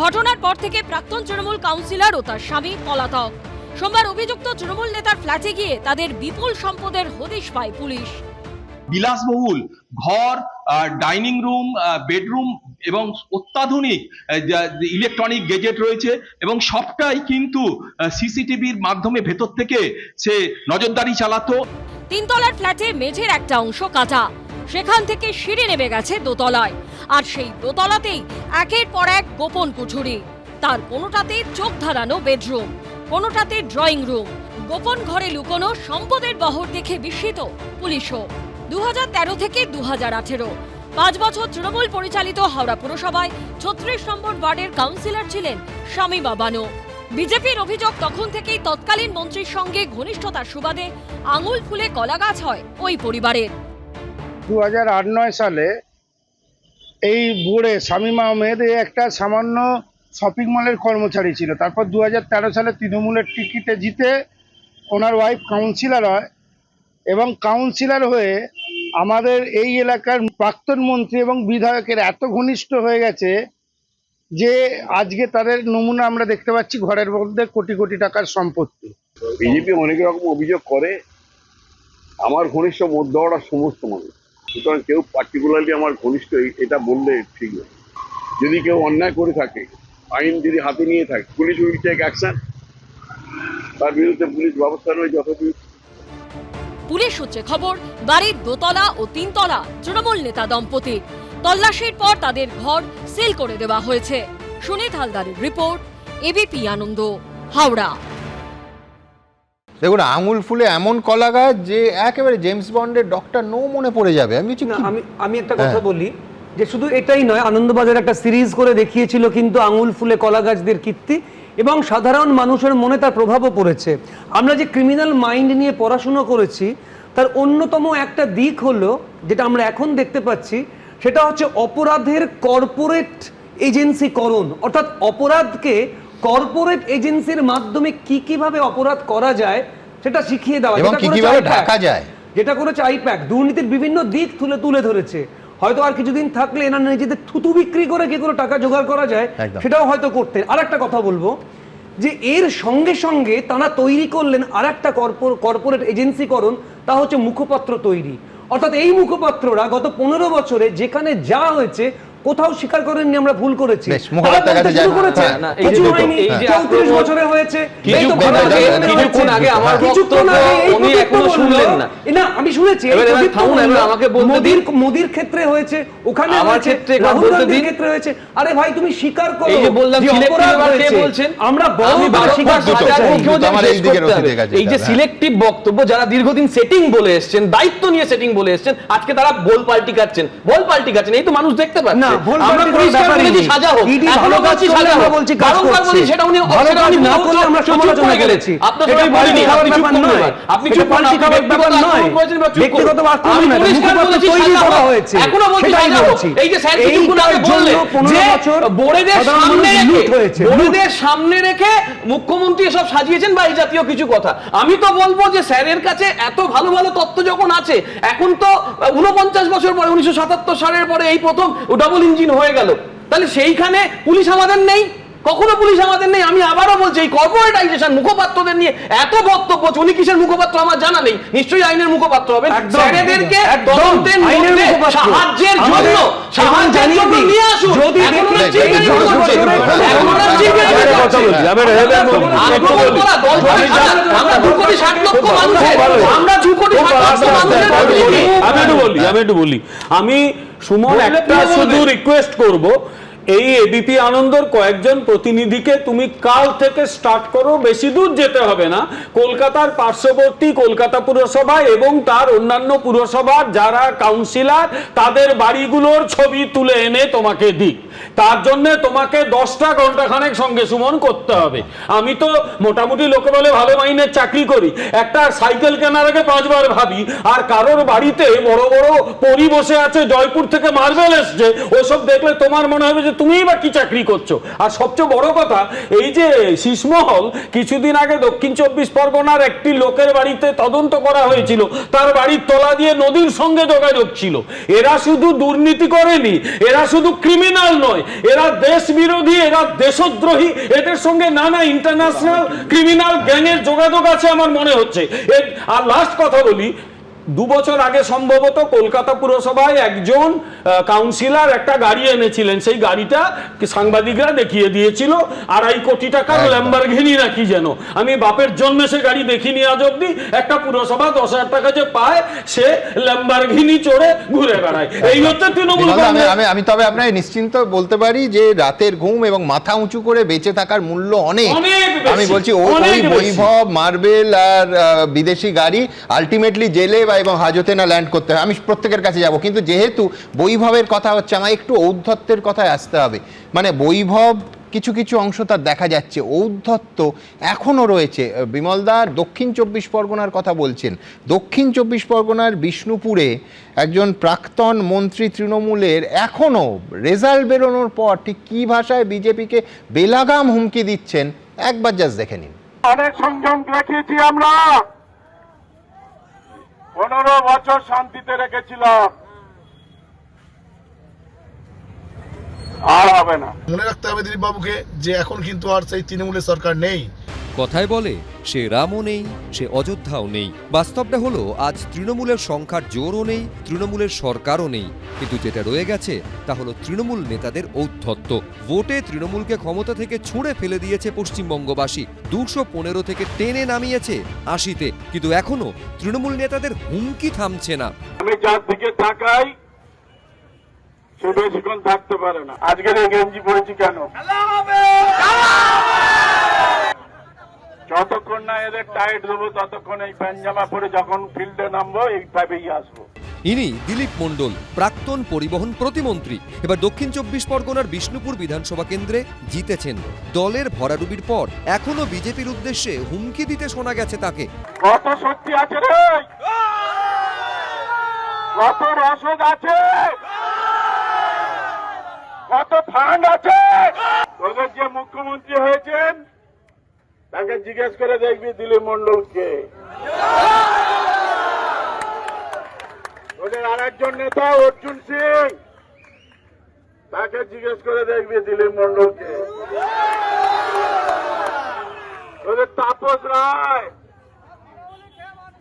ঘটনার পর থেকে প্রাক্তন তৃণমূল কাউন্সিলর ও তার স্বামী পলাতক। সোমবার অভিযুক্ত তৃণমূল নেতার ফ্ল্যাটে গিয়ে তাদের বিপুল সম্পদের হদিশ পায় পুলিশ। বিলাসবহুল ঘর, ডাইনিং রুম, বেডরুম এবং অত্যাধুনিক ইলেকট্রনিক গেজেট রয়েছে এবং সবটাই কিন্তু সিসিটিভির মাধ্যমে ভেতর থেকে সে নজরদারি চালাতো। 3 তলার ফ্ল্যাটে মেঝের একটা অংশ কাটা, সেখান থেকে সিঁড়ি নেমে গেছে দোতলায়। আর সেই দোতলাতেই একের পর এক গোপন কুঠুরি। তার কোনোটাতে চোখ ধাঁধানো বেডরুম, কোনোটাতে ড্রয়িং রুম। গোপন ঘরে লুকোনো সম্পদের বহর দেখে বিস্মিত পুলিশও। 2013 থেকে 2018 5 বছর তৃণমূল পরিচালিত হাওড়া পুরসভায় 36 নম্বর ওয়ার্ডের কাউন্সিলর ছিলেন শামীমা বানো। বিজেপির অভিযোগ, তখন থেকেই তৎকালীন মন্ত্রীর সঙ্গে ঘনিষ্ঠতার সুবাদে আঙুল ফুলে কলাগাছ হয় ওই পরিবারের। 2008-9 সালে এই বোর্ডে শামীম আহমেদ একটা সামান্য শপিং মলের কর্মচারী ছিল। তারপর 2013 সালে তৃণমূলের টিকিটে জিতে ওনার ওয়াইফ কাউন্সিলর হয় এবং কাউন্সিলর হয়ে আমাদের এই এলাকার প্রাক্তন মন্ত্রী এবং বিধায়কের এত ঘনিষ্ঠ হয়ে গেছে যে আজকে তাদের নমুনা আমরা দেখতে পাচ্ছি, ঘরের মধ্যে কোটি কোটি টাকার সম্পত্তি। বিজেপি অনেক রকম অভিযোগ করে, আমার ঘনিষ্ঠ মধ্যহরা সমস্ত মানুষ, সুতরাং কেউ পার্টিকুলারলি আমার ঘনিষ্ঠ এটা বললে ঠিক নয়। যদি কেউ অন্যায় করে থাকে, আইন যদি হাতে নিয়ে থাকে, পুলিশ উইল টেক অ্যাকশন, তার বিরুদ্ধে পুলিশ ব্যবস্থা নেয় যথাযথ। পুলিশ সূত্রে খবর, বাড়ির দোতলা ও 3 তলা তৃণমূল নেতা দম্পতির। তল্লাশির পর তাদের ঘর সিল করে দেওয়া হয়েছে। সুনীত হালদারের রিপোর্ট, এবিপি আনন্দ, হাওড়া। দেখুন, আঙুল ফুলে এমন কলা গাছ যে একেবারে জেমস বন্ডের ডক্টর নো মনে পড়ে যাবে। আমি একটা কথা বলি যে শুধু এটাই নয়, আনন্দবাজার একটা সিরিজ করে দেখিয়েছিল কিন্তু আঙুল ফুলে কলা গাছদের কীর্তি, এবং সাধারণ মানুষের মনে তার প্রভাবও পড়েছে। আমরা যে ক্রিমিনাল মাইন্ড নিয়ে পড়াশুনো করেছি তার অন্যতম একটা দিক হলো, যেটা আমরা এখন দেখতে পাচ্ছি, সেটা হচ্ছে অপরাধের কর্পোরেট এজেন্সিকরণ। অর্থাৎ অপরাধকে কর্পোরেট এজেন্সির মাধ্যমে কিভাবে অপরাধ করা যায় সেটা শিখিয়ে দেওয়া, যেটা করেছে আইপ্যাক। দুর্নীতির বিভিন্ন দিক তুলে ধরেছে। হয়তো আর কিছুদিন থাকলে এনারা নিজেদের থুতু বিক্রি করে কি করে টাকা জোগাড় করা যায় সেটাও হয়তো করতেন। আর একটা কথা বলবো যে এর সঙ্গে সঙ্গে তারা তৈরি করলেন আর একটা কর্পোরেট এজেন্সিকরণ, তা হচ্ছে মুখপত্র তৈরি। অর্থাৎ এই মুখপাত্ররা গত 15 বছরে যেখানে যা হয়েছে কোথাও স্বীকার করেননি আমরা ভুল করেছি। আমি শুনেছি মোদির ক্ষেত্রে হয়েছে, ওখানে রাহুল গান্ধীর ক্ষেত্রে হয়েছে। আরে ভাই তুমি স্বীকার করো, আমরা এই যে সিলেক্টিভ বক্তব্য, যারা দীর্ঘদিন সেটিং বলে এসছেন, দায়িত্ব নিয়ে সেটিং বলে এসছেন, আজকে তারা বল পাল্টি কাটছেন। এই তো মানুষ দেখতে পাচ্ছে। সামনে রেখে মুখ্যমন্ত্রী এসব সাজিয়েছেন বা এই জাতীয় কিছু কথা। আমি তো বলবো যে স্যারের কাছে এত ভালো ভালো তথ্য যখন আছে, এখন তো 49 বছর পরে 1977 সালের পরে এই প্রথম ডাবল ইঞ্জিন হয়ে গেল, তাহলে সেইখানে পুলিশ আমাদের নেই, কখনো পুলিশ আমাদের নেই। আমি আবারও বলছি, এই কর্পোরেটাইজেশন মুখপাত্রদের নিয়ে এত বক্তব্য, উনি কিসের মুখপাত্র আমার জানা নেই, নিশ্চয়ই আইনের মুখপাত্র হবেন। স্যারেদেরকে তদন্তের মধ্যে সাহায্যের জন্য নিয়ে আসুন। আমরা 2 কোটি 60 লক্ষ মানুষের, আমরা 2 কোটি আমি একটু বলি আমি সুমন একটা শুধু রিকোয়েস্ট করব, এই এবিপি আনন্দর কয়েকজন প্রতিনিধিকে তুমি কাল থেকে স্টার্ট করো, বেশি দূর যেতে হবে না, কলকাতার পার্শ্ববর্তী কলকাতা পুরসভা এবং তার অন্যান্য পুরসভার যারা কাউন্সিলর তাদের বাড়িগুলোর ছবি তুলে এনে তোমাকে দিক। তার জন্য তোমাকে 10টা ঘন্টাখানেক সঙ্গে সুমন করতে হবে। আমি তো মোটামুটি লোকে বলে ভালো মাইনের চাকরি করি, একটা সাইকেল কেনার আগে 5 বার ভাবি। আর কারোর বাড়িতে বড় বড় পরি বসে আছে, জয়পুর থেকে মার্বেল এসছে, ওসব দেখলে তোমার মনে হবে যে তুমিই বা কি চাকরি করছো। আর সবচেয়ে বড় কথা, এই যে শীষমহল, কিছুদিন আগে দক্ষিণ 24 পরগনার একটি লোকের বাড়িতে তদন্ত করা হয়েছিল, তার বাড়ির তলা দিয়ে নদীর সঙ্গে যোগাযোগ ছিল। এরা শুধু দুর্নীতি করেনি, এরা শুধু ক্রিমিনাল নয়, এরা দেশ বিরোধী, এরা দেশদ্রোহী, এদের সঙ্গে নানা ইন্টারন্যাশনাল ক্রিমিনাল গ্যাংয়ের যোগাযোগ আছে আমার মনে হচ্ছে। আর লাস্ট কথা বলি, 2 বছর আগে সম্ভবত কলকাতা পুরসভায় একজন কাউন্সিলর একটা গাড়ি এনেছিলেন, সেই গাড়িটা সাংবাদিকরা দেখিয়ে দিয়েছিল 2.5 কোটি টাকার ল্যাম্বরগিনি নাকি যেন। আমি বাপের জন্মে সে গাড়ি দেখিনি আজ অব্দি। একটা পুরসভা 10,000 টাকা যে পায়, সে ল্যাম্বরগিনি চড়ে ঘুরে বেড়ায়। এই হচ্ছে তৃণমূল। আমি তবে আপনাকে নিশ্চিন্ত বলতে পারি যে রাতের ঘুম এবং মাথা উঁচু করে বেঁচে থাকার মূল্য অনেক। আমি বলছি ওই বৈভব, মার্বেল আর বিদেশি গাড়ি আলটিমেটলি জেলে বা এবং হাজতে না ল্যান্ড করতে হয়। আমি প্রত্যেকের কাছে যাব, কিন্তু যেহেতু বৈভবের কথা হচ্ছে, আমার একটু ঔদ্ধত্যের কথায় আসতে হবে। মানে বৈভব কিছু কিছু অংশ তার দেখা যাচ্ছে, ঔদ্ধত্য এখনও রয়েছে। বিমলদার দক্ষিণ 24 পরগনার কথা বলছেন, দক্ষিণ 24 পরগনার বিষ্ণুপুরে একজন প্রাক্তন মন্ত্রী তৃণমূলের এখনও রেজাল্ট বেরোনোর পর ঠিক কী ভাষায় বিজেপিকে বেলাগাম হুমকি দিচ্ছেন, একবার জাস্ট দেখে নিন। অনেক সংযম দেখিয়েছি আমরা, 15 বছর শান্তিতে রেখেছিলাম, আর হবে না। মনে রাখতে হবে দিলীপ বাবুকে যে এখন কিন্তু আর সেই তৃণমূলের সরকার নেই। কথায় বলে সে রামও নেই, সে অযোধ্যাও নেই। বাস্তবটা হলো আজ তৃণমূলের সংখ্যার জোরও নেই, তৃণমূলের সরকারও নেই, কিন্তু যেটা রয়ে গেছে তা হলো তৃণমূল নেতাদের ঔদ্ধত্য। ভোটে তৃণমূলকে ক্ষমতা থেকে ছুঁড়ে ফেলে দিয়েছে পশ্চিমবঙ্গবাসী, 215 থেকে টেনে নামিয়েছে 80-তে, কিন্তু এখনো তৃণমূল নেতাদের হুমকি থামছে না। আমি যার দিকে তাকাই সে বেশিক্ষণ থাকতে পারে না। আজকের এই গেঞ্জি পড়েছি কেন? যতক্ষণ না এদের টাইট দেবো ততক্ষণ এই প্যান্ট জামা পরে যখন ফিল্ডে নামবো এইভাবেই আসবো। ইনি দিলীপ মণ্ডল, প্রাক্তন পরিবহন প্রতিমন্ত্রী। এবার দক্ষিণ 24 পরগনার বিষ্ণুপুর বিধানসভা কেন্দ্রে জিতেছেন। দলের ভরাডুবির পর এখনো বিজেপির উদ্দেশ্যে হুমকি দিতে শোনা গেছে তাকে। কত শক্তি আছে রে, কত রসদ আছে, কত ফান্ড আছে। তোদের যে মুখ্যমন্ত্রী হয়েছেন তাকে জিজ্ঞেস করে দেখবি দিলীপ মণ্ডলকে। ওদের আরেকজন নেতা অর্জুন সিং, তাকে জিজ্ঞেস করে দেখবি দিলীপ মণ্ডলকে। ওদের তাপস রায়,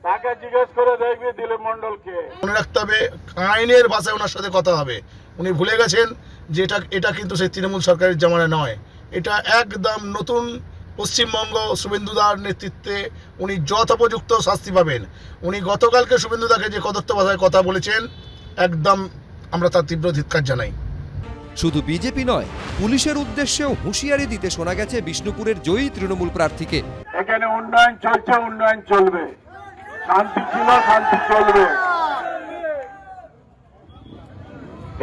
তাকে জিজ্ঞেস করে দেখবি দিলীপ মণ্ডলকে। মনে রাখতে হবে আইনের ভাষায় ওনার সাথে কথা হবে। উনি ভুলে গেছেন যে এটা কিন্তু সেই তৃণমূল সরকারের জামানায় নয়, এটা একদম নতুন পশ্চিমবঙ্গ। শুভেন্দুদার নেতৃত্বে উনি যথোপযুক্ত শাস্তি পাবেন। উনি গতকালকে শুভেন্দুদাকে যে কদর্থ ভাষায় কথা বলেছেন, একদম আমরা তার তীব্র ধিক্কার জানাই। শুধু বিজেপি নয়, পুলিশের উদ্দেশ্যেও হুঁশিয়ারি দিতে শোনা গেছে বিষ্ণুপুরের জয়ী তৃণমূল প্রার্থীকে। এখানে উন্নয়ন চলছে, উন্নয়ন চলবে, শান্তি ছিল, শান্তি চলবে।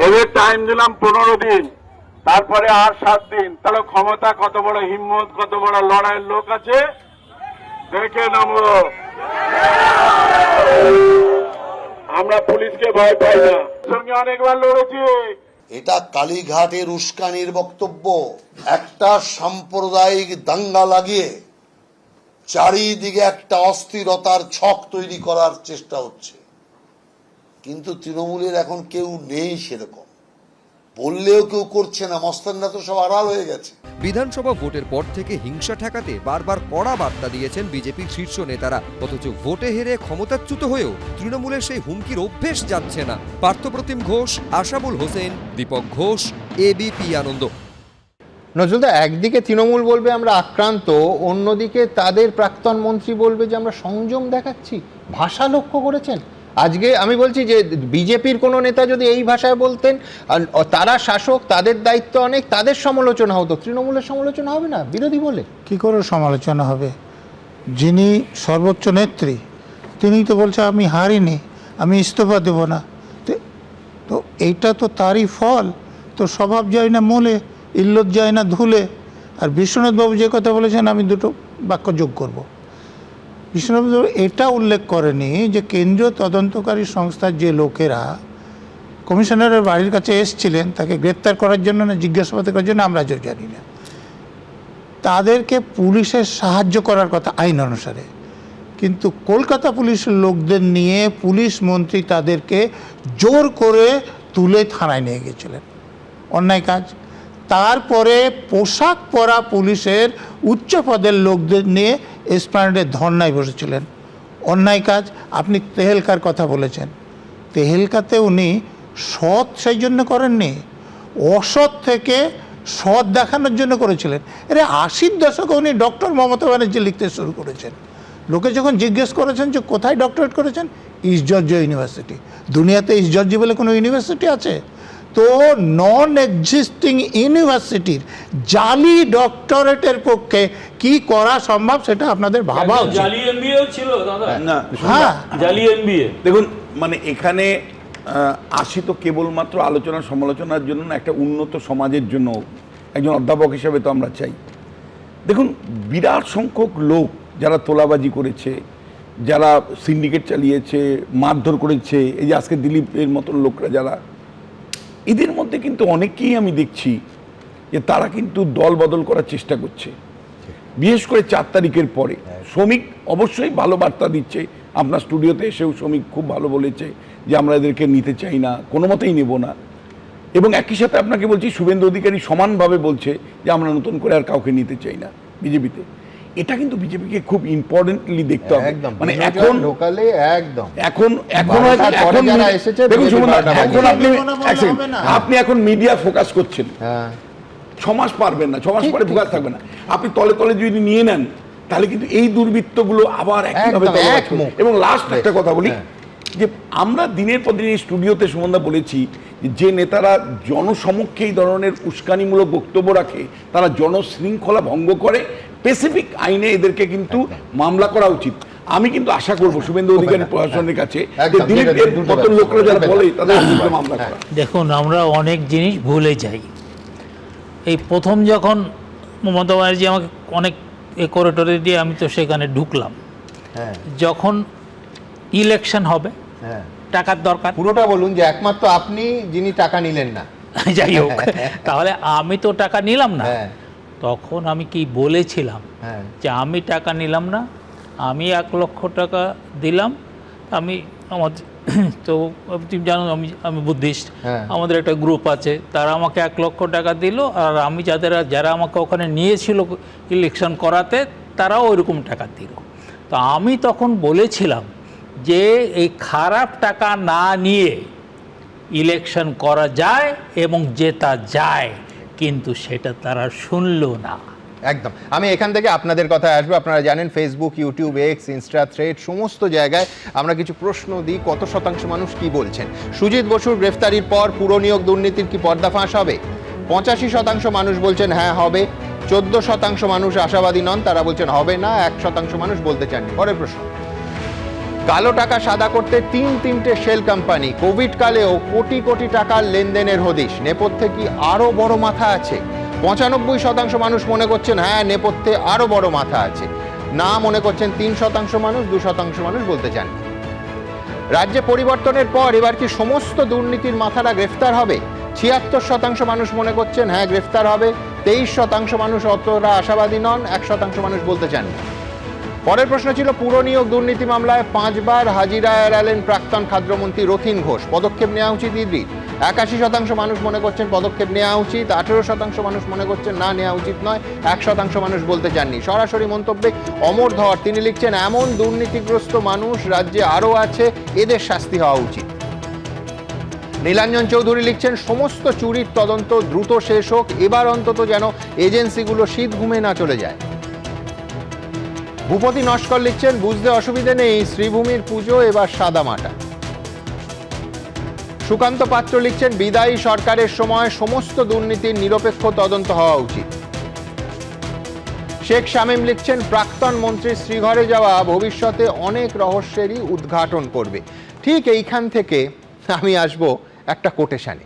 এদের টাইম দিলাম 15 দিন, তারপরে আর 7 দিন। তাহলে ক্ষমতা কত বড় হিম্মত, কত বড় লড়াইয়ের লোক আছে দেখে নেবো। আমরা পুলিশকে ভয় পাই না, সঙ্গে অনেকবার লড়েছি। এটা কালীঘাটের উস্কানির বক্তব্য। একটা সাম্প্রদায়িক দাঙ্গা লাগিয়ে চারিদিকে একটা অস্থিরতার ছক তৈরি করার চেষ্টা হচ্ছে, কিন্তু তৃণমূলের এখন কেউ নেই সেরকম, বললেও কেউ করছে না। মস্তানরা তো সব আড়াল হয়ে গেছে। বিধানসভা ভোটের পর থেকে হিংসা ঠেকাতে বারবার কড়া বার্তা দিয়েছেন বিজেপির শীর্ষ নেতারা, অথচ ভোটে হেরে ক্ষমতাচ্যুত হয়েও তৃণমূলের সেই হুমকির অভ্যেস যাচ্ছে না। পার্থপ্রতিম ঘোষ, আশাবুল হোসেন, দীপক ঘোষ, এবিপি আনন্দ। নজরুলদা, একদিকে তৃণমূল বলবে আমরা আক্রান্ত, অন্যদিকে তাদের প্রাক্তন মন্ত্রী বলবে যে আমরা সংযম দেখাচ্ছি। ভাষা লক্ষ্য করেছেন? আজকে আমি বলছি যে বিজেপির কোনো নেতা যদি এই ভাষায় বলতেন, তারা শাসক, তাদের দায়িত্ব অনেক, তাদের সমালোচনা হতো, তৃণমূলের সমালোচনা হবে না বিরোধী বলে? কি করে সমালোচনা হবে? যিনি সর্বোচ্চ নেত্রী তিনি তো বলছে আমি হারিনি, আমি ইস্তফা দেব না। তো এইটা তো তারই ফল। তো স্বভাব যায় না মূলে, ইল্লত যায় না ধুলে। আর বিশ্বনাথবাবু যে কথা বলেছেন আমি দুটো বাক্য যোগ করব। বিশ্বনাথবাবু এটা উল্লেখ করেনি যে কেন্দ্রীয় তদন্তকারী সংস্থার যে লোকেরা কমিশনারের বাড়ির কাছে এসেছিলেন তাকে গ্রেপ্তার করার জন্য না জিজ্ঞাসাবাদ করার জন্য, আমরা জানি না, তাদেরকে পুলিশের সাহায্য করার কথা আইন অনুসারে। কিন্তু কলকাতা পুলিশের লোকদের নিয়ে পুলিশ মন্ত্রী তাদেরকে জোর করে তুলে থানায় নিয়ে গেছিলেন, অন্যায় কাজ। তারপরে পোশাক পরা পুলিশের উচ্চ পদের লোকদের নিয়ে এসপ্ল্যানেডে ধর্নায় বসেছিলেন, অন্যায় কাজ। আপনি তেহেলকার কথা বলেছেন, তেহেলকাতে উনি সৎ সেই জন্য করেননি, অসৎ থেকে সৎ দেখানোর জন্য করেছিলেন। এর 80-র দশকে উনি ডক্টর মমতা ব্যানার্জি লিখতে শুরু করেছেন। লোকে যখন জিজ্ঞেস করেছেন যে কোথায় ডক্টরেট করেছেন, ইস্ট জর্জিয়া ইউনিভার্সিটি। দুনিয়াতে ইস্ট জর্জিয়া বলে কোনো ইউনিভার্সিটি আছে? তো নন এক্সিস্টিং ইউনিভার্সিটির জালি ডক্টরেটের পক্ষে কি করা সম্ভব সেটা আপনাদের ভাবা উচিত। জালি এমবিএ ছিল দাদা? না, হ্যাঁ, জালি এমবিএ। দেখুন, মানে এখানে আসি তো কেবলমাত্র আলোচনা সমালোচনার জন্য না, একটা উন্নত সমাজের জন্য একজন অধ্যাপক হিসেবে তো আমরা চাই। দেখুন, বিরাট সংখ্যক লোক যারা তোলাবাজি করেছে, যারা সিন্ডিকেট চালিয়েছে, মারধর করেছে, এই যে আজকে দিলীপের মতন লোকরা যারা, এদের মধ্যে কিন্তু অনেকেই আমি দেখছি যে তারা কিন্তু দল বদল করার চেষ্টা করছে। বিশেষ করে 4 তারিখের পরে শ্রমিক অবশ্যই ভালো বার্তা দিচ্ছে। আপনার স্টুডিওতে এসেও শ্রমিক খুব ভালো বলেছে যে আমরা এদেরকে নিতে চাই না, কোনো মতেই নেব না। এবং একই সাথে আপনাকে বলছি, শুভেন্দু অধিকারী সমানভাবে বলছে যে আমরা নতুন করে আর কাউকে নিতে চাই না বিজেপিতে। এটা কিন্তু বিজেপিকে খুব ইম্পর্টেন্টলি দেখতে হবে। মানে এখন ঢোকালে একদম এখন আপনি এখন মিডিয়া ফোকাস করছেন, 6 মাস পারবেন না, 6 মাস পরে ফোকাস থাকবে না। আপনি তলে তলে যদি নিয়ে নেন তাহলে কিন্তু এই দুর্বৃত্তগুলো আবার একইভাবে। এবং লাস্ট একটা কথা বলি, যে আমরা দিনের পর দিন এই স্টুডিওতে সুমনদা বলেছি যে নেতারা জনসমক্ষে এই ধরনের উস্কানিমূলক বক্তব্য রাখে, তারা জনশৃঙ্খলা ভঙ্গ করে, স্পেসিফিক আইনে এদেরকে কিন্তু মামলা করা উচিত। আমি কিন্তু আশা করবো শুভেন্দু অধিকারী প্রশাসনের কাছে যে দিলীপের মতো লোকরা যারা বলে তাদের বিরুদ্ধে মামলা করা। দেখুন, আমরা অনেক জিনিস ভুলে যাই। এই প্রথম যখন মমতা ব্যানার্জি আমাকে অনেক করিডোরে দিয়ে আমি তো সেখানে ঢুকলাম, যখন ইলেকশন হবে টাকার দরকার। পুরোটা বলুন, যে একমাত্র আপনি যিনি টাকা নিলেন না। যাই হোক, তাহলে আমি তো টাকা নিলাম না। তখন আমি কি বলেছিলাম যে আমি টাকা নিলাম না, আমি 1 লক্ষ টাকা দিলাম। আমি আমার তো তুমি জানো আমি বুদ্ধিস্ট, আমাদের একটা গ্রুপ আছে, তারা আমাকে 1 লক্ষ টাকা দিল। আর আমি যারা আমাকে ওখানে নিয়েছিল ইলেকশন করাতে তারাও ওইরকম টাকা দিল। তো আমি তখন বলেছিলাম যে এই খারাপ টাকা না নিয়ে ইলেকশন করা যায় এবং জেতা যায়, কিন্তু সেটা তারা শুনলো না। একদম। আমি এখান থেকে আপনাদের কথায় আসবো। আপনারা জানেন Facebook, YouTube, x, Insta, thread সমস্ত জায়গায় আমরা কিছু প্রশ্ন দিই, কত শতাংশ মানুষ কি বলছেন। সুজিত বসুর গ্রেফতারির পর পুরনিয়োগ দুর্নীতির কি পর্দাফাঁস হবে? 85% মানুষ বলছেন হ্যাঁ হবে, 14% মানুষ আশাবাদী নন, তারা বলছেন হবে না, 1% মানুষ বলতে চাননি। পরের প্রশ্ন, কালো টাকা সাদা করতে 3টে শেল কোম্পানি, কোভিড কালেও কোটি কোটি টাকার লেনদেনের হদিশ, নেপথ্যে কি আরো বড় মাথা আছে? 95% মানুষ মনে করছেন হ্যাঁ নেপথ্যে আরো বড় মাথা আছে, না মনে করছেন 3% মানুষ, 2% মানুষ বলতে চান। রাজ্যে পরিবর্তনের পর এবার কি সমস্ত দুর্নীতির মাথারা গ্রেফতার হবে? 76% মানুষ মনে করছেন হ্যাঁ গ্রেফতার হবে, 23% মানুষ অতটা আশাবাদী নন, 1% মানুষ বলতে চান। পরের প্রশ্ন ছিল পুরনিয়োগ দুর্নীতি মামলায় 5 বার হাজিরা এড়ালেন প্রাক্তন খাদ্যমন্ত্রী রথীন ঘোষ, পদক্ষেপ নেওয়া উচিত ইডির। 81% মানুষ মনে করছেন পদক্ষেপ নেওয়া উচিত, 18% মানুষ মনে করছেন না নেওয়া উচিত নয়, 1% মানুষ বলতে চাননি। সরাসরি মন্তব্যে অমর ধর, তিনি লিখছেন এমন দুর্নীতিগ্রস্ত মানুষ রাজ্যে আরও আছে, এদের শাস্তি হওয়া উচিত। নীলাঞ্জন চৌধুরী লিখছেন, সমস্ত চুরির তদন্ত দ্রুত শেষ হোক, এবার অন্তত যেন এজেন্সিগুলো শীত ঘুমে না চলে যায়। ভূপতি নস্কর লিখছেন, বুঝতে অসুবিধে নেই, শ্রীভূমির পুজো এবার সাদামাটা। সুকান্ত পাত্র লিখছেন, বিদায়ী সরকারের সময় সমস্ত দুর্নীতির নিরপেক্ষ তদন্ত হওয়া উচিত। শেখ শামীম লিখছেন, প্রাক্তন মন্ত্রীর শ্রীঘরে যাওয়া ভবিষ্যতে অনেক রহস্যেরই উদ্ঘাটন করবে। ঠিক এইখান থেকে আমি আসব একটা কোটেশানে।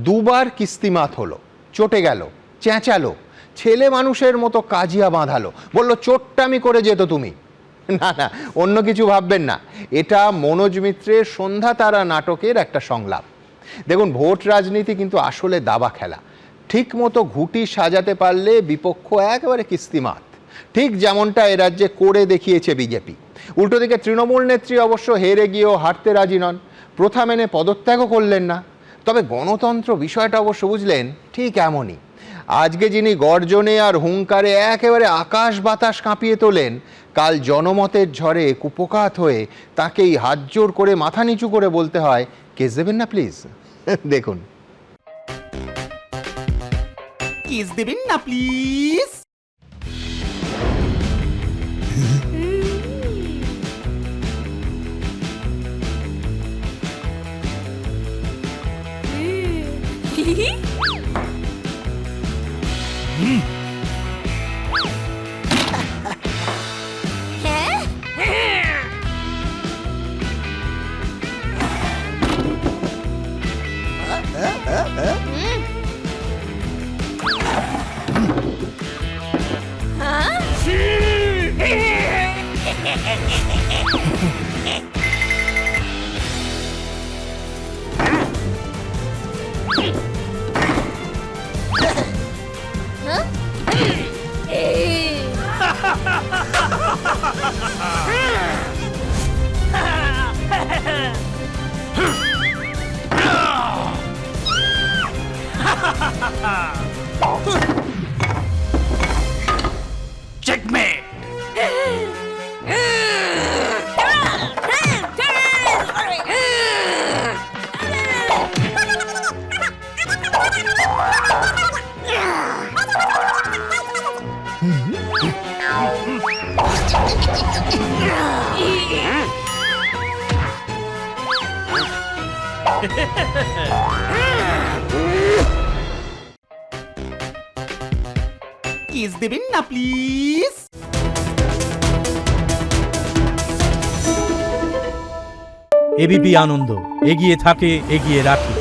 দুবার কিস্তিমাত হলো, চটে গেল, চেঁচালো, ছেলে মানুষের মতো কাজিয়া বাঁধালো, বলল চোট্টামি করে যেত তুমি। না না, অন্য কিছু ভাববেন না, এটা মনোজ মিত্রের সন্ধ্যা তারা নাটকের একটা সংলাপ। দেখুন, ভোট রাজনীতি কিন্তু আসলে দাবা খেলা। ঠিক মতো ঘুঁটি সাজাতে পারলে বিপক্ষ একেবারে কিস্তিমাত, ঠিক যেমনটা এ রাজ্যে করে দেখিয়েছে বিজেপি। উল্টো দিকে তৃণমূল নেত্রী অবশ্য হেরে গিয়েও হারতে রাজি নন, প্রথা মেনে পদত্যাগও করলেন না। তবে গণতন্ত্র বিষয়টা অবশ্য বুঝলেন ঠিক এমনই। আজকে যিনি গর্জনে আর হুঙ্কারে একেবারে আকাশ বাতাস কাঁপিয়ে তোলেন, কাল জনমতের ঝড়ে কুপোকাত হয়ে তাকেই হাত জোড় করে মাথা নিচু করে বলতে হয়, কেস দেবেন না প্লিজ। দেখুন, কেস দেবেন না প্লিজ। Checkmate! কেস দেবেন না প্লিজ। এবিপি আনন্দ, এগিয়ে থাকে, এগিয়ে রাখে।